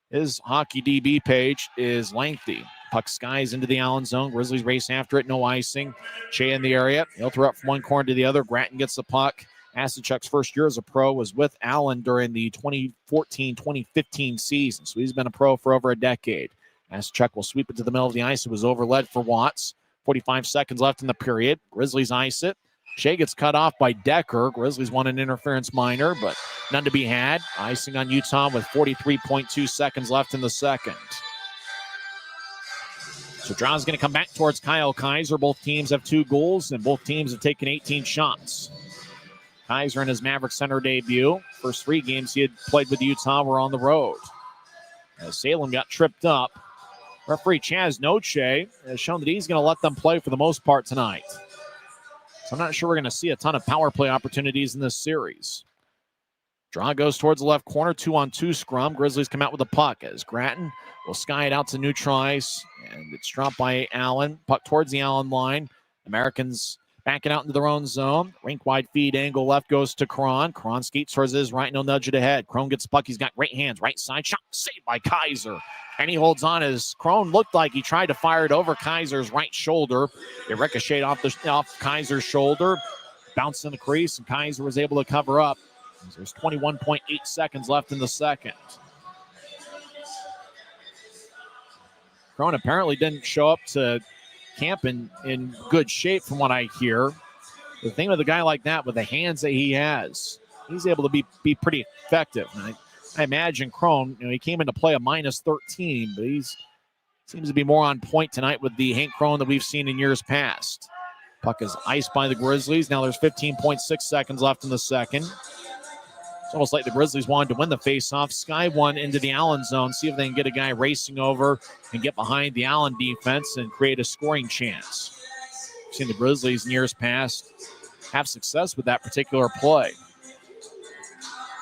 his hockey DB page is lengthy. Puck skies into the Allen zone. Grizzlies race after it. No icing. Shea in the area. He'll throw it from one corner to the other. Gratton gets the puck. Asachuk's first year as a pro was with Allen during the 2014-2015 season. So he's been a pro for over a decade. Asachuk will sweep it to the middle of the ice. It was overled for Watts. 45 seconds left in the period. Grizzlies ice it. Shea gets cut off by Decker. Grizzlies won an interference minor, but none to be had. Icing on Utah with 43.2 seconds left in the second. So draw's going to come back towards Kyle Kaiser. Both teams have 2 goals, and both teams have taken 18 shots. Kaiser in his Maverick Center debut. First 3 games he had played with Utah were on the road. As Salem got tripped up, referee Chaz Noche has shown that he's going to let them play for the most part tonight. So I'm not sure we're going to see a ton of power play opportunities in this series. Draw goes towards the left corner, 2-on-2 scrum. Grizzlies come out with the puck as Gratton will sky it out to neutral ice, and it's dropped by Allen. Puck towards the Allen line. Americans backing out into their own zone. Rink-wide feed angle left goes to Cron. Cron skates towards his right, and he'll nudge it ahead. Crone gets the puck. He's got great hands. Right side shot, saved by Kaiser. And he holds on as Crone looked like he tried to fire it over Kaiser's right shoulder. It ricocheted off Kaiser's shoulder, bounced in the crease, and Kaiser was able to cover up. There's 21.8 seconds left in the second. Crone apparently didn't show up to camp in good shape from what I hear. The thing with a guy like that, with the hands that he has, he's able to be pretty effective. And I imagine Crone, he came into play a -13, but he seems to be more on point tonight with the Hank Crone that we've seen in years past. Puck is iced by the Grizzlies. Now there's 15.6 seconds left in the second. It's almost like the Grizzlies wanted to win the faceoff. Sky one into the Allen zone, see if they can get a guy racing over and get behind the Allen defense and create a scoring chance. We've seen the Grizzlies in years past have success with that particular play.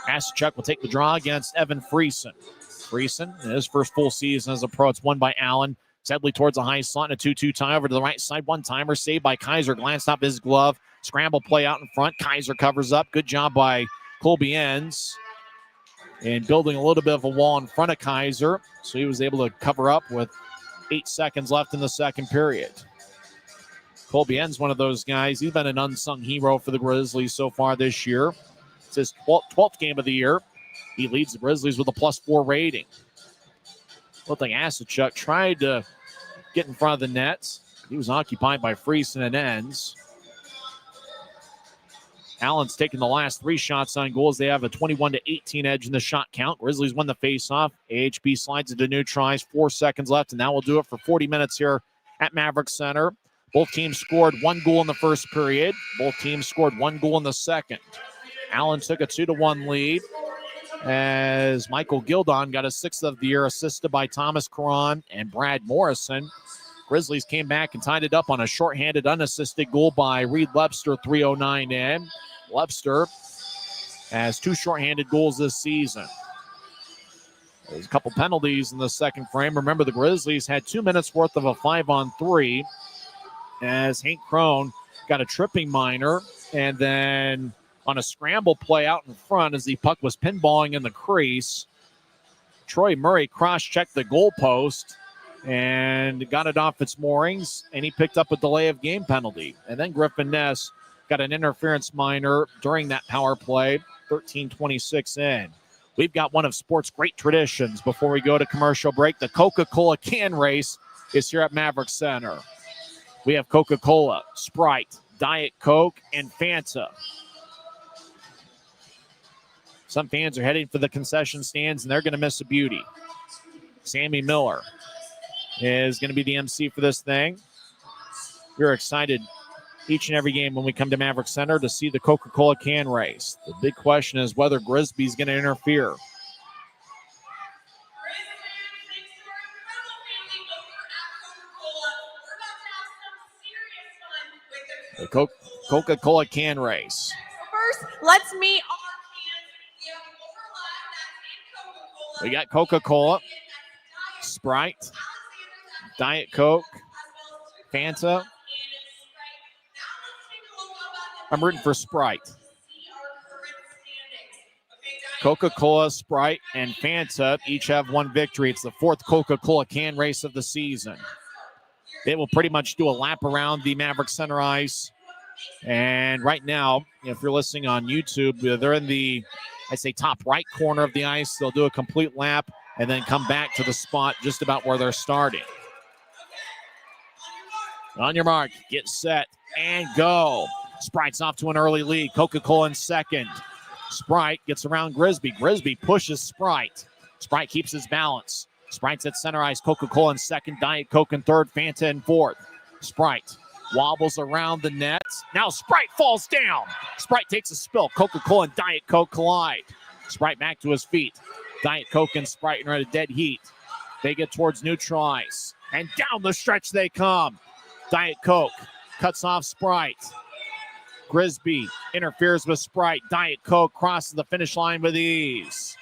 Asachuk will take the draw against Evan Friesen. Friesen, in his first full season as a pro, it's won by Allen. Sedley towards the high slot and a 2-2 tie over to the right side. One-timer saved by Kaiser. Glanced off his glove. Scramble play out in front. Kaiser covers up. Good job by Colby Enns and building a little bit of a wall in front of Kaiser. So he was able to cover up with 8 seconds left in the second period. Colby Enns, one of those guys. He's been an unsung hero for the Grizzlies so far this year. It's his 12th game of the year. He leads the Grizzlies with a +4 rating. Looked like Asachuk tried to get in front of the nets. He was occupied by Friesen and Enns. Allen's taking the last 3 shots on goals. They have a 21-18 edge in the shot count. Grizzlies win the faceoff. AHB slides into neutral ice. 4 seconds left, and that will do it for 40 minutes here at Maverick Center. Both teams scored 1 goal in the first period. Both teams scored 1 goal in the second. Allen took a 2-1 lead as Michael Gildon got a 6th of the year, assisted by Thomas Caron and Brad Morrison. Grizzlies came back and tied it up on a shorthanded, unassisted goal by Reed Webster, 3:09 in. Webster has 2 shorthanded goals this season. There's a couple penalties in the second frame. Remember, the Grizzlies had 2 minutes worth of a 5-on-3 as Hank Crone got a tripping minor, and then on a scramble play out in front as the puck was pinballing in the crease, Troy Murray cross-checked the goalpost and got it off its moorings, and he picked up a delay of game penalty. And then Griffin Ness got an interference minor during that power play, 13:26 in. We've got one of sports' great traditions before we go to commercial break. The Coca-Cola can race is here at Maverick Center. We have Coca-Cola, Sprite, Diet Coke, and Fanta. Some fans are heading for the concession stands, and they're going to miss a beauty. Sammy Miller is going to be the MC for this thing. We're excited each and every game when we come to Maverick Center to see the Coca-Cola can race. The big question is whether Grisby's going to interfere. The Coca-Cola can race. First, let's meet our cans. We got Coca-Cola, Sprite, Diet Coke, Fanta. I'm rooting for Sprite. Coca-Cola, Sprite, and Fanta each have 1 victory. It's the 4th Coca-Cola can race of the season. They will pretty much do a lap around the Maverick Center ice. And right now, if you're listening on YouTube, they're in the, I'd say, top right corner of the ice. They'll do a complete lap and then come back to the spot just about where they're starting. On your mark, get set, and go. Sprite's off to an early lead. Coca-Cola in second. Sprite gets around Grisby. Grisby pushes Sprite. Sprite keeps his balance. Sprite's at center ice. Coca-Cola in second. Diet Coke in third. Fanta in fourth. Sprite wobbles around the net. Now Sprite falls down. Sprite takes a spill. Coca-Cola and Diet Coke collide. Sprite back to his feet. Diet Coke and Sprite are at a dead heat. They get towards neutral ice. And down the stretch they come. Diet Coke cuts off Sprite. Grisby interferes with Sprite. Diet Coke crosses the finish line with ease.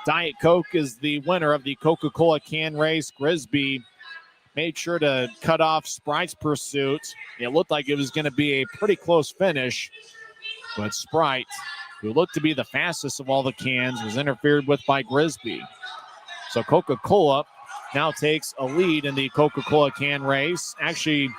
Diet Coke is the winner of the Coca-Cola can race. Grisby made sure to cut off Sprite's pursuit. It looked like it was going to be a pretty close finish, but Sprite, who looked to be the fastest of all the cans, was interfered with by Grisby. So Coca-Cola now takes a lead in the Coca-Cola can race. Actually,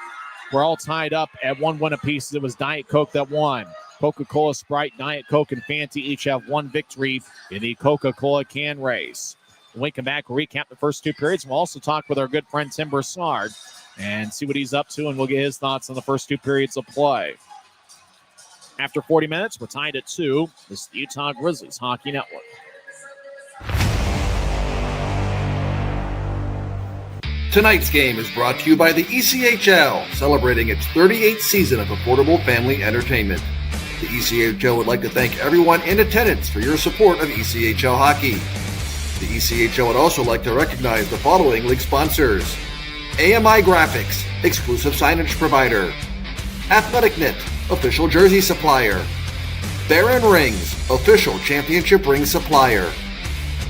we're all tied up at 1-1 apiece. It was Diet Coke that won. Coca-Cola, Sprite, Diet Coke, and Fanta each have one victory in the Coca-Cola can race. When we come back, we'll recap the first two periods. We'll also talk with our good friend Tim Broussard and see what he's up to, and we'll get his thoughts on the first two periods of play. After 40 minutes, we're tied at 2. This is the Utah Grizzlies Hockey Network. Tonight's game is brought to you by the ECHL, celebrating its 38th season of affordable family entertainment. The ECHL would like to thank everyone in attendance for your support of ECHL hockey. The ECHL would also like to recognize the following league sponsors: AMI Graphics, exclusive signage provider; Athletic Knit, official jersey supplier; Baron Rings, official championship ring supplier;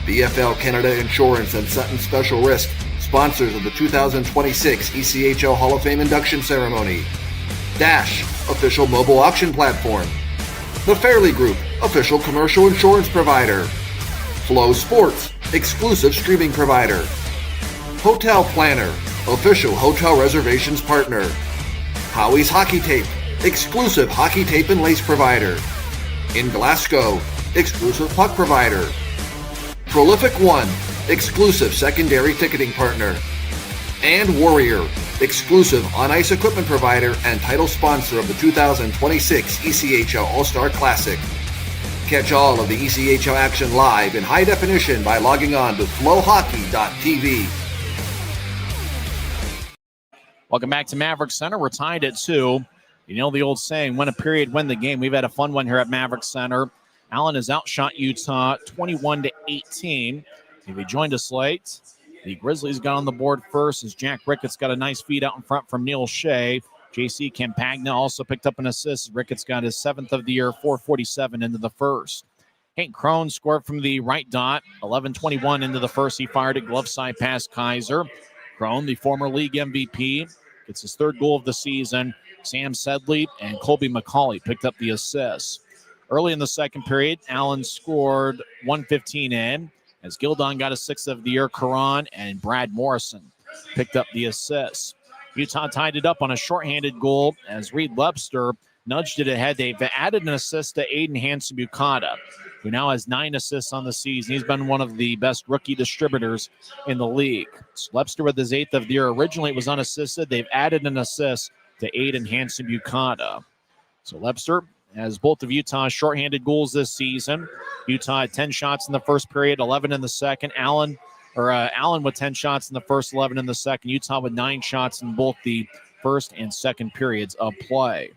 BFL Canada Insurance and Sutton Special Risk, sponsors of the 2026 ECHL Hall of Fame induction ceremony; Dash, official mobile auction platform; The Fairley Group, official commercial insurance provider; Flow Sports, exclusive streaming provider; Hotel Planner, official hotel reservations partner; Howie's Hockey Tape, exclusive hockey tape and lace provider; In Glasgow, exclusive puck provider; Prolific One, exclusive secondary ticketing partner; and Warrior, exclusive on-ice equipment provider and title sponsor of the 2026 ECHL All-Star Classic. Catch all of the ECHL action live in high definition by logging on to flowhockey.tv. Welcome back to Maverick Center. We're tied at 2. You know the old saying, win a period, win the game. We've had a fun one here at Maverick Center. Allen has outshot Utah 21-18. If you joined us late, the Grizzlies got on the board first as Jack Ricketts got a nice feed out in front from Neil Shea. J.C. Campagna also picked up an assist. Ricketts got his 7th of the year, 4:47 into the first. Hank Crone scored from the right dot, 11:21 into the first. He fired a glove side past Kaiser. Crone, the former league MVP, gets his 3rd goal of the season. Sam Sedley and Colby McCauley picked up the assists. Early in the second period, Allen scored 1:15 in as Gildon got a 6th of the year. Caron and Brad Morrison picked up the assists. Utah tied it up on a shorthanded goal as Reed Webster nudged it ahead. They've added an assist to Aiden Hansen-Bukata, who now has 9 assists on the season. He's been one of the best rookie distributors in the league. So Webster with his 8th of the year. Originally it was unassisted. They've added an assist to Aiden Hansen-Bukata. So Webster has both of Utah's shorthanded goals this season. Utah had 10 shots in the first period, 11 in the second. Allen with 10 shots in the first, 11 in the second. Utah with 9 shots in both the first and second periods of play.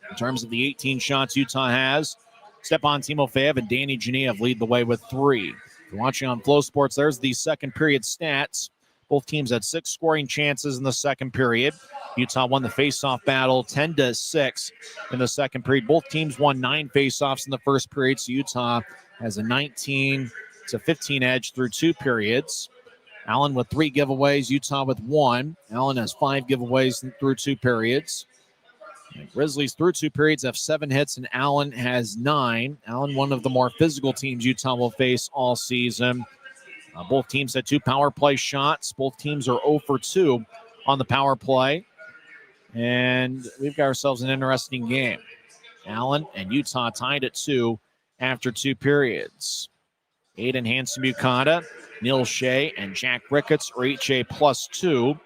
In terms of the 18 shots Utah has, Stepan Timofeyev and Danny Genev lead the way with 3. If you're watching on Flow Sports, there's the second period stats. Both teams had 6 scoring chances in the second period. Utah won the faceoff battle 10-6 in the second period. Both teams won 9 faceoffs in the first period, so Utah has a 19-15 edge through 2 periods. Allen with 3 giveaways, Utah with 1. Allen has 5 giveaways through 2 periods. The Grizzlies through 2 periods have 7 hits, and Allen has 9. Allen, one of the more physical teams Utah will face all season. Both teams had 2 power play shots. Both teams are 0 for 2 on the power play. And we've got ourselves an interesting game. Allen and Utah tied at 2 after 2 periods. Aiden Hansen-Bukata, Neil Shea, and Jack Ricketts are each a +2.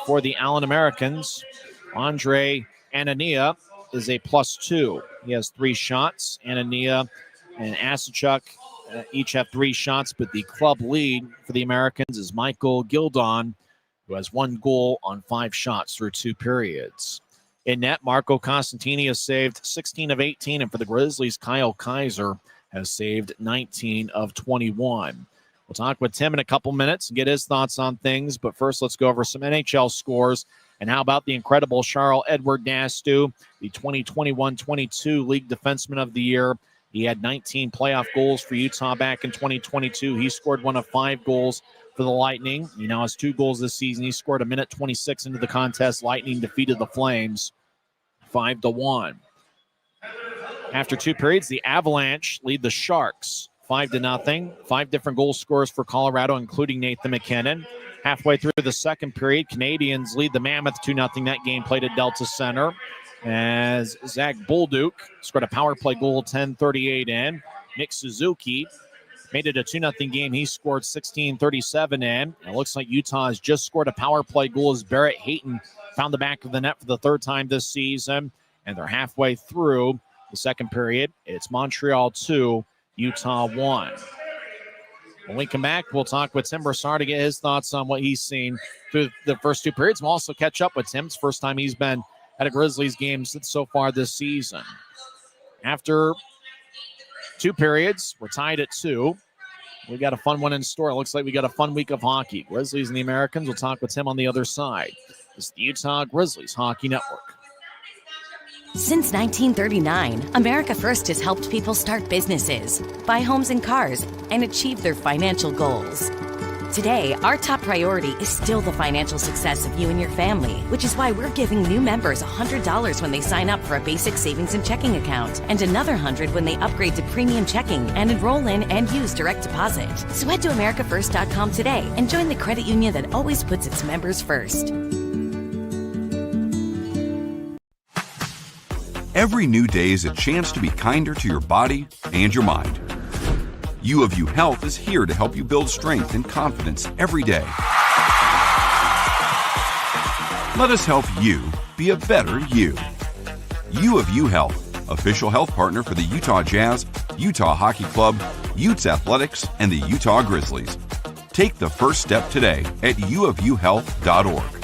For the Allen Americans, Andre Anania is a +2. He has 3 shots. Anania and Asachuk each have 3 shots, but the club lead for the Americans is Michael Gildon, who has 1 goal on 5 shots through 2 periods. In net, Marco Costantini has saved 16 of 18, and for the Grizzlies, Kyle Kaiser has saved 19 of 21. We'll talk with Tim in a couple minutes and get his thoughts on things, but first let's go over some NHL scores. And how about the incredible Charles-Edouard Dastou, the 2021-22 League Defenseman of the Year. He had 19 playoff goals for Utah back in 2022. He scored 1 of 5 goals for the Lightning. He now has 2 goals this season. He scored a minute 26 into the contest. Lightning defeated the Flames 5-1. After 2 periods, the Avalanche lead the Sharks 5-0. 5 different goal scorers for Colorado, including Nathan McKinnon. Halfway through the second period, Canadians lead the Mammoth 2-0. That game played at Delta Center as Zach Bolduc scored a power play goal 10:38 in. Nick Suzuki made it a 2-0 game. He scored 16:37 in. And it looks like Utah has just scored a power play goal as Barrett Hayton found the back of the net for the 3rd time this season. And they're halfway through the second period. It's Montreal 2, Utah 1. When we come back, we'll talk with Tim Brassard to get his thoughts on what he's seen through the first 2 periods. We'll also catch up with Tim. It's the first time he's been at a Grizzlies game so far this season. After 2 periods, we're tied at 2. We got a fun one in store. It looks like we got a fun week of hockey. Grizzlies and the Americans. We'll talk with Tim on the other side. It's the Utah Grizzlies Hockey Network. Since 1939, America First has helped people start businesses, buy homes and cars, and achieve their financial goals. Today, our top priority is still the financial success of you and your family, which is why we're giving new members $100 when they sign up for a basic savings and checking account, and another $100 when they upgrade to premium checking and enroll in and use direct deposit. So head to AmericaFirst.com today and join the credit union that always puts its members first. Every new day is a chance to be kinder to your body and your mind. U of U Health is here to help you build strength and confidence every day. Let us help you be a better you. U of U Health, official health partner for the Utah Jazz, Utah Hockey Club, Utes Athletics, and the Utah Grizzlies. Take the first step today at uofuhealth.org.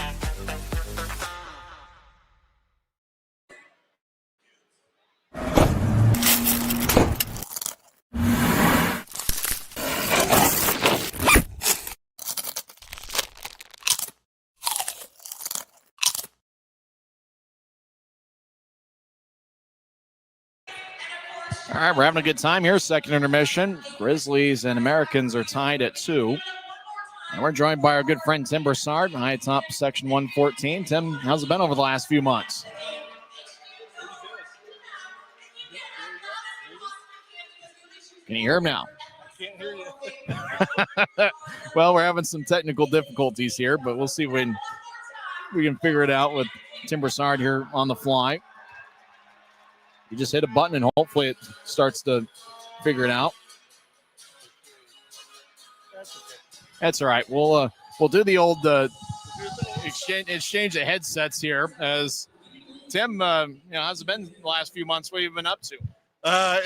All right, we're having a good time here. Second intermission. Grizzlies and Americans are tied at 2. And we're joined by our good friend Tim Brassard, high top section 114. Tim, how's it been over the last few months? Can you hear him now? Can't hear you. Well, we're having some technical difficulties here, but we'll see when we can figure it out with Tim Brassard here on the fly. You just hit a button and hopefully it starts to figure it out. That's all right. We'll do the old exchange of headsets here. As Tim, how's it been the last few months? What have you been up to?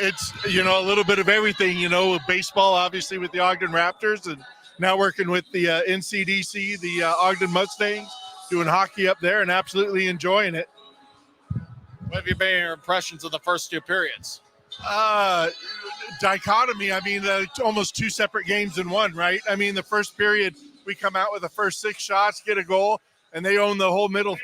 It's a little bit of everything. With baseball, obviously with the Ogden Raptors, and now working with the NCDC, the Ogden Mustangs, doing hockey up there, and absolutely enjoying it. What have you been your impressions of the first 2 periods? Dichotomy. I mean, almost 2 separate games in one, right? I mean, the first period, we come out with the first 6 shots, get a goal, and they own the whole middle,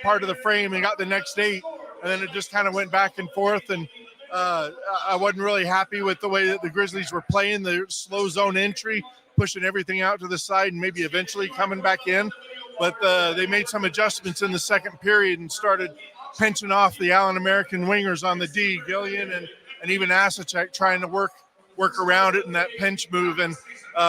part of the frame and got the next 8. And then it just kind of went back and forth. And I wasn't really happy with the way that the Grizzlies were playing, the slow zone entry, pushing everything out to the side and maybe eventually coming back in. But they made some adjustments in the second period and started pinching off the Allen American wingers on the D, Gillian and even Asacek trying to work around it in that pinch move. And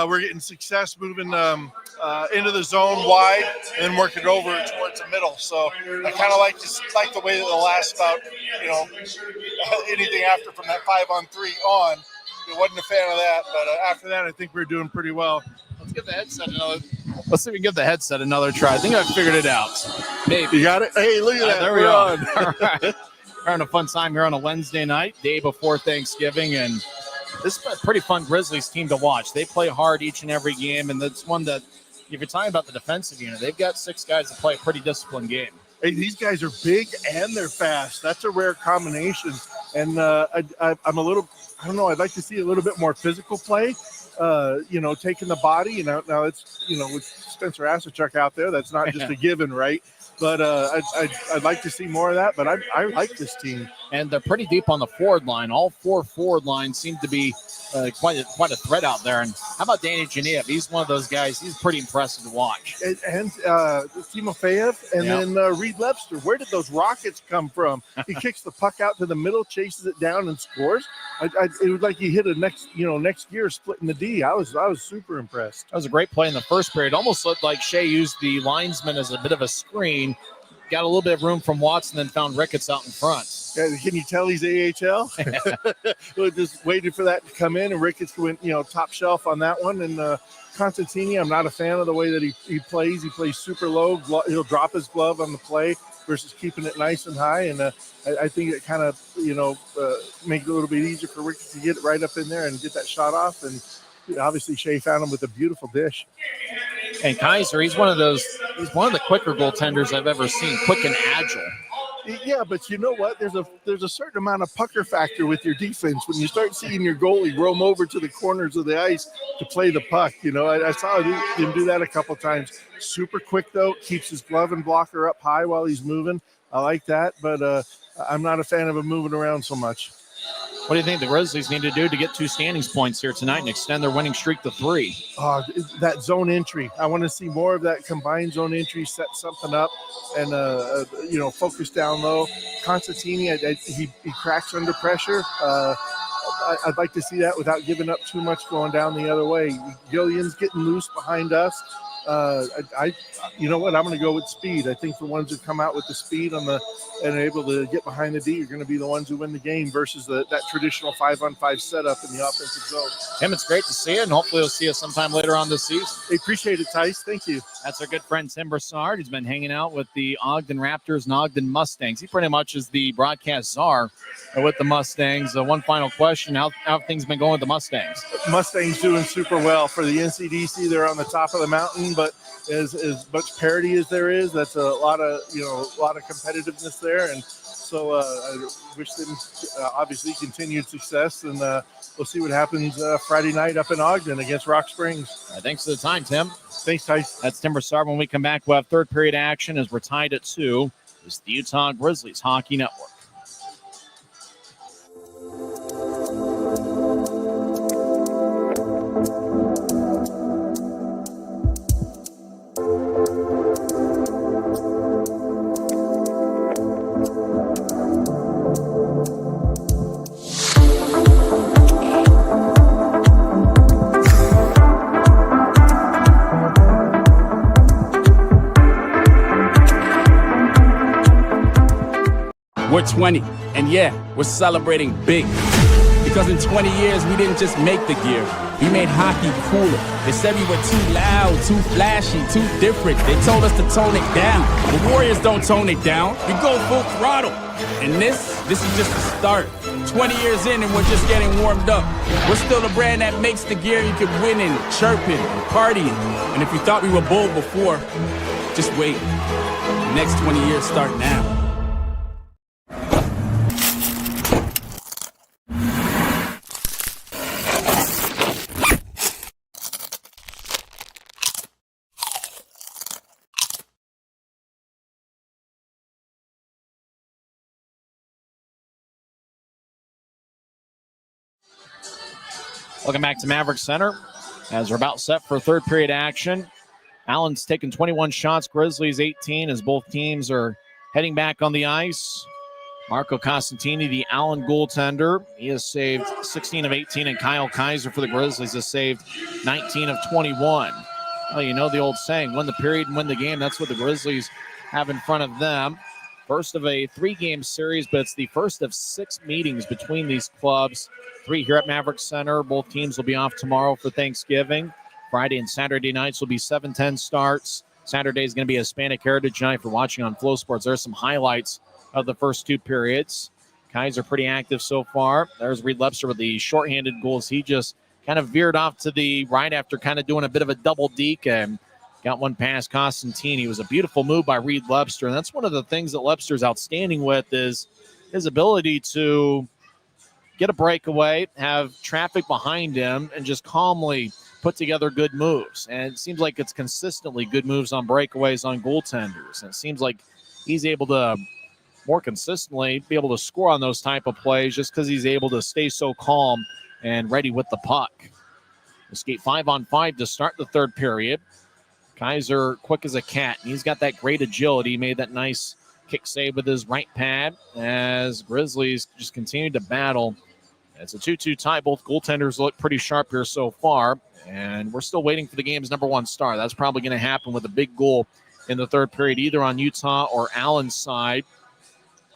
we're getting success moving into the zone wide and then working over towards the middle. So I kind of like the way that the last about, anything after from that 5-on-3 on. I wasn't a fan of that, but after that, I think we're doing pretty well. Let's see if we can give the headset another try. I think I figured it out. Maybe. You got it? Hey, look at that. There we go. All right. We're having a fun time here on a Wednesday night, day before Thanksgiving, and This is a pretty fun Grizzlies team to watch. They play hard each and every game, and that's one that, if you're talking about the defensive unit, they've got 6 guys that play a pretty disciplined game. Hey, these guys are big and they're fast. That's a rare combination. And I'm a little, I don't know, I'd like to see a little bit more physical play, taking the body. Now it's, with Spencer Asachuk out there, that's not just a given, right? But I'd like to see more of that. But I like this team. And they're pretty deep on the forward line. All 4 forward lines seem to be quite a threat out there. And how about Danny Genev? He's one of those guys. He's pretty impressive to watch. And Timofeyev and then Reed Webster. Where did those rockets come from? He kicks the puck out to the middle, chases it down, and scores. It was like he hit a next gear splitting the D. I was super impressed. That was a great play in the first period. Almost looked like Shea used the linesman as a bit of a screen. Got a little bit of room from Watson, then found Ricketts out in front. Yeah, can you tell he's AHL? We just waited for that to come in, and Ricketts went, top shelf on that one. And Constantini, I'm not a fan of the way that he plays. He plays super low. He'll drop his glove on the play versus keeping it nice and high. And I think it kind of, makes it a little bit easier for Ricketts to get it right up in there and get that shot off. And obviously Shea found him with a beautiful dish. And Kaiser, he's one of the quicker goaltenders I've ever seen, quick and agile. Yeah, but you know what? There's a certain amount of pucker factor with your defense when you start seeing your goalie roam over to the corners of the ice to play the puck. I saw him do that a couple times. Super quick, though. Keeps his glove and blocker up high while he's moving. I like that, but I'm not a fan of him moving around so much. What do you think the Grizzlies need to do to get 2 standings points here tonight and extend their winning streak to 3? That zone entry. I want to see more of that combined zone entry, set something up and, focus down low. Constantini, he cracks under pressure. I'd like to see that without giving up too much going down the other way. Gillian's getting loose behind us. You know what? I'm going to go with speed. I think the ones who come out with the speed and are able to get behind the D are going to be the ones who win the game versus that traditional 5-on-5 setup in the offensive zone. Tim, it's great to see you, and hopefully we'll see you sometime later on this season. I appreciate it, Tice. Thank you. That's our good friend Tim Broussard. He's been hanging out with the Ogden Raptors and Ogden Mustangs. He pretty much is the broadcast czar with the Mustangs. One final question: How have things been going with the Mustangs? Mustangs doing super well for the NCDC. They're on the top of the mountain, but as much parity as there is, that's a lot of competitiveness there, and so I wish them obviously continued success, and we'll see what happens Friday night up in Ogden against Rock Springs. Thanks for the time, Tim. Thanks, Tyson. That's Tim Broussard. When we come back, we'll have third period action as we're tied at 2. It's the Utah Grizzlies Hockey Network. We're 20, and yeah, we're celebrating big. Because in 20 years, we didn't just make the gear. We made hockey cooler. They said we were too loud, too flashy, too different. They told us to tone it down. The Warriors don't tone it down. We go full throttle. And this is just the start. 20 years in and we're just getting warmed up. We're still the brand that makes the gear you can win in, chirping, partying. And if you thought we were bold before, just wait. The next 20 years start now. Welcome back to Maverick Center as we're about set for third period action. Allen's taken 21 shots, Grizzlies 18 as both teams are heading back on the ice. Marco Costantini, the Allen goaltender, he has saved 16 of 18, and Kyle Kaiser for the Grizzlies has saved 19 of 21. Well, you know the old saying, win the period and win the game. That's what the Grizzlies have in front of them. First of a 3-game series, but it's the first of 6 meetings between these clubs. 3 here at Maverick Center. Both teams will be off tomorrow for Thanksgiving. Friday and Saturday nights will be 7:10 starts. Saturday is going to be Hispanic Heritage Night for watching on Flow Sports. There's some highlights of the first 2 periods. Kaiser pretty active so far. There's Reed Lepster with the shorthanded goals. He just kind of veered off to the right after kind of doing a bit of a double deke and got one past Costantini. It was a beautiful move by Reed Lepster, and that's one of the things that Lepster's outstanding with is his ability to get a breakaway, have traffic behind him, and just calmly put together good moves. And it seems like it's consistently good moves on breakaways on goaltenders. And it seems like he's able to more consistently be able to score on those type of plays just because he's able to stay so calm and ready with the puck. They skate 5-on-5 to start the third period. Kaiser quick as a cat. He's got that great agility. He made that nice kick save with his right pad as Grizzlies just continue to battle. It's a 2-2 tie. Both goaltenders look pretty sharp here so far, and we're still waiting for the game's number one star. That's probably going to happen with a big goal in the third period, either on Utah or Allen's side.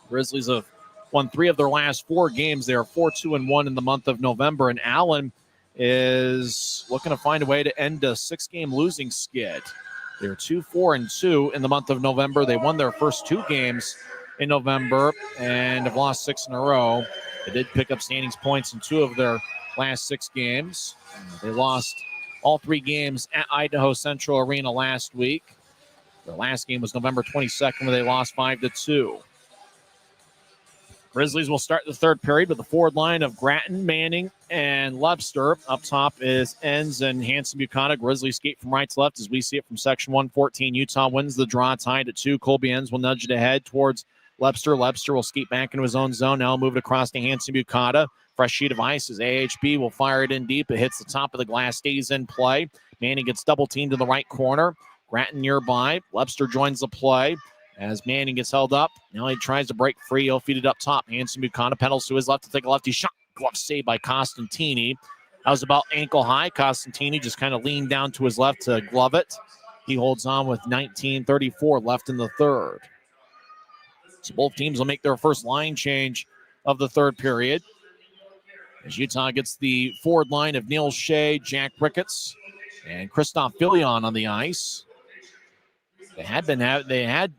Grizzlies have won 3 of their last 4 games. They are 4-2-1 in the month of November, and Allen is looking to find a way to end a 6-game losing skid. They're 2-4-2 in the month of November. They won their first 2 games in November and have lost 6 in a row. They did pick up standings points in 2 of their last 6 games. They lost all 3 games at Idaho Central Arena last week. Their last game was November 22nd, where they lost 5-2. Grizzlies will start the third period with the forward line of Gratton, Manning, and Lepster. Up top is Enns and Hanson Buchanan. Grizzlies skate from right to left as we see it from Section 114. Utah wins the draw, tied at 2. Colby Enns will nudge it ahead towards Lepster. Lepster will skate back into his own zone. Now move it across to Hanson Buchanan. Fresh sheet of ice as AHB will fire it in deep. It hits the top of the glass, stays in play. Manning gets double teamed in the right corner. Gratton nearby. Lepster joins the play as Manning gets held up. Now he tries to break free. He'll feed it up top. Hanson Buchanan pedals to his left to take a lefty shot. Glove saved by Costantini. That was about ankle high. Costantini just kind of leaned down to his left to glove it. He holds on with 19:34 left in the third. So both teams will make their first line change of the third period. As Utah gets the forward line of Neil Shea, Jack Ricketts, and Christoph Filion on the ice. They had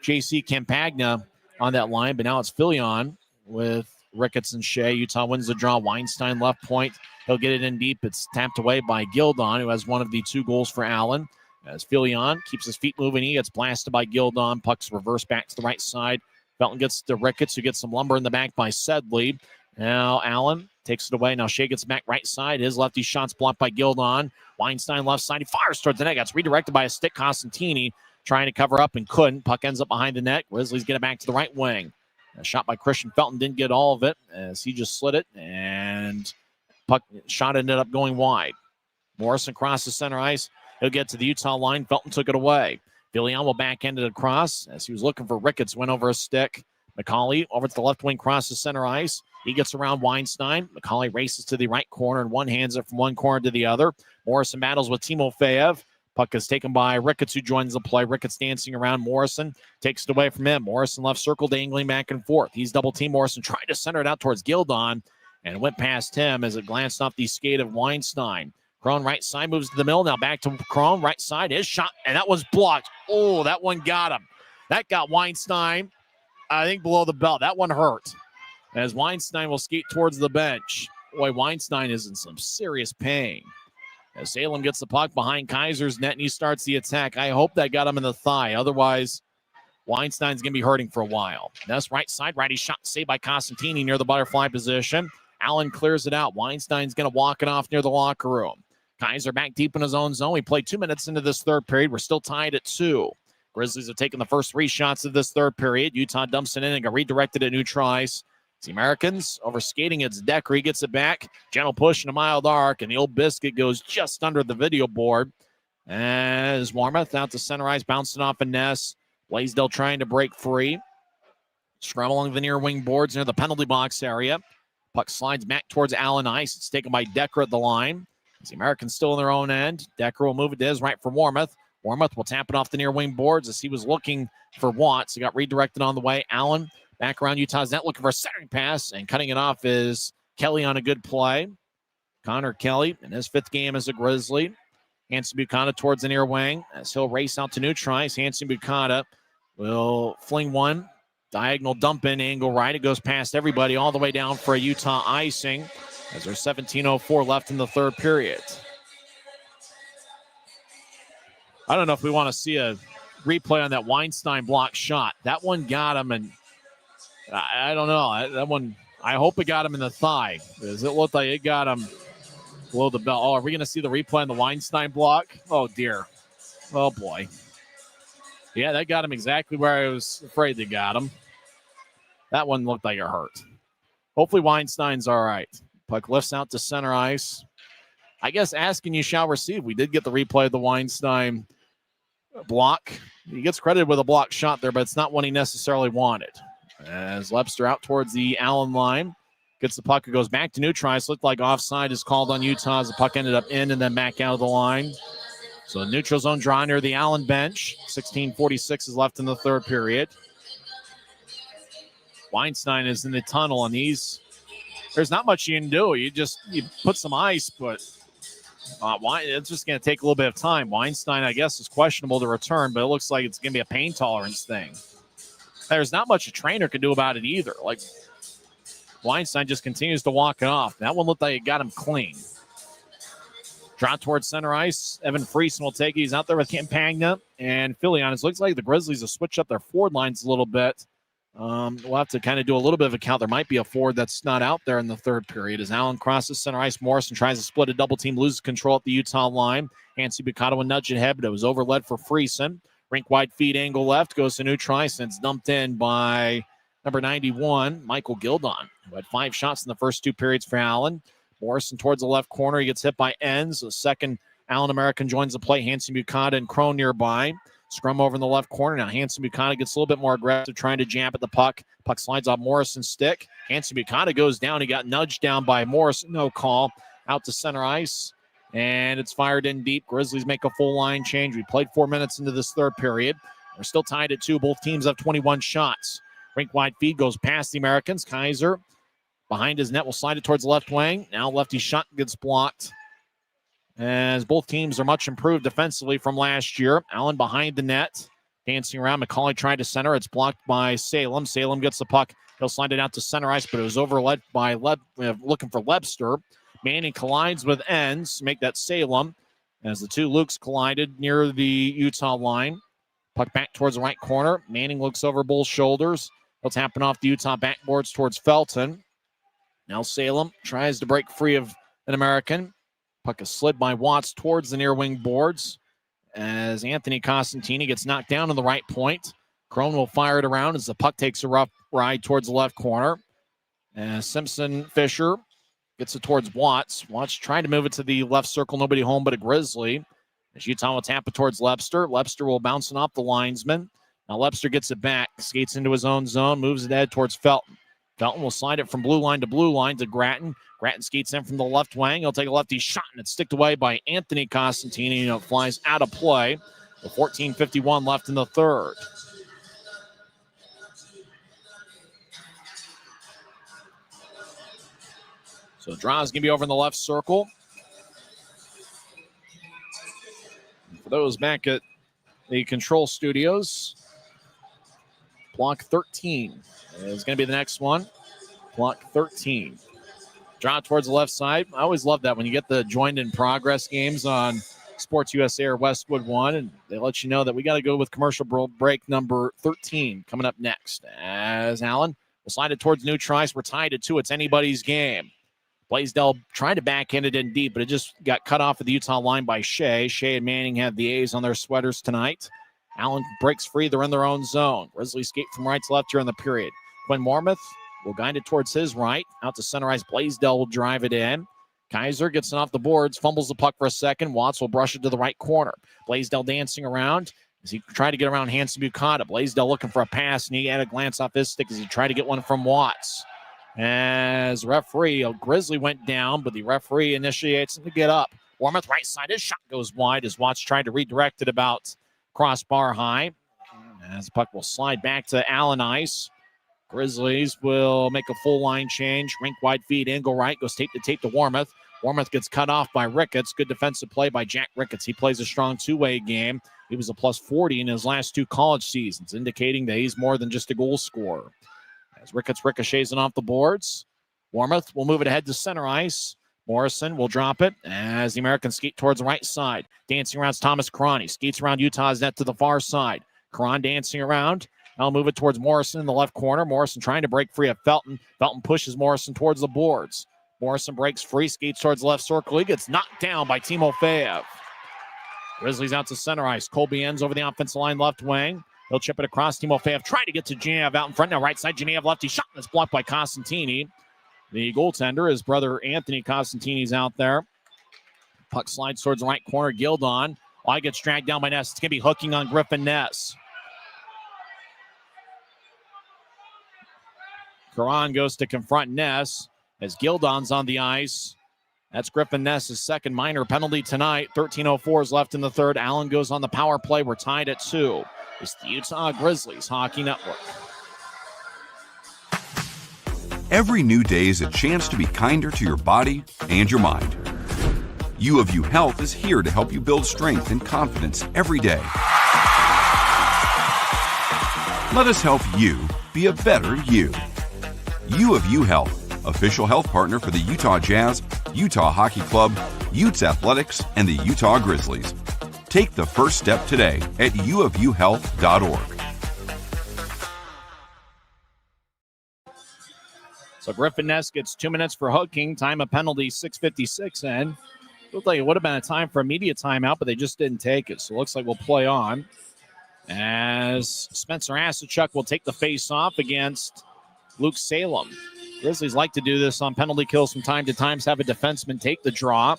J.C. Campagna on that line, but now it's Filion with Ricketts and Shea. Utah wins the draw. Weinstein left point. He'll get it in deep. It's tapped away by Gildon, who has one of the 2 goals for Allen. As Filion keeps his feet moving, he gets blasted by Gildon. Puck's reversed back to the right side. Felton gets to Ricketts, who gets some lumber in the back by Sedley. Now Allen takes it away. Now Shea gets back right side. His lefty shot's blocked by Gildon. Weinstein left side. He fires towards the net. Gets redirected by a stick. Costantini trying to cover up and couldn't. Puck ends up behind the net. Grizzlies get it back to the right wing. A shot by Christian Felton didn't get all of it as he just slid it, and puck shot ended up going wide. Morrison crosses center ice. He'll get to the Utah line. Felton took it away. Filion will backhand it across as he was looking for Ricketts. Went over a stick. McCauley over to the left wing, crosses center ice. He gets around Weinstein. McCauley races to the right corner and one hands it from one corner to the other. Morrison battles with Timofeyev. Puck is taken by Ricketts, who joins the play. Ricketts dancing around Morrison. Takes it away from him. Morrison left circle, dangling back and forth. He's double team. Morrison trying to center it out towards Gildon, and it went past him as it glanced off the skate of Weinstein. Crone right side moves to the middle. Now back to Crone right side. His shot, and that was blocked. Oh, that one got him. That got Weinstein, I think, below the belt. That one hurt. As Weinstein will skate towards the bench. Boy, Weinstein is in some serious pain. As Salem gets the puck behind Kaiser's net and he starts the attack. I hope that got him in the thigh. Otherwise, Weinstein's going to be hurting for a while. That's right side. Righty shot saved by Costantini near the butterfly position. Allen clears it out. Weinstein's going to walk it off near the locker room. Kaiser back deep in his own zone. We played 2 minutes into this third period. We're still tied at 2. Grizzlies have taken the first 3 shots of this third period. Utah dumps it in and got redirected at neutral ice. The Americans over skating. It's Decker. He gets it back. Gentle push and a mild arc, and the old biscuit goes just under the video board. As Warmoth out to center ice, bouncing off a Ness. Blaisdell trying to break free. Scrum along the near wing boards near the penalty box area. Puck slides back towards Allen ice. It's taken by Decker at the line. As the Americans still in their own end. Decker will move it to his right for Warmoth. Warmoth will tap it off the near wing boards as he was looking for Watts. He got redirected on the way. Allen back around Utah's net looking for a centering pass, and cutting it off is Kelly on a good play. Connor Kelly in his 5th game as a Grizzly. Hanson Buchanan towards the near wing as he'll race out to neutral ice. Hanson Buchanan will fling one Diagonal dump in angle right. It goes past everybody all the way down for a Utah icing as there's 17:04 left in the third period. I don't know if we want to see a replay on that Weinstein block shot. That one got him, and I don't know. That one, I hope it got him in the thigh, because it looked like it got him below the belt. Oh, are we going to see the replay on the Weinstein block? Oh, dear. Oh, boy. Yeah, that got him exactly where I was afraid they got him. That one looked like it hurt. Hopefully Weinstein's all right. Puck lifts out to center ice. I guess asking you shall receive. We did get the replay of the Weinstein block. He gets credited with a block shot there, but it's not one he necessarily wanted. As Lepster out towards the Allen line. Gets the puck. It goes back to Neutrice. Looked like offside is called on Utah as the puck ended up in and then back out of the line. So neutral zone draw near the Allen bench. 16:46 is left in the third period. Weinstein is in the tunnel, and there's not much you can do. You put some ice, but it's just going to take a little bit of time. Weinstein, I guess, is questionable to return, but it looks like it's going to be a pain tolerance thing. There's not much a trainer can do about it either. Like, Weinstein just continues to walk it off. That one looked like it got him clean. Draw towards center ice. Evan Friesen will take it. He's out there with Campagna and Filion. It looks like the Grizzlies have switched up their forward lines a little bit. We'll have to kind of do a little bit of a count. There might be a forward that's not out there in the third period. As Allen crosses center ice, Morrison tries to split a double team, loses control at the Utah line. Hansi Bukata will nudge ahead, but it was overled for Friesen. Rink wide feed angle left, goes to Neutrice, and it's dumped in by number 91, Michael Gildon, who had 5 shots in the first 2 periods for Allen. Morrison towards the left corner. He gets hit by Enns. The second Allen American joins the play. Hansi Bukata and Crone nearby. Scrum over in the left corner. Now Hansi Bukata gets a little bit more aggressive, trying to jam at the puck. Puck slides off Morrison's stick. Hansi Bukata goes down. He got nudged down by Morrison. No call. Out to center ice. And it's fired in deep. Grizzlies make a full line change. We played 4 minutes into this third period. We're still tied at 2. Both teams have 21 shots. Rink wide feed goes past the Americans. Kaiser behind his net will slide it towards the left wing. Now lefty shot gets blocked, as both teams are much improved defensively from last year. Allen behind the net, dancing around. McCauley tried to center. It's blocked by Salem. Salem gets the puck. He'll slide it out to center ice, but it was overled by looking for Lebster. Manning collides with Enns, make that Salem, as the two Lukes collided near the Utah line. Puck back towards the right corner. Manning looks over Bull's shoulders. He'll tap it off the Utah backboards towards Felton. Now Salem tries to break free of an American. Puck is slid by Watts towards the near wing boards as Anthony Costantini gets knocked down on the right point. Crone will fire it around as the puck takes a rough ride towards the left corner. As Simpson Fisher gets it towards Watts. Watts trying to move it to the left circle. Nobody home but a Grizzly. As Utah will tap it towards Lepster. Lepster will bounce it off the linesman. Now Lepster gets it back. Skates into his own zone. Moves it ahead towards Felton. Felton will slide it from blue line to Gratton. Gratton skates in from the left wing. He'll take a lefty shot, and it's sticked away by Anthony Costantini. It flies out of play. With 14:51 left in the third. So draw is going to be over in the left circle. For those back at the control studios, block 13 is going to be the next one. Block 13. Draw towards the left side. I always love that when you get the joined in progress games on Sports USA or Westwood One, and they let you know that we got to go with commercial break number 13 coming up next. As Allen will slide it towards Neutrice. We're tied at 2. It's anybody's game. Blaisdell tried to backhand it in deep, but it just got cut off at the Utah line by Shea. Shea and Manning have the A's on their sweaters tonight. Allen breaks free. They're in their own zone. Grizzlies skate from right to left here in the period. Quinn Mormuth will guide it towards his right. Out to center ice. Blaisdell will drive it in. Kaiser gets it off the boards, fumbles the puck for a second. Watts will brush it to the right corner. Blaisdell dancing around as he tried to get around Hansi Bukata. Blaisdell looking for a pass, and he had a glance off his stick as he tried to get one from Watts. As referee, a Grizzly went down, but the referee initiates him to get up. Warmouth right side, his shot goes wide as Watts tried to redirect it about crossbar high. As the puck will slide back to Allen ice. Grizzlies will make a full line change. Rink wide feed, angle right, goes tape to Warmouth. Warmouth gets cut off by Ricketts. Good defensive play by Jack Ricketts. He plays a strong two-way game. He was a plus 40 in his last 2 college seasons, indicating that he's more than just a goal scorer. As Ricketts ricochets it off the boards, Warmouth will move it ahead to center ice. Morrison will drop it as the Americans skate towards the right side. Dancing around Thomas Caron. He skates around Utah's net to the far side. Caron dancing around. I'll move it towards Morrison in the left corner. Morrison trying to break free of Felton. Felton pushes Morrison towards the boards. Morrison breaks free, skates towards the left circle. He gets knocked down by Timofeyev. Grizzlies out to center ice. Colby ends over the offensive line left wing. He'll chip it across. Timofeyev trying to get to Genev out in front. Now right side, Genev lefty shot, and it's blocked by Costantini. The goaltender, his brother Anthony Costantini's out there. Puck slides towards the right corner. Gildon. Gets dragged down by Ness. It's going to be hooking on Griffin Ness. Caron goes to confront Ness as Gildon's on the ice. That's Griffin Ness's second minor penalty tonight. 13:04 is left in the third. Allen goes on the power play. We're tied at 2. It's the Utah Grizzlies Hockey Network. Every new day is a chance to be kinder to your body and your mind. U of U Health is here to help you build strength and confidence every day. Let us help you be a better you. U of U Health, official health partner for the Utah Jazz, Utah Hockey Club, Utes Athletics, and the Utah Grizzlies. Take the first step today at uofuhealth.org. So Griffin Ness gets 2 minutes for hooking. Time of penalty, 6:56 in. Looked like it would have been a time for immediate timeout, but they just didn't take it. So it looks like we'll play on. As Spencer Asachuk will take the face-off against Luke Salem. Grizzlies like to do this on penalty kills from time to time, have a defenseman take the draw.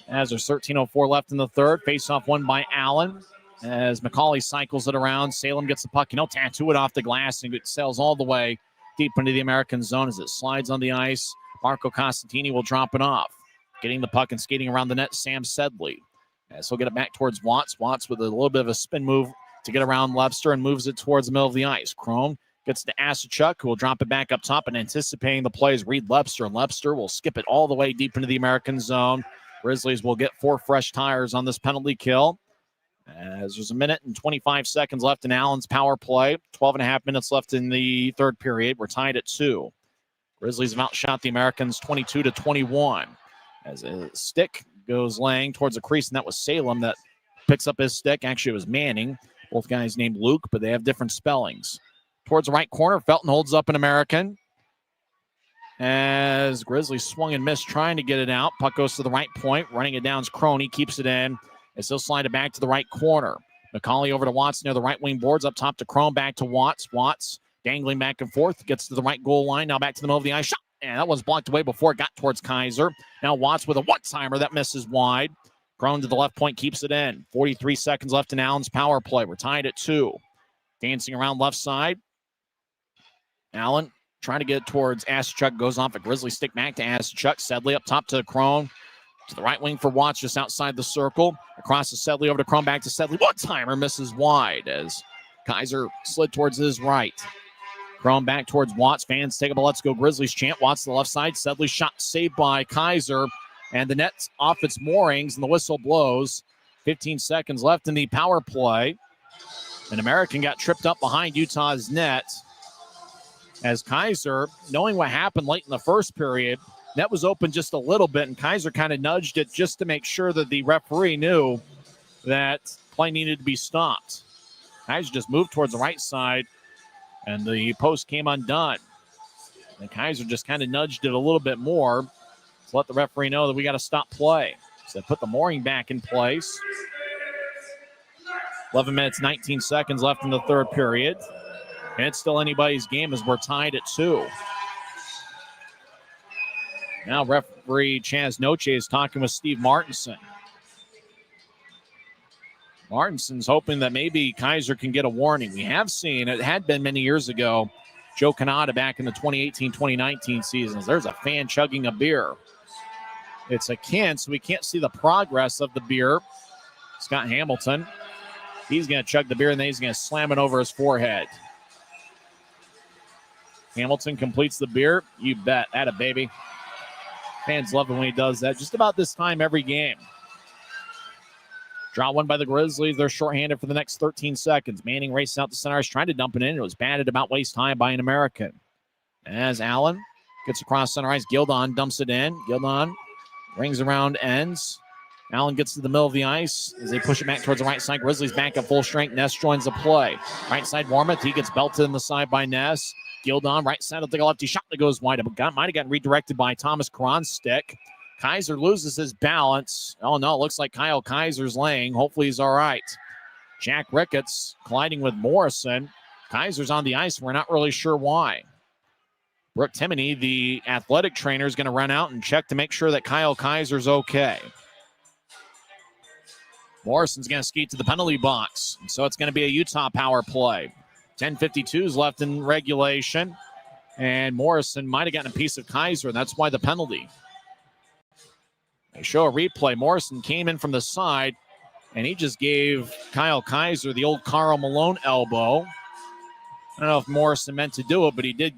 As there's 13:04 left in the third. Face-off won by Allen. As McCauley cycles it around, Salem gets the puck, tattoo it off the glass, and it sails all the way deep into the American zone as it slides on the ice. Marco Costantini will drop it off. Getting the puck and skating around the net, Sam Sedley. As he'll get it back towards Watts. Watts with a little bit of a spin move to get around Webster and moves it towards the middle of the ice. Crone gets to Asachuk, who will drop it back up top, and anticipating the plays, Reed Webster. And Webster will skip it all the way deep into the American zone. Grizzlies will get 4 fresh tires on this penalty kill. As there's 1 minute and 25 seconds left in Allen's power play. 12.5 minutes left in the third period. We're tied at 2. Grizzlies have outshot the Americans 22-21. As a stick goes laying towards the crease, and that was Salem that picks up his stick. Actually, it was Manning. Both guys named Luke, but they have different spellings. Towards the right corner, Felton holds up an American. As Grizzlies swung and missed trying to get it out. Puck goes to the right point. Running it down is Crone. He keeps it in. As he'll slide it back to the right corner. McCauley over to Watts near the right wing boards. Up top to Crone, back to Watts. Watts dangling back and forth. Gets to the right goal line. Now back to the middle of the ice. Shot. And that was blocked away before it got towards Kaiser. Now Watts with a one-timer that misses wide. Crone to the left point, keeps it in. 43 seconds left in Allen's power play. We're tied at 2. Dancing around left side. Allen trying to get towards Asachuk. Goes off a Grizzly stick back to Asachuk. Sedley up top to Crone. To the right wing for Watts, just outside the circle. Across to Sedley, over to Crone, back to Sedley. One-timer misses wide as Kaiser slid towards his right. Crone back towards Watts. Fans take up a Let's Go Grizzlies chant. Watts to the left side. Sedley shot saved by Kaiser. And the net's off its moorings, and the whistle blows. 15 seconds left in the power play. An American got tripped up behind Utah's net. As Kaiser, knowing what happened late in the first period, net was open just a little bit, and Kaiser kind of nudged it just to make sure that the referee knew that play needed to be stopped. Kaiser just moved towards the right side, and the post came undone. And Kaiser just kind of nudged it a little bit more to let the referee know that we got to stop play. So they put the mooring back in place. 11 minutes, 19 seconds left in the third period. And it's still anybody's game as we're tied at 2. Now referee Chaz Noche is talking with Steve Martinson. Martinson's hoping that maybe Kaiser can get a warning. We have seen, it had been many years ago, Joe Canada back in the 2018-2019 seasons. There's a fan chugging a beer. It's a can, so we can't see the progress of the beer. Scott Hamilton, he's going to chug the beer, and then he's going to slam it over his forehead. Hamilton completes the beer. You bet. Atta baby. Fans love it when he does that. Just about this time every game. Draw one by the Grizzlies. They're shorthanded for the next 13 seconds. Manning racing out the center ice, trying to dump it in. It was batted about waist high by an American. As Allen gets across center ice, Gildon dumps it in. Gildon rings around ends. Allen gets to the middle of the ice as they push it back towards the right side. Grizzlies back at full strength. Ness joins the play. Right side, Warmoth. He gets belted in the side by Ness. Gildon, right side, will take a lefty shot that goes wide. Might have gotten redirected by Thomas Karan's stick. Kaiser loses his balance. Oh, no, it looks like Kyle Kaiser's laying. Hopefully he's all right. Jack Ricketts colliding with Morrison. Kaiser's on the ice. We're not really sure why. Brooke Timoney, the athletic trainer, is going to run out and check to make sure that Kyle Kaiser's okay. Morrison's going to skate to the penalty box. So it's going to be a Utah power play. 10:52 is left in regulation. And Morrison might have gotten a piece of Kaiser. That's why the penalty. They show a replay. Morrison came in from the side, and he just gave Kyle Kaiser the old Karl Malone elbow. I don't know if Morrison meant to do it, but he did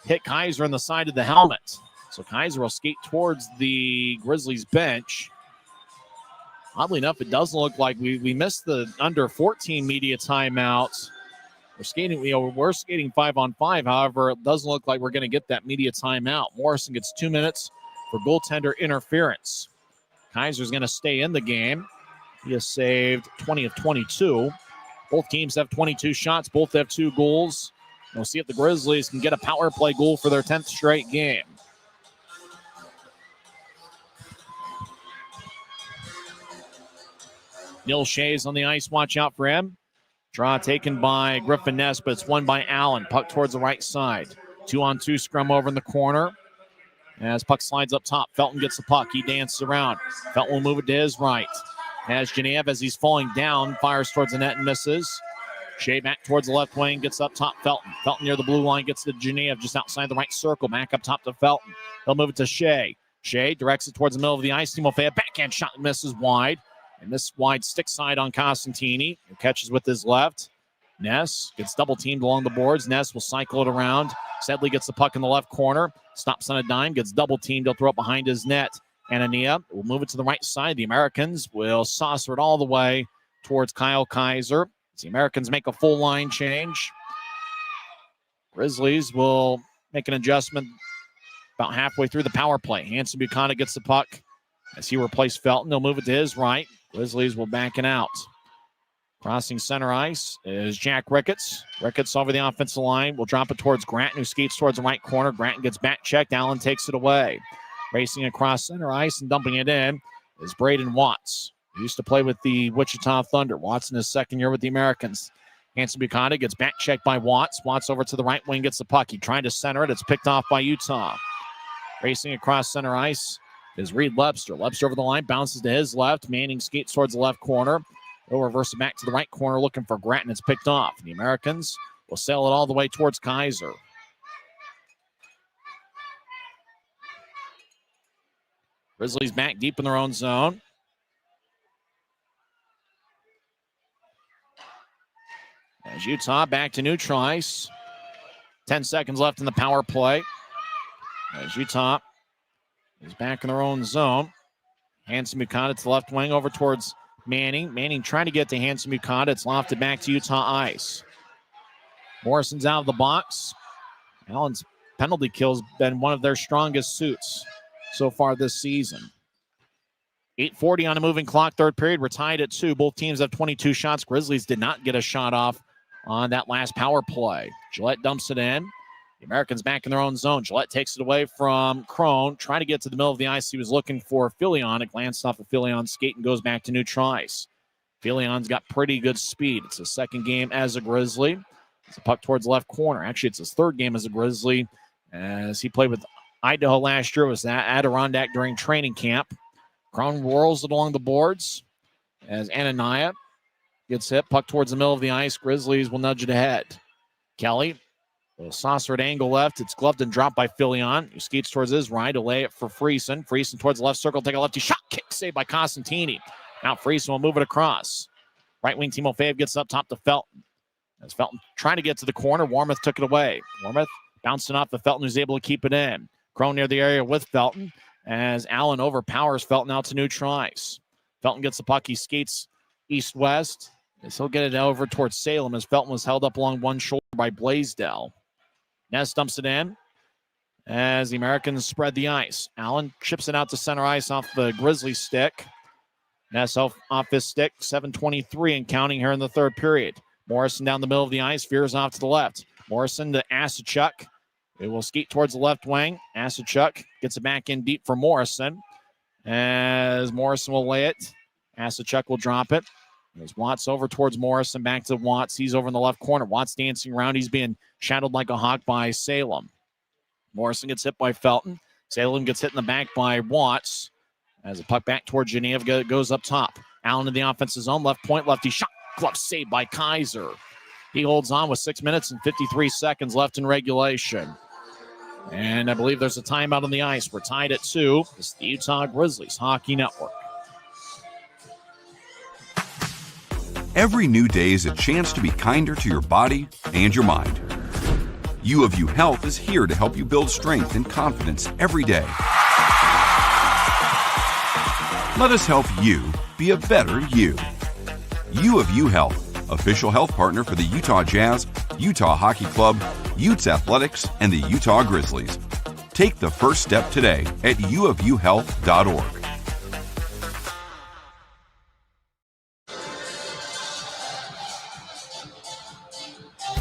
hit Kaiser in the side of the helmet. So Kaiser will skate towards the Grizzlies bench. Oddly enough, it doesn't look like we missed the under 14 media timeout. We're skating 5-on-5. However, it doesn't look like we're going to get that media timeout. Morrison gets 2 minutes for goaltender interference. Kaiser's going to stay in the game. He has saved 20 of 22. Both teams have 22 shots. Both have 2 goals. We'll see if the Grizzlies can get a power play goal for their 10th straight game. Neil Shea's on the ice. Watch out for him. Draw taken by Griffin Ness, but it's won by Allen. Puck towards the right side. 2-on-2 scrum over in the corner. As puck slides up top, Felton gets the puck. He dances around. Felton will move it to his right. As Genev, as he's falling down, fires towards the net and misses. Shea back towards the left wing, gets up top, Felton. Felton near the blue line, gets to Genev just outside the right circle. Back up top to Felton. He'll move it to Shea. Shea directs it towards the middle of the ice. Timofey, backhand shot misses wide. And this wide stick side on Costantini, who catches with his left. Ness gets double teamed along the boards. Ness will cycle it around. Sedley gets the puck in the left corner. Stops on a dime, gets double teamed. He'll throw it behind his net. Anania will move it to the right side. The Americans will saucer it all the way towards Kyle Kaiser. As the Americans make a full line change. Grizzlies will make an adjustment about halfway through the power play. Hanson Buchanan gets the puck as he replaced Felton. They'll move it to his right. Grizzlies will back it out. Crossing center ice is Jack Ricketts. Ricketts over the offensive line. Will drop it towards Gratton, who skates towards the right corner. Gratton gets back checked. Allen takes it away. Racing across center ice and dumping it in is Braden Watts. He used to play with the Wichita Thunder. Watts in his second year with the Americans. Hanson Buchanan gets back checked by Watts. Watts over to the right wing, gets the puck. He tried to center it. It's picked off by Utah. Racing across center ice is Reed Lebster. Lebster over the line, bounces to his left. Manning skates towards the left corner. He'll reverse it back to the right corner looking for Gratton. It's picked off. The Americans will sail it all the way towards Kaiser. Grizzlies back deep in their own zone. As Utah back to neutral ice. 10 seconds left in the power play. As Utah is back in their own zone. Hanson Buchanan to the left wing over towards Manning. Manning trying to get to Hanson Buchanan. It's lofted back to Utah ice. Morrison's out of the box. Allen's penalty kill's been one of their strongest suits so far this season. 8:40 on a moving clock, third period. We're tied at 2. Both teams have 22 shots. Grizzlies did not get a shot off on that last power play. Gillette dumps it in. The Americans back in their own zone. Gillette takes it away from Crone. Trying to get to the middle of the ice. He was looking for Filion. It glanced off of Filion's skate and goes back to neutral ice. Filion's got pretty good speed. It's his second game as a Grizzly. It's a puck towards the left corner. Actually, it's his third game as a Grizzly, as he played with Idaho last year. It was that Adirondack during training camp. Crone whirls it along the boards as Anania gets hit. Puck towards the middle of the ice. Grizzlies will nudge it ahead. Kelly will saucer at angle left. It's gloved and dropped by Filion, who skates towards his right to lay it for Friesen. Friesen towards the left circle. Take a lefty shot. Kick saved by Costantini. Now Friesen will move it across. Right wing Timofeyev gets up top to Felton. As Felton trying to get to the corner, Warmoth took it away. Warmoth bouncing off the Felton, who's able to keep it in. Crone near the area with Felton as Allen overpowers Felton out to neutral ice. Felton gets the puck. He skates east-west. He'll get it over towards Salem as Felton was held up along one shoulder by Blaisdell. Ness dumps it in as the Americans spread the ice. Allen chips it out to center ice off the Grizzlies stick. Ness off his stick, 7:23 and counting here in the third period. Morrison down the middle of the ice, veers off to the left. Morrison to Asachuk. It will skate towards the left wing. Asachuk gets it back in deep for Morrison. As Morrison will lay it, Asachuk will drop it. As Watts over towards Morrison, back to Watts. He's over in the left corner. Watts dancing around. He's being shadowed like a hawk by Salem. Morrison gets hit by Felton. Salem gets hit in the back by Watts. As the puck back towards Geneva goes up top. Allen in the offensive zone. Left point, lefty shot. Glove saved by Kaiser. He holds on with 6 minutes and 53 seconds left in regulation. And I believe there's a timeout on the ice. We're tied at 2. This is the Utah Grizzlies Hockey Network. Every new day is a chance to be kinder to your body and your mind. U of U Health is here to help you build strength and confidence every day. Let us help you be a better you. U of U Health, official health partner for the Utah Jazz, Utah Hockey Club, Utes Athletics, and the Utah Grizzlies. Take the first step today at uofuhealth.org.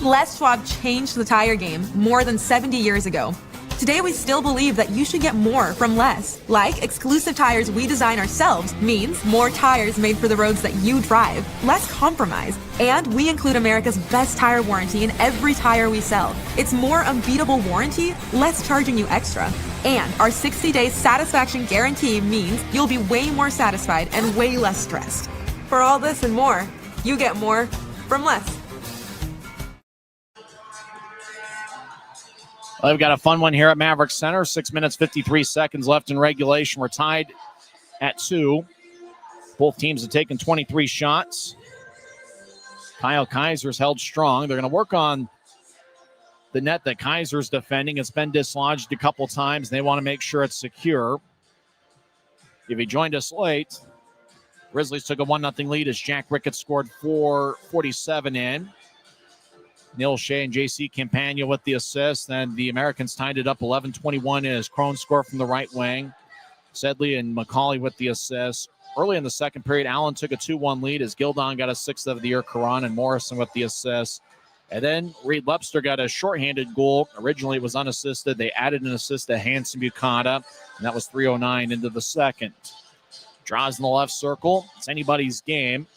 Les Schwab changed the tire game more than 70 years ago. Today, we still believe that you should get more from less. Like exclusive tires we design ourselves means more tires made for the roads that you drive, less compromise. And we include America's best tire warranty in every tire we sell. It's more unbeatable warranty, less charging you extra. And our 60-day satisfaction guarantee means you'll be way more satisfied and way less stressed. For all this and more, you get more from less. Well, we've got a fun one here at Maverick Center. 6 minutes, 53 seconds left in regulation. We're tied at 2. Both teams have taken 23 shots. Kyle Kaiser's held strong. They're going to work on the net that Kaiser's defending. It's been dislodged a couple times. They want to make sure it's secure. If you joined us late, Grizzlies took a 1-0 lead as Jack Ricketts scored 4:47 in. Neil Shea and J.C. Campagna with the assist. Then the Americans tied it up 11-21 as Crone scored from the right wing. Sedley and McCauley with the assist. Early in the second period, Allen took a 2-1 lead as Gildon got a 6th of the year. Karan and Morrison with the assist. And then Reed Lepster got a shorthanded goal. Originally it was unassisted. They added an assist to Hanson Bucata, and that was 3:09 into the second. Draws in the left circle. It's anybody's game.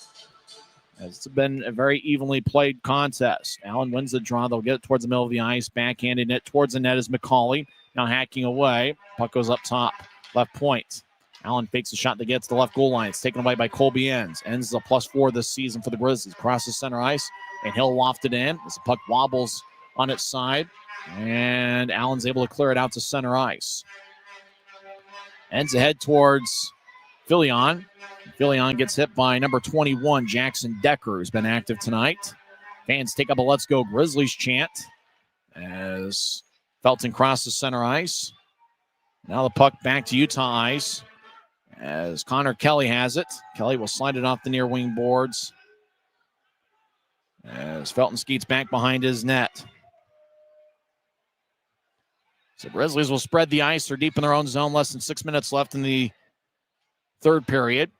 It's been a very evenly played contest. Allen wins the draw. They'll get it towards the middle of the ice. Backhanded net towards the net is McCauley. Now hacking away. Puck goes up top. Left point. Allen fakes a shot that gets to the left goal line. It's taken away by Colby Enns. Enns is a +4 this season for the Grizzlies. Crosses center ice, and he'll loft it in as the puck wobbles on its side. And Allen's able to clear it out to center ice. Enns ahead towards Filion. Filion gets hit by number 21, Jackson Decker, who's been active tonight. Fans take up a Let's Go Grizzlies chant as Felton crosses center ice. Now the puck back to Utah ice as Connor Kelly has it. Kelly will slide it off the near wing boards as Felton skates back behind his net. So Grizzlies will spread the ice. They're deep in their own zone. Less than 6 minutes left in the third period.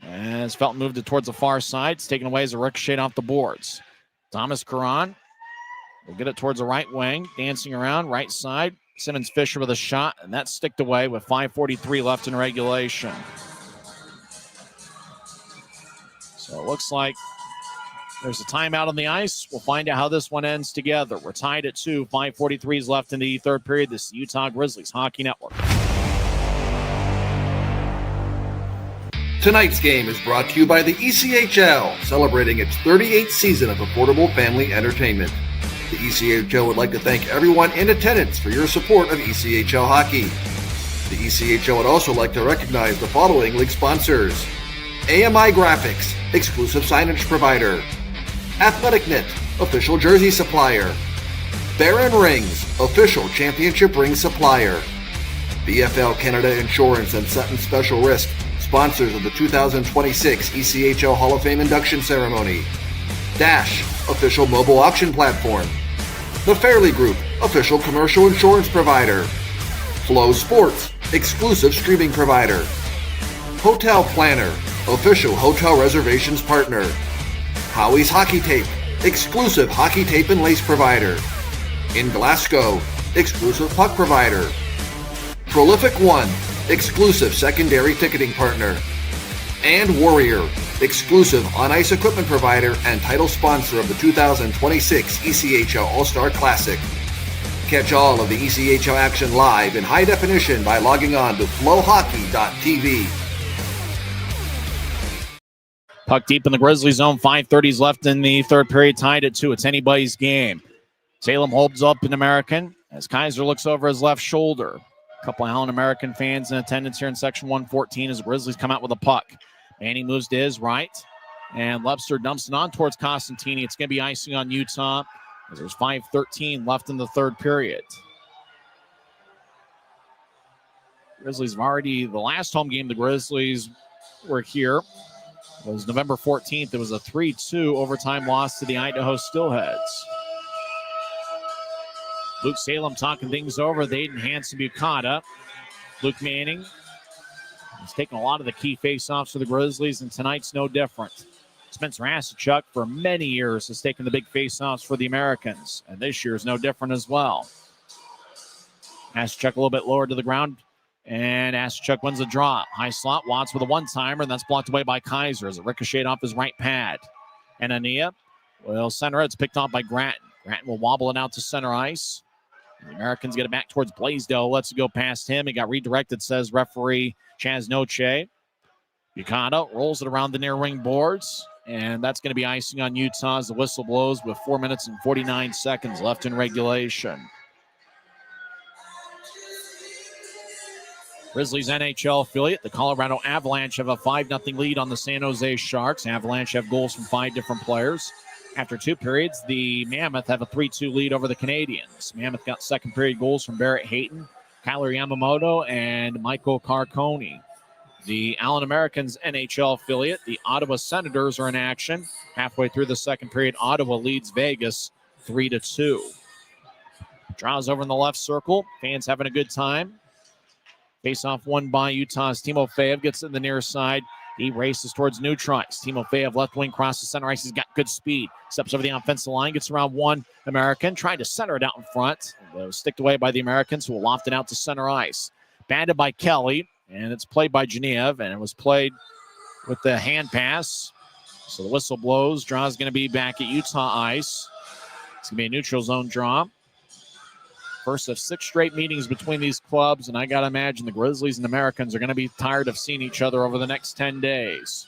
As Felton moved it towards the far side, it's taken away as a ricochet off the boards. Thomas Karan will get it towards the right wing, dancing around, right side. Simmons Fisher with a shot, and that's sticked away with 5:43 left in regulation. So it looks like there's a timeout on the ice. We'll find out how this one ends together. We're tied at 2. 5:43 is left in the third period. This is the Utah Grizzlies Hockey Network. Tonight's game is brought to you by the ECHL, celebrating its 38th season of affordable family entertainment. The ECHL would like to thank everyone in attendance for your support of ECHL hockey. The ECHL would also like to recognize the following league sponsors: AMI Graphics, exclusive signage provider; Athletic Knit, official jersey supplier; Baron Rings, official championship ring supplier. BFL Canada Insurance and Sutton Special Risk, sponsors of the 2026 ECHL Hall of Fame induction ceremony. Dash, official mobile auction platform. The Fairley Group, official commercial insurance provider. Flow Sports, exclusive streaming provider. Hotel Planner, official hotel reservations partner. Howie's Hockey Tape, exclusive hockey tape and lace provider. In Glasgow, exclusive puck provider. Prolific One, exclusive secondary ticketing partner. And Warrior, exclusive on-ice equipment provider and title sponsor of the 2026 ECHL All-Star Classic. Catch all of the ECHL action live in high definition by logging on to flowhockey.tv. Puck deep in the Grizzlies zone. 5:30 left in the third period. Tied at 2. It's anybody's game. Salem holds up an American as Kaiser looks over his left shoulder. A couple of Allen American fans in attendance here in section 114 as the Grizzlies come out with a puck. Manning moves to his right, and Lebster dumps it on towards Costantini. It's going to be icing on Utah as there's 5:13 left in the third period. Grizzlies have already, the last home game the Grizzlies were here was November 14th. It was a 3-2 overtime loss to the Idaho Steelheads. Luke Salem talking things over with Aiden Hansen-Bucata. Luke Manning has taken a lot of the key face-offs for the Grizzlies, and tonight's no different. Spencer Asachuk for many years has taken the big face-offs for the Americans, and this year is no different as well. Asachuk a little bit lower to the ground, and Asachuk wins the draw. High slot, Watts with a one-timer, and that's blocked away by Kaiser as it ricocheted off his right pad. And Ania will center it. It's picked off by Gratton. Gratton will wobble it out to center ice. The Americans get it back towards Blaisdell. Lets it go past him. It got redirected, says referee Chaz Noche. Bucata rolls it around the near wing boards, and that's going to be icing on Utah as the whistle blows with 4 minutes and 49 seconds left in regulation. Grizzlies NHL affiliate, the Colorado Avalanche, have a 5-0 lead on the San Jose Sharks. Avalanche have goals from 5 different players. After 2 periods, the Mammoth have a 3-2 lead over the Canadians. Mammoth got second period goals from Barrett Hayton, Kyler Yamamoto, and Michael Carconi. The Allen Americans NHL affiliate, the Ottawa Senators, are in action. Halfway through the second period, Ottawa leads Vegas 3-2. Draws over in the left circle. Fans having a good time. Face-off won by Utah's Timofeyev. Gets in the near side. He races towards neutral ice. Timofeyev left wing across the center ice. He's got good speed. Steps over the offensive line. Gets around one American. Trying to center it out in front. Sticked away by the Americans who will loft it out to center ice. Banded by Kelly. And it's played by Genev. And it was played with the hand pass. So the whistle blows. Draw is going to be back at Utah ice. It's going to be a neutral zone draw. First of 6 straight meetings between these clubs, and I got to imagine the Grizzlies and Americans are going to be tired of seeing each other over the next 10 days.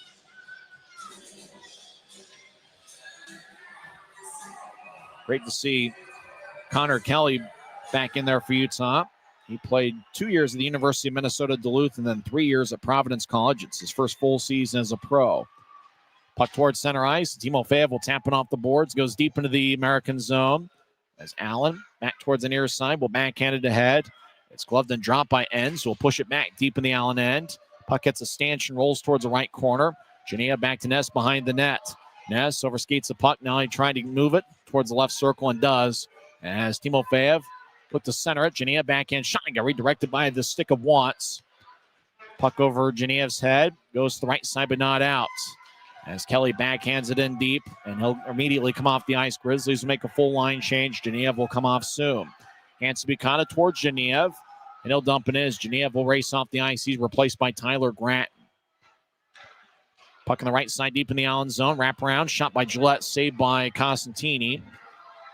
Great to see Connor Kelly back in there for Utah. He played 2 years at the University of Minnesota Duluth and then 3 years at Providence College. It's his first full season as a pro. Puck towards center ice. Timofeyev will tap it off the boards, goes deep into the American zone. As Allen back towards the near side, will backhand it ahead. It's gloved and dropped by Enns, so we'll push it back deep in the Allen end. Puck gets a stanchion, rolls towards the right corner. Genea back to Ness behind the net. Ness overskates the puck. Now he trying to move it towards the left circle and does. As Timofeyev looked to center it. Genea backhand shot got redirected by the stick of Watts. Puck over Genea's head. Goes to the right side but not out. As Kelly backhands it in deep, and he'll immediately come off the ice. Grizzlies will make a full line change. Genev will come off soon. Hansen-Bucata towards Genev, and he'll dump it in as Genev will race off the ice. He's replaced by Tyler Gratton. Puck on the right side, deep in the Allen zone. Wrap around, shot by Gillette, saved by Costantini.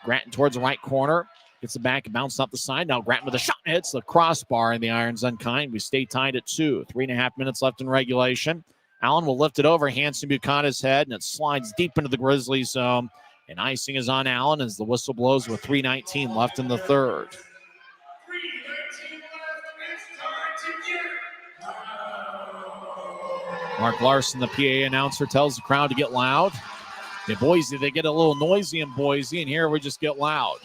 Gratton towards the right corner. Gets the back and bounced off the side. Now Gratton with a shot, hits the crossbar, and the Irons unkind. We stay tied at 2. 3.5 minutes left in regulation. Allen will lift it over Hansen-Bucata's head, and it slides deep into the Grizzlies zone. And icing is on Allen as the whistle blows with 3:19 left in the third. Mark Larson, the PA announcer, tells the crowd to get loud. In Boise, they get a little noisy in Boise, and here we just get loud.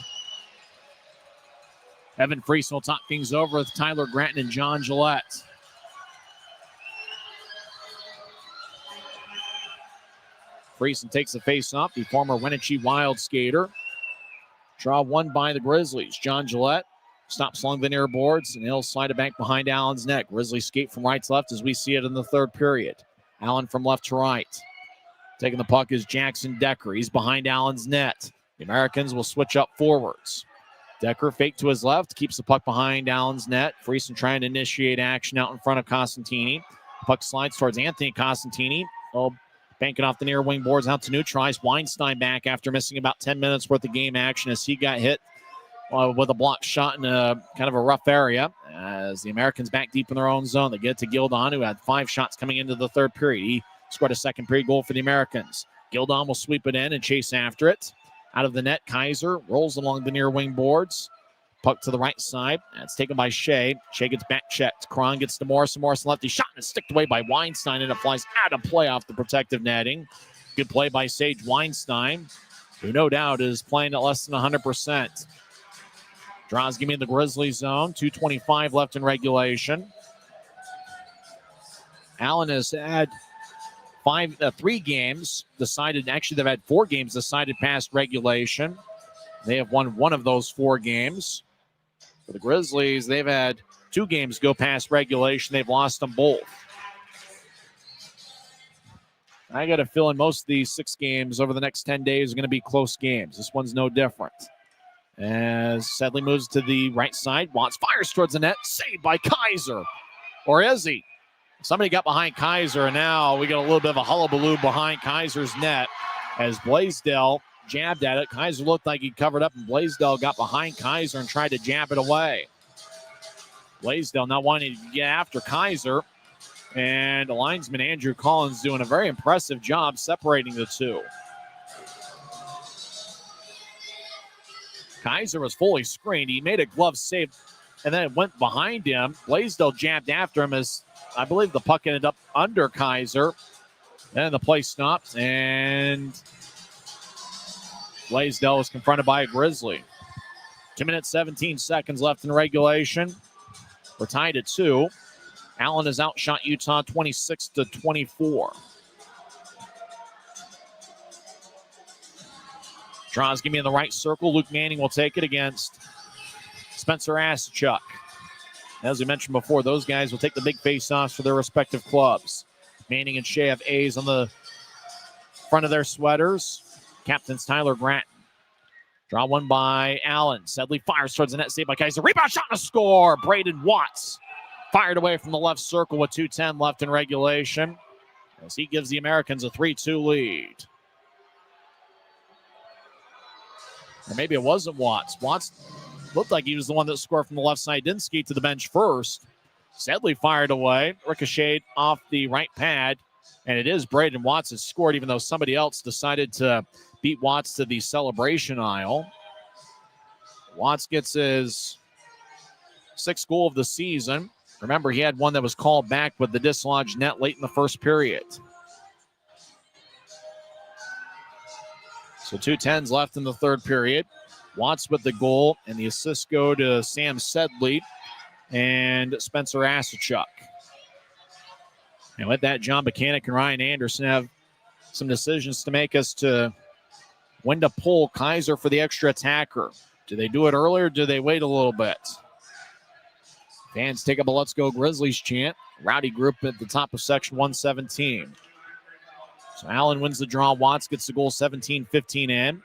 Evan Friesen will talk things over with Tyler Granton and John Gillette. Friesen takes the face-off, the former Wenatchee Wild skater. Draw won by the Grizzlies. John Gillette stops along the near boards, and he'll slide it back behind Allen's net. Grizzlies skate from right to left as we see it in the third period. Allen from left to right. Taking the puck is Jackson Decker. He's behind Allen's net. The Americans will switch up forwards. Decker fake to his left, keeps the puck behind Allen's net. Friesen trying to initiate action out in front of Costantini. Puck slides towards Anthony Costantini. Oh, banking off the near wing boards out to neutralize. Weinstein back after missing about 10 minutes worth of game action as he got hit with a blocked shot in a kind of a rough area. As the Americans back deep in their own zone, they get to Gildon, who had 5 shots coming into the third period. He scored a second period goal for the Americans. Gildon will sweep it in and chase after it. Out of the net, Kaiser rolls along the near wing boards. Puck to the right side. That's taken by Shea. Shea gets back checked. Cron gets to Morrison. Morrison lefty shot and it's sticked away by Weinstein, and it flies out of play off the protective netting. Good play by Sage Weinstein, who no doubt is playing at less than 100%. Draws give me the Grizzlies zone. 2:25 left in regulation. Allen has had 3 games decided. Actually, they've had 4 games decided past regulation. They have won 1 of those 4 games. For the Grizzlies, they've had 2 games go past regulation. They've lost them both. I got a feeling most of these 6 games over the next 10 days are going to be close games. This one's no different. As Sedley moves to the right side, Watts fires towards the net, saved by Kaiser. Or is he? Somebody got behind Kaiser, and now we got a little bit of a hullabaloo behind Kaiser's net as Blaisdell jabbed at it. Kaiser looked like he covered up, and Blaisdell got behind Kaiser and tried to jab it away. Blaisdell not wanting to get after Kaiser, and the linesman Andrew Collins doing a very impressive job separating the two. Kaiser was fully screened. He made a glove save, and then it went behind him. Blaisdell jabbed after him as I believe the puck ended up under Kaiser. Then the play stopped, and Blaisdell was confronted by a Grizzly. 2 minutes, 17 seconds left in regulation. We're tied at 2. Allen has outshot Utah 26-24. Draws give me in the right circle. Luke Manning will take it against Spencer Asachuk. As we mentioned before, those guys will take the big face-offs for their respective clubs. Manning and Shea have A's on the front of their sweaters. Captain's Tyler Granton. Draw one by Allen. Sedley fires towards the net, saved by Kaiser. Rebound shot and a score. Braden Watts fired away from the left circle with 2:10 left in regulation as he gives the Americans a 3-2 lead. Or maybe it wasn't Watts. Watts looked like he was the one that scored from the left side. Didn't skate to the bench first. Sedley fired away. Ricocheted off the right pad. And it is Braden Watts that scored, even though somebody else decided to beat Watts to the celebration aisle. Watts gets his 6th goal of the season. Remember, he had one that was called back with the dislodged net late in the first period. So 2:10 left in the third period. Watts with the goal, and the assists go to Sam Sedley and Spencer Asachuk. And with that, John Buchanan and Ryan Anderson have some decisions to make as to when to pull Kaiser for the extra attacker. Do they do it earlier or do they wait a little bit? Fans take up a Let's Go Grizzlies chant. Rowdy group at the top of section 117. So Allen wins the draw. Watts gets the goal 17-15 in.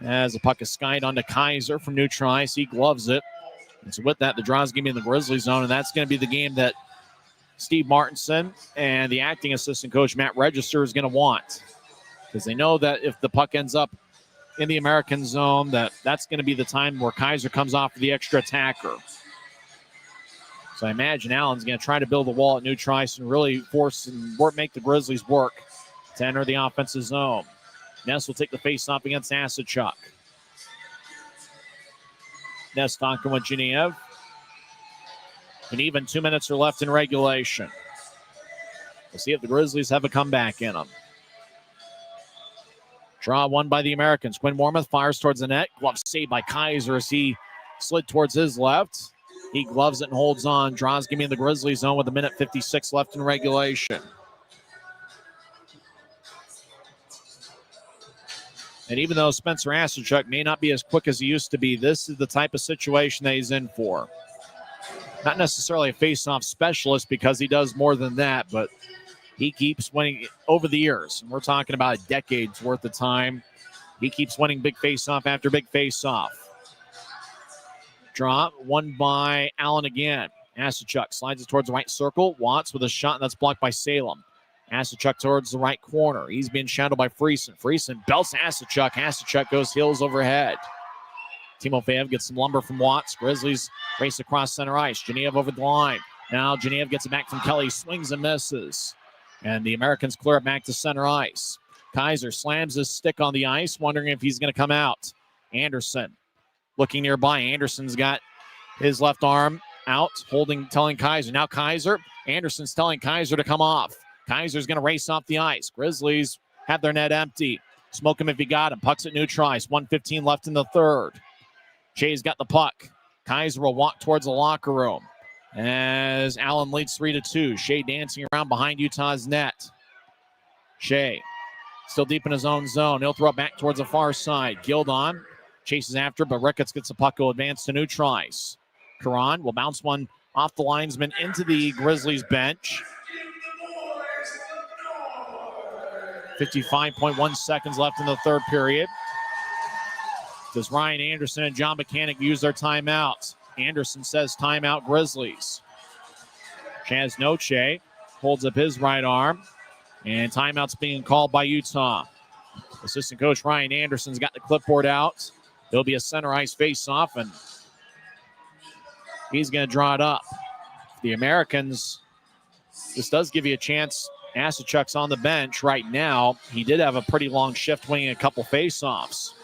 As the puck is skied onto Kaiser from neutral ice. He gloves it. And so with that, the draw's going to be in the Grizzlies zone, and that's going to be the game that Steve Martinson and the acting assistant coach Matt Register is going to want. Because they know that if the puck ends up in the American zone, that's going to be the time where Kaiser comes off for the extra attacker. So I imagine Allen's going to try to build a wall at neutral ice and really force and make the Grizzlies work to enter the offensive zone. Ness will take the face-off against Asachuk. Ness talking with Genev. And even 2 minutes are left in regulation. We'll see if the Grizzlies have a comeback in them. Draw won by the Americans. Quinn Wormuth fires towards the net. Glove saved by Kaiser as he Slid towards his left. He gloves it and holds on. Draws give me in the Grizzly zone with 1:56 left in regulation. And even though Spencer Asachuk may not be as quick as he used to be, this is the type of situation that he's in for. Not necessarily a face-off specialist because he does more than that, but he keeps winning over the years. And we're talking about a decade's worth of time. He keeps winning big face-off after big face-off. Draw, won by Allen again. Asachuk slides it towards the right circle. Watts with a shot, and that's blocked by Salem. Asachuk towards the right corner. He's being shadowed by Friesen. Friesen belts Asachuk. Asachuk goes heels overhead. Timofeyev gets some lumber from Watts. Grizzlies race across center ice. Genev over the line. Now Genev gets it back from Kelly. Swings and misses. And the Americans clear it back to center ice. Kaiser slams his stick on the ice, wondering if he's going to come out. Anderson looking nearby. Anderson's got his left arm out, telling Kaiser. Now Kaiser. Anderson's telling Kaiser to come off. Kaiser's going to race off the ice. Grizzlies have their net empty. Smoke him if you got him. Puck's at neutral ice. 1:15 left in the third. Shea's got the puck. Kaiser will walk towards the locker room as Allen leads 3-2. Shea dancing around behind Utah's net. Shea still deep in his own zone. He'll throw it back towards the far side. Gildon chases after, but Ricketts gets the puck to advance to neutral ice. Karan will bounce one off the linesman into the Grizzlies bench. 55.1 seconds left in the third period. Does Ryan Anderson and John Mechanic use their timeouts? Anderson says timeout Grizzlies. Chaz Noche holds up his right arm. And timeout's being called by Utah. Assistant coach Ryan Anderson's got the clipboard out. There'll be a center ice face-off, and he's going to draw it up. The Americans, this does give you a chance. Asachuk's on the bench right now. He did have a pretty long shift winning a couple face-offs.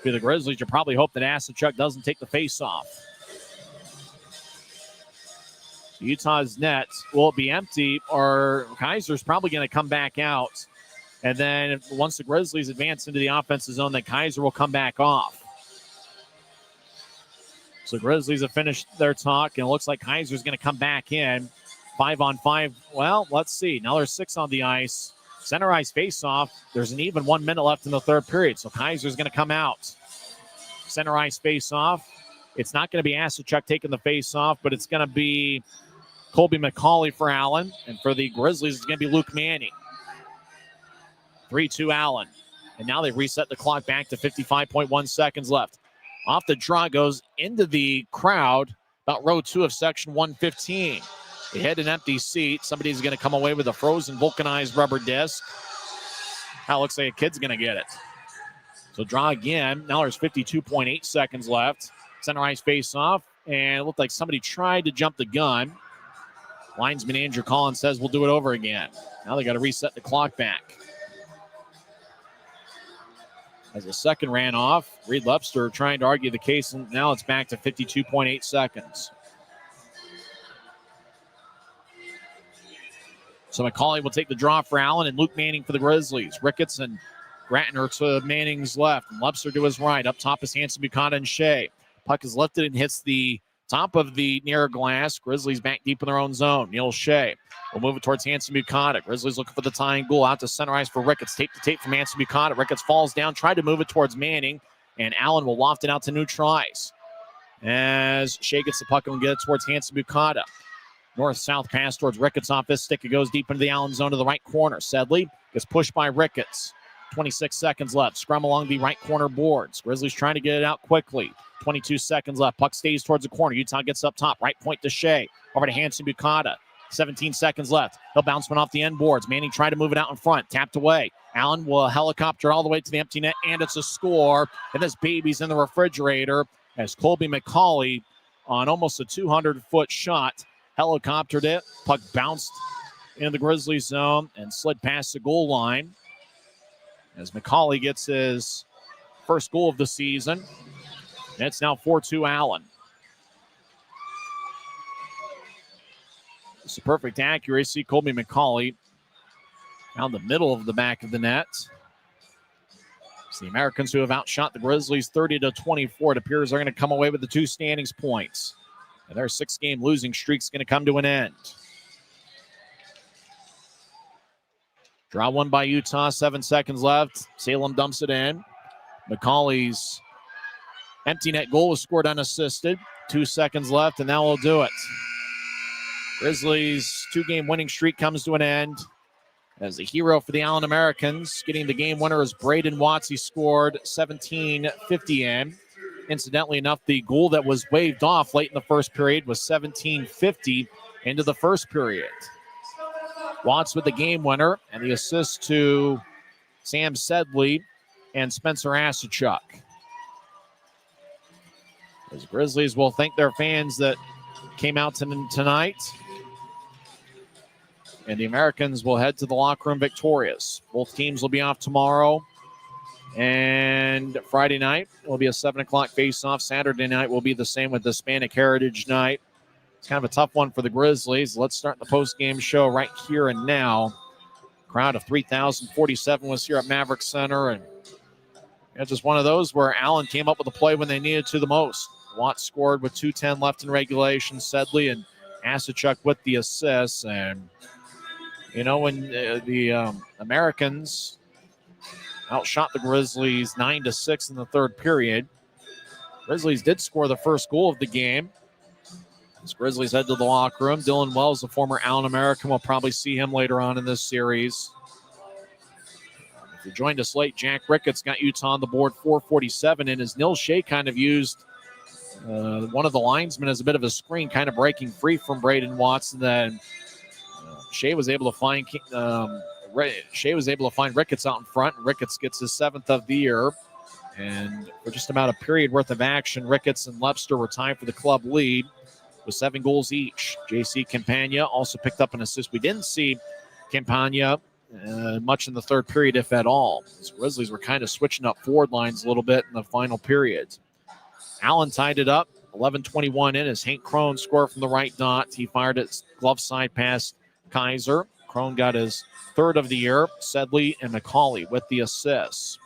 For the Grizzlies, you probably hope that Asachuk doesn't take the face-off. Utah's net will be empty, or Kaiser's probably going to come back out. And then once the Grizzlies advance into the offensive zone, then Kaiser will come back off. So Grizzlies have finished their talk, and it looks like Kaiser's going to come back in. 5-on-5. Well, let's see. Now there's 6 on the ice. Center ice face-off. There's an even 1 minute left in the third period, so Kaiser's going to come out. Center ice face-off. It's not going to be Asachuk taking the face-off, but it's going to be Colby McCauley for Allen. And for the Grizzlies, it's going to be Luke Manning. 3-2 Allen. And now they've reset the clock back to 55.1 seconds left. Off the draw goes into the crowd, about row 2 of section 115. They hit an empty seat. Somebody's going to come away with a frozen vulcanized rubber disc. That looks like a kid's going to get it. So draw again. Now there's 52.8 seconds left. Center ice face off. And it looked like somebody tried to jump the gun. Linesman Andrew Collins says we'll do it over again. Now they got to reset the clock back. As the second ran off, Reed Lepster trying to argue the case, and now it's back to 52.8 seconds. So McCauley will take the draw for Allen and Luke Manning for the Grizzlies. Ricketts and Gratner to Manning's left, and Lepster to his right. Up top is Hanson Buchanan and Shea. Puck is lifted and hits the top of the near glass. Grizzlies back deep in their own zone. Neil Shea will move it towards Hanson Buchanan. Grizzlies looking for the tying goal. Out to center ice for Ricketts. Tape to tape from Hanson Buchanan. Ricketts falls down, tried to move it towards Manning, and Allen will loft it out to neutral ice. As Shea gets the puck and get it towards Hanson Buchanan. North-south pass towards Ricketts off his stick. It goes deep into the Allen zone to the right corner. Sedley gets pushed by Ricketts. 26 seconds left. Scrum along the right corner boards. Grizzlies trying to get it out quickly. 22 seconds left. Puck stays towards the corner. Utah gets up top. Right point to Shea. Over to Hanson Buchanan. 17 seconds left. He'll bounce one off the end boards. Manning trying to move it out in front. Tapped away. Allen will helicopter all the way to the empty net, and it's a score. And this baby's in the refrigerator as Colby McCauley on almost a 200-foot shot helicoptered it. Puck bounced into the Grizzlies zone and slid past the goal line as McCauley gets his first goal of the season. And it's now 4-2 Allen. It's a perfect accuracy. Colby McCauley down the middle of the back of the net. It's the Americans who have outshot the Grizzlies 30-24. It appears they're going to come away with the 2 standings points. And their 6-game losing streak is going to come to an end. Draw one by Utah, 7 seconds left. Salem dumps it in. McCauley's empty net goal was scored unassisted. 2 seconds left, and that will do it. Grizzlies' 2-game winning streak comes to an end as the hero for the Allen Americans. Getting the game winner is Braden Watts. He scored 17:50 in. Incidentally enough, the goal that was waved off late in the first period was 17:50 into the first period. Watts with the game winner and the assist to Sam Sedley and Spencer Asachuk. The Grizzlies will thank their fans that came out tonight. And the Americans will head to the locker room victorious. Both teams will be off tomorrow. And Friday night will be a 7 o'clock face-off. Saturday night will be the same with Hispanic Heritage Night. It's kind of a tough one for the Grizzlies. Let's start the post-game show right here and now. Crowd of 3,047 was here at Maverick Center. And it's just one of those where Allen came up with a play when they needed to the most. Watts scored with 2:10 left in regulation. Sedley and Asachuk with the assists. And you know, when the Americans outshot the Grizzlies 9-6 in the third period, Grizzlies did score the first goal of the game. As Grizzlies head to the locker room, Dylan Wells, the former Allen American, we'll probably see him later on in this series. If you joined us late, Jack Ricketts got Utah on the board 4:47, and as Nil Shea kind of used one of the linesmen as a bit of a screen, kind of breaking free from Braden Watts, and then Shea was able to find Ricketts out in front. Ricketts gets his 7th of the year. And for just about a period worth of action, Ricketts and Lepster were tied for the club lead with 7 goals each. J.C. Campagna also picked up an assist. We didn't see Campagna much in the third period, if at all. The Grizzlies were kind of switching up forward lines a little bit in the final period. Allen tied it up. 11:21 in as Hank Crone scored from the right dot. He fired it glove side past Kaiser. Crone got his 3rd of the year. Sedley and McCauley with the assists.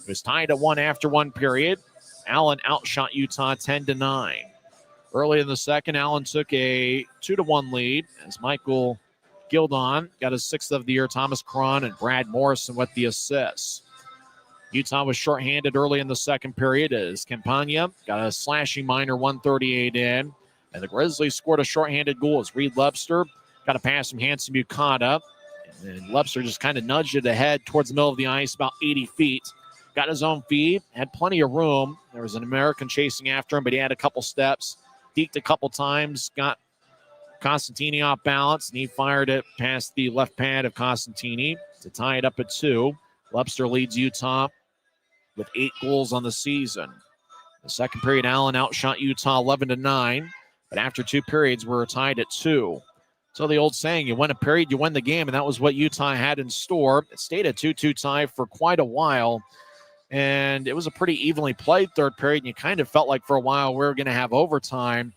It was tied at 1 after 1 period. Allen outshot Utah 10-9. Early in the second, Allen took a 2-1 lead as Michael Gildon got his 6th of the year. Thomas Cron and Brad Morrison with the assists. Utah was shorthanded early in the second period as Campagna got a slashing minor 138 in. And the Grizzlies scored a shorthanded goal as Reed Lepster got a pass from Hanson Bukata. And Lepster just kind of nudged it ahead towards the middle of the ice, about 80 feet. Got his own feed, had plenty of room. There was an American chasing after him, but he had a couple steps. Deked a couple times, got Costantini off balance, and he fired it past the left pad of Costantini to tie it up at 2. Lepster leads Utah with 8 goals on the season. The second period, Allen outshot Utah 11-9, but after 2 periods, we're tied at 2. So the old saying, you win a period, you win the game, and that was what Utah had in store. It stayed a 2-2 tie for quite a while, and it was a pretty evenly played third period, and you kind of felt like for a while we were going to have overtime.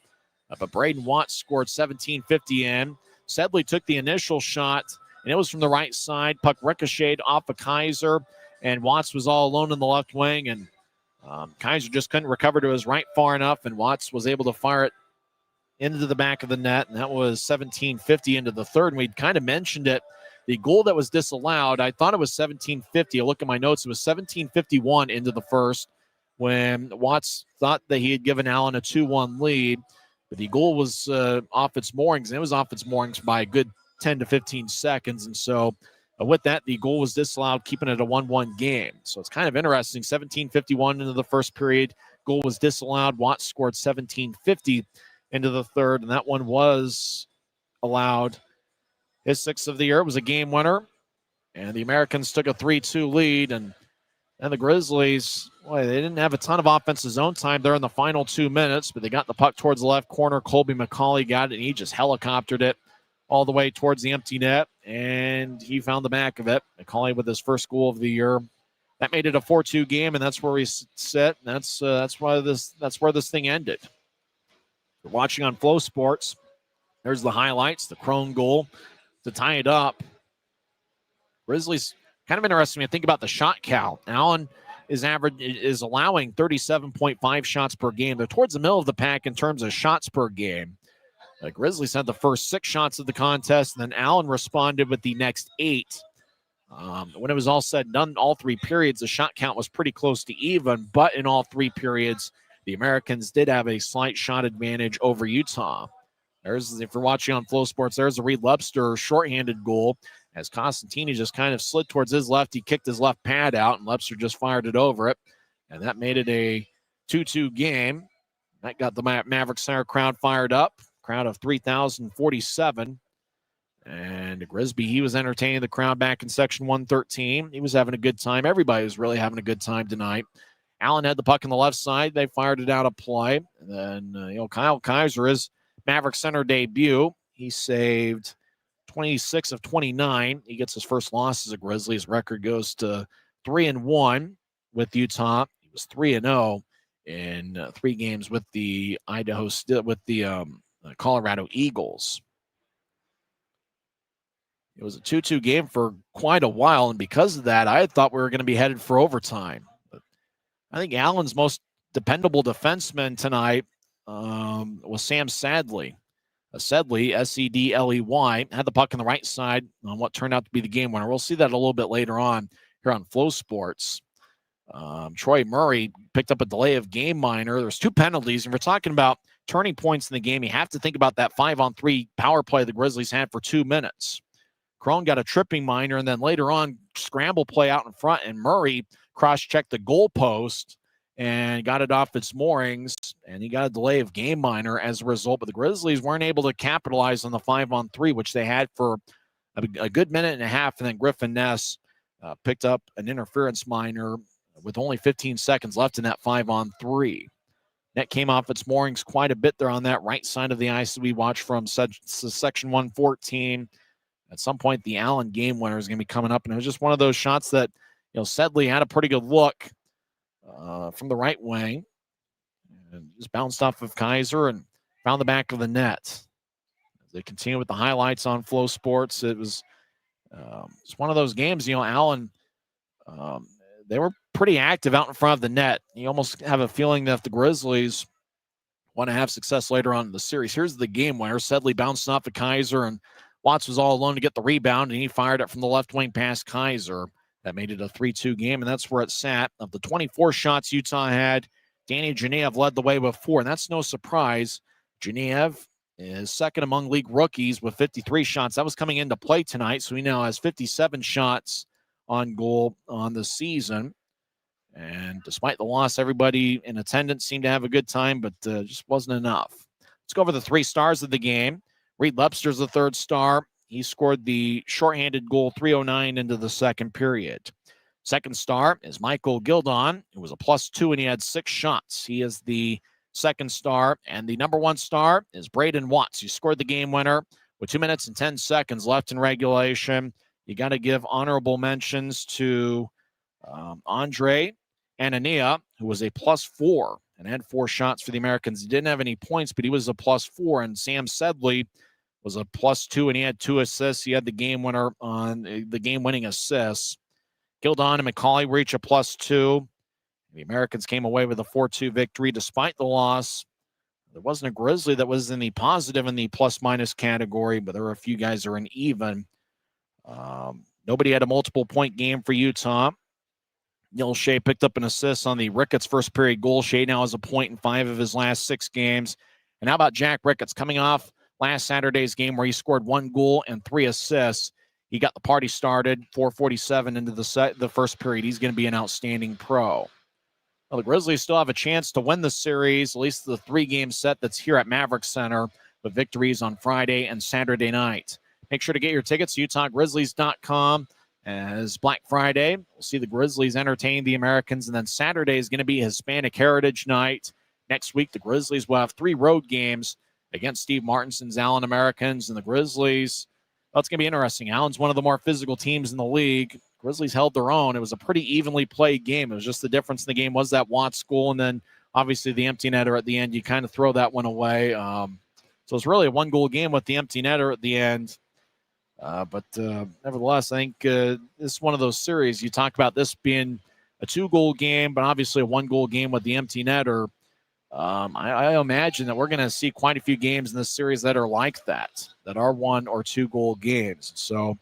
But Braden Watts scored 17:50 in. Sedley took the initial shot, and it was from the right side. Puck ricocheted off of Kaiser, and Watts was all alone in the left wing, and Kaiser just couldn't recover to his right far enough, and Watts was able to fire it into the back of the net, and that was 17:50 into the third. And we'd kind of mentioned it. The goal that was disallowed, I thought it was 17:50. I look at my notes. It was 17:51 into the first when Watts thought that he had given Allen a 2-1 lead. But the goal was off its moorings, and it was off its moorings by a good 10 to 15 seconds. And so with that, the goal was disallowed, keeping it a 1-1 game. So it's kind of interesting. 17:51 into the first period. Goal was disallowed. Watts scored 17:50 into the third, and that one was allowed. His 6th of the year was a game winner, and the Americans took a 3-2 lead, and the Grizzlies, boy, they didn't have a ton of offensive zone time there in the final 2 minutes, but they got the puck towards the left corner. Colby McCauley got it, and he just helicoptered it all the way towards the empty net, and he found the back of it. McCauley with his first goal of the year. That made it a 4-2 game, and that's where we sit. That's where this thing ended. You're watching on Flow Sports. There's the highlights, the Crone goal to tie it up. Grizzlies, kind of interesting when you think about the shot count. Allen is allowing 37.5 shots per game. They're towards the middle of the pack in terms of shots per game. The Grizzlies had the first 6 shots of the contest, and then Allen responded with the next 8. When it was all said and done, all 3 periods, the shot count was pretty close to even, but in all 3 periods, the Americans did have a slight shot advantage over Utah. If you're watching on Flow Sports, there's a Reed Webster shorthanded goal as Costantini just kind of slid towards his left. He kicked his left pad out, and Webster just fired it over it, and that made it a 2-2 game. That got the Maverick Center crowd fired up, crowd of 3,047. And Grisby, he was entertaining the crowd back in section 113. He was having a good time. Everybody was really having a good time tonight. Allen had the puck on the left side. They fired it out of play. And then, Kyle Kaiser, his Maverick Center debut, he saved 26 of 29. He gets his first loss as a Grizzly. His record goes to 3-1 with Utah. He was 3-0 in 3 games with the Colorado Eagles. It was a 2-2 game for quite a while, and because of that, I thought we were going to be headed for overtime. But I think Allen's most dependable defenseman tonight was Sam Sedley. Sedley, S-E-D-L-E-Y, had the puck on the right side on what turned out to be the game winner. We'll see that a little bit later on here on Flow Sports. Troy Murray picked up a delay of game minor. There's 2 penalties, and we're talking about turning points in the game. You have to think about that 5-on-3 power play the Grizzlies had for 2 minutes. Crone got a tripping minor, and then later on, scramble play out in front, and Murray cross-checked the goalpost and got it off its moorings, and he got a delay of game minor as a result. But the Grizzlies weren't able to capitalize on the 5-on-3, which they had for a good minute and a half, and then Griffin Ness picked up an interference minor with only 15 seconds left in that 5-on-3. Net came off its moorings quite a bit there on that right side of the ice that we watched from section 114. At some point, the Allen game winner is going to be coming up, and it was just one of those shots that, Sedley had a pretty good look from the right wing, and just bounced off of Kaiser and found the back of the net. As they continue with the highlights on Flow Sports, it was it's one of those games. Allen, they were pretty active out in front of the net. You almost have a feeling that if the Grizzlies want to have success later on in the series, here's the game winner. Sedley bounced off of Kaiser, and Watts was all alone to get the rebound, and he fired it from the left wing past Kaiser. That made it a 3-2 game, and that's where it sat. Of the 24 shots Utah had, Danny Genev led the way with 4, and that's no surprise. Genev is second among league rookies with 53 shots. That was coming into play tonight, so he now has 57 shots on goal on the season. And despite the loss, everybody in attendance seemed to have a good time, but just wasn't enough. Let's go over the 3 stars of the game. Reed Webster's the 3rd star. He scored the shorthanded goal 3:09 into the second period. Second star is Michael Gildon. It was a +2, and he had 6 shots. He is the second star. And the number 1 star is Braden Watts. He scored the game winner with 2 minutes and 10 seconds left in regulation. You got to give honorable mentions to Andre Anania, who was a +4 and had 4 shots for the Americans. He didn't have any points, but he was a +4. And Sam Sedley was a +2, and he had 2 assists. He had the game winner on the game-winning assists. Gildon and McCauley were each a +2. The Americans came away with a 4-2 victory despite the loss. There wasn't a Grizzly that was in the positive in the plus-minus category, but there were a few guys that were in even. Nobody had a multiple-point game for Utah. Neil Shea picked up an assist on the Ricketts first period goal. Shea now has a point in 5 of his last 6 games. And how about Jack Ricketts coming off last Saturday's game where he scored 1 goal and 3 assists? He got the party started, 4:47 into the first period. He's going to be an outstanding pro. Well, the Grizzlies still have a chance to win the series, at least the 3-game set that's here at Maverick Center, with victories on Friday and Saturday night. Make sure to get your tickets, UtahGrizzlies.com. As Black Friday, we'll see the Grizzlies entertain the Americans, and then Saturday is going to be Hispanic Heritage Night. Next week, the Grizzlies will have 3 road games against Steve Martinson's Allen Americans, and the Grizzlies, well, it's going to be interesting. Allen's one of the more physical teams in the league. Grizzlies held their own. It was a pretty evenly played game. It was just the difference in the game was that Watts goal, and then obviously the empty netter at the end. You kind of throw that one away. So it's really a 1-goal game with the empty netter at the end. But nevertheless, I think this is one of those series. You talk about this being a 2-goal game, but obviously a 1-goal game with the empty netter. I imagine that we're going to see quite a few games in this series that are like that are 1 or 2 goal games. So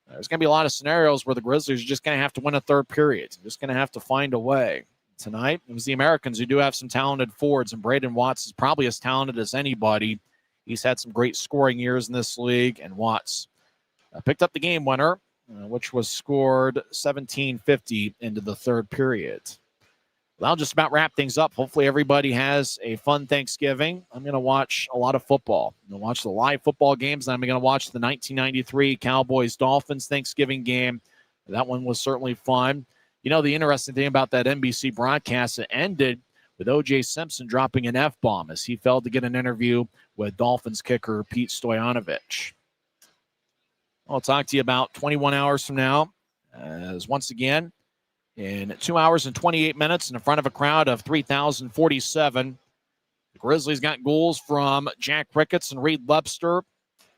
there's going to be a lot of scenarios where the Grizzlies are just going to have to win a third period. Just going to have to find a way. Tonight, it was the Americans who do have some talented forwards, and Braden Watts is probably as talented as anybody. He's had some great scoring years in this league, and Watts picked up the game winner, which was scored 17:50 into the third period. That'll just about wrap things up. Hopefully everybody has a fun Thanksgiving. I'm going to watch a lot of football. I'm going to watch the live football games, and I'm going to watch the 1993 Cowboys-Dolphins Thanksgiving game. That one was certainly fun. You know, the interesting thing about that NBC broadcast, it ended with O.J. Simpson dropping an F-bomb as he failed to get an interview with Dolphins kicker Pete Stoyanovich. I'll talk to you about 21 hours from now, as once again, in 2 hours and 28 minutes in front of a crowd of 3,047. The Grizzlies got goals from Jack Ricketts and Reed Webster,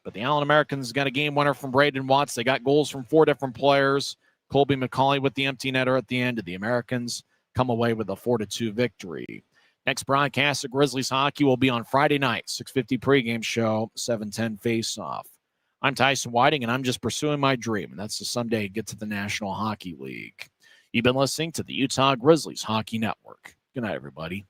but the Allen Americans got a game winner from Braden Watts. They got goals from 4 different players. Colby McCauley with the empty netter at the end, and the Americans come away with a 4-2 victory. Next broadcast of Grizzlies hockey will be on Friday night, 6:50 pregame show, 7:10 face-off. I'm Tyson Whiting, and I'm just pursuing my dream, and that's to someday get to the National Hockey League. You've been listening to the Utah Grizzlies Hockey Network. Good night, everybody.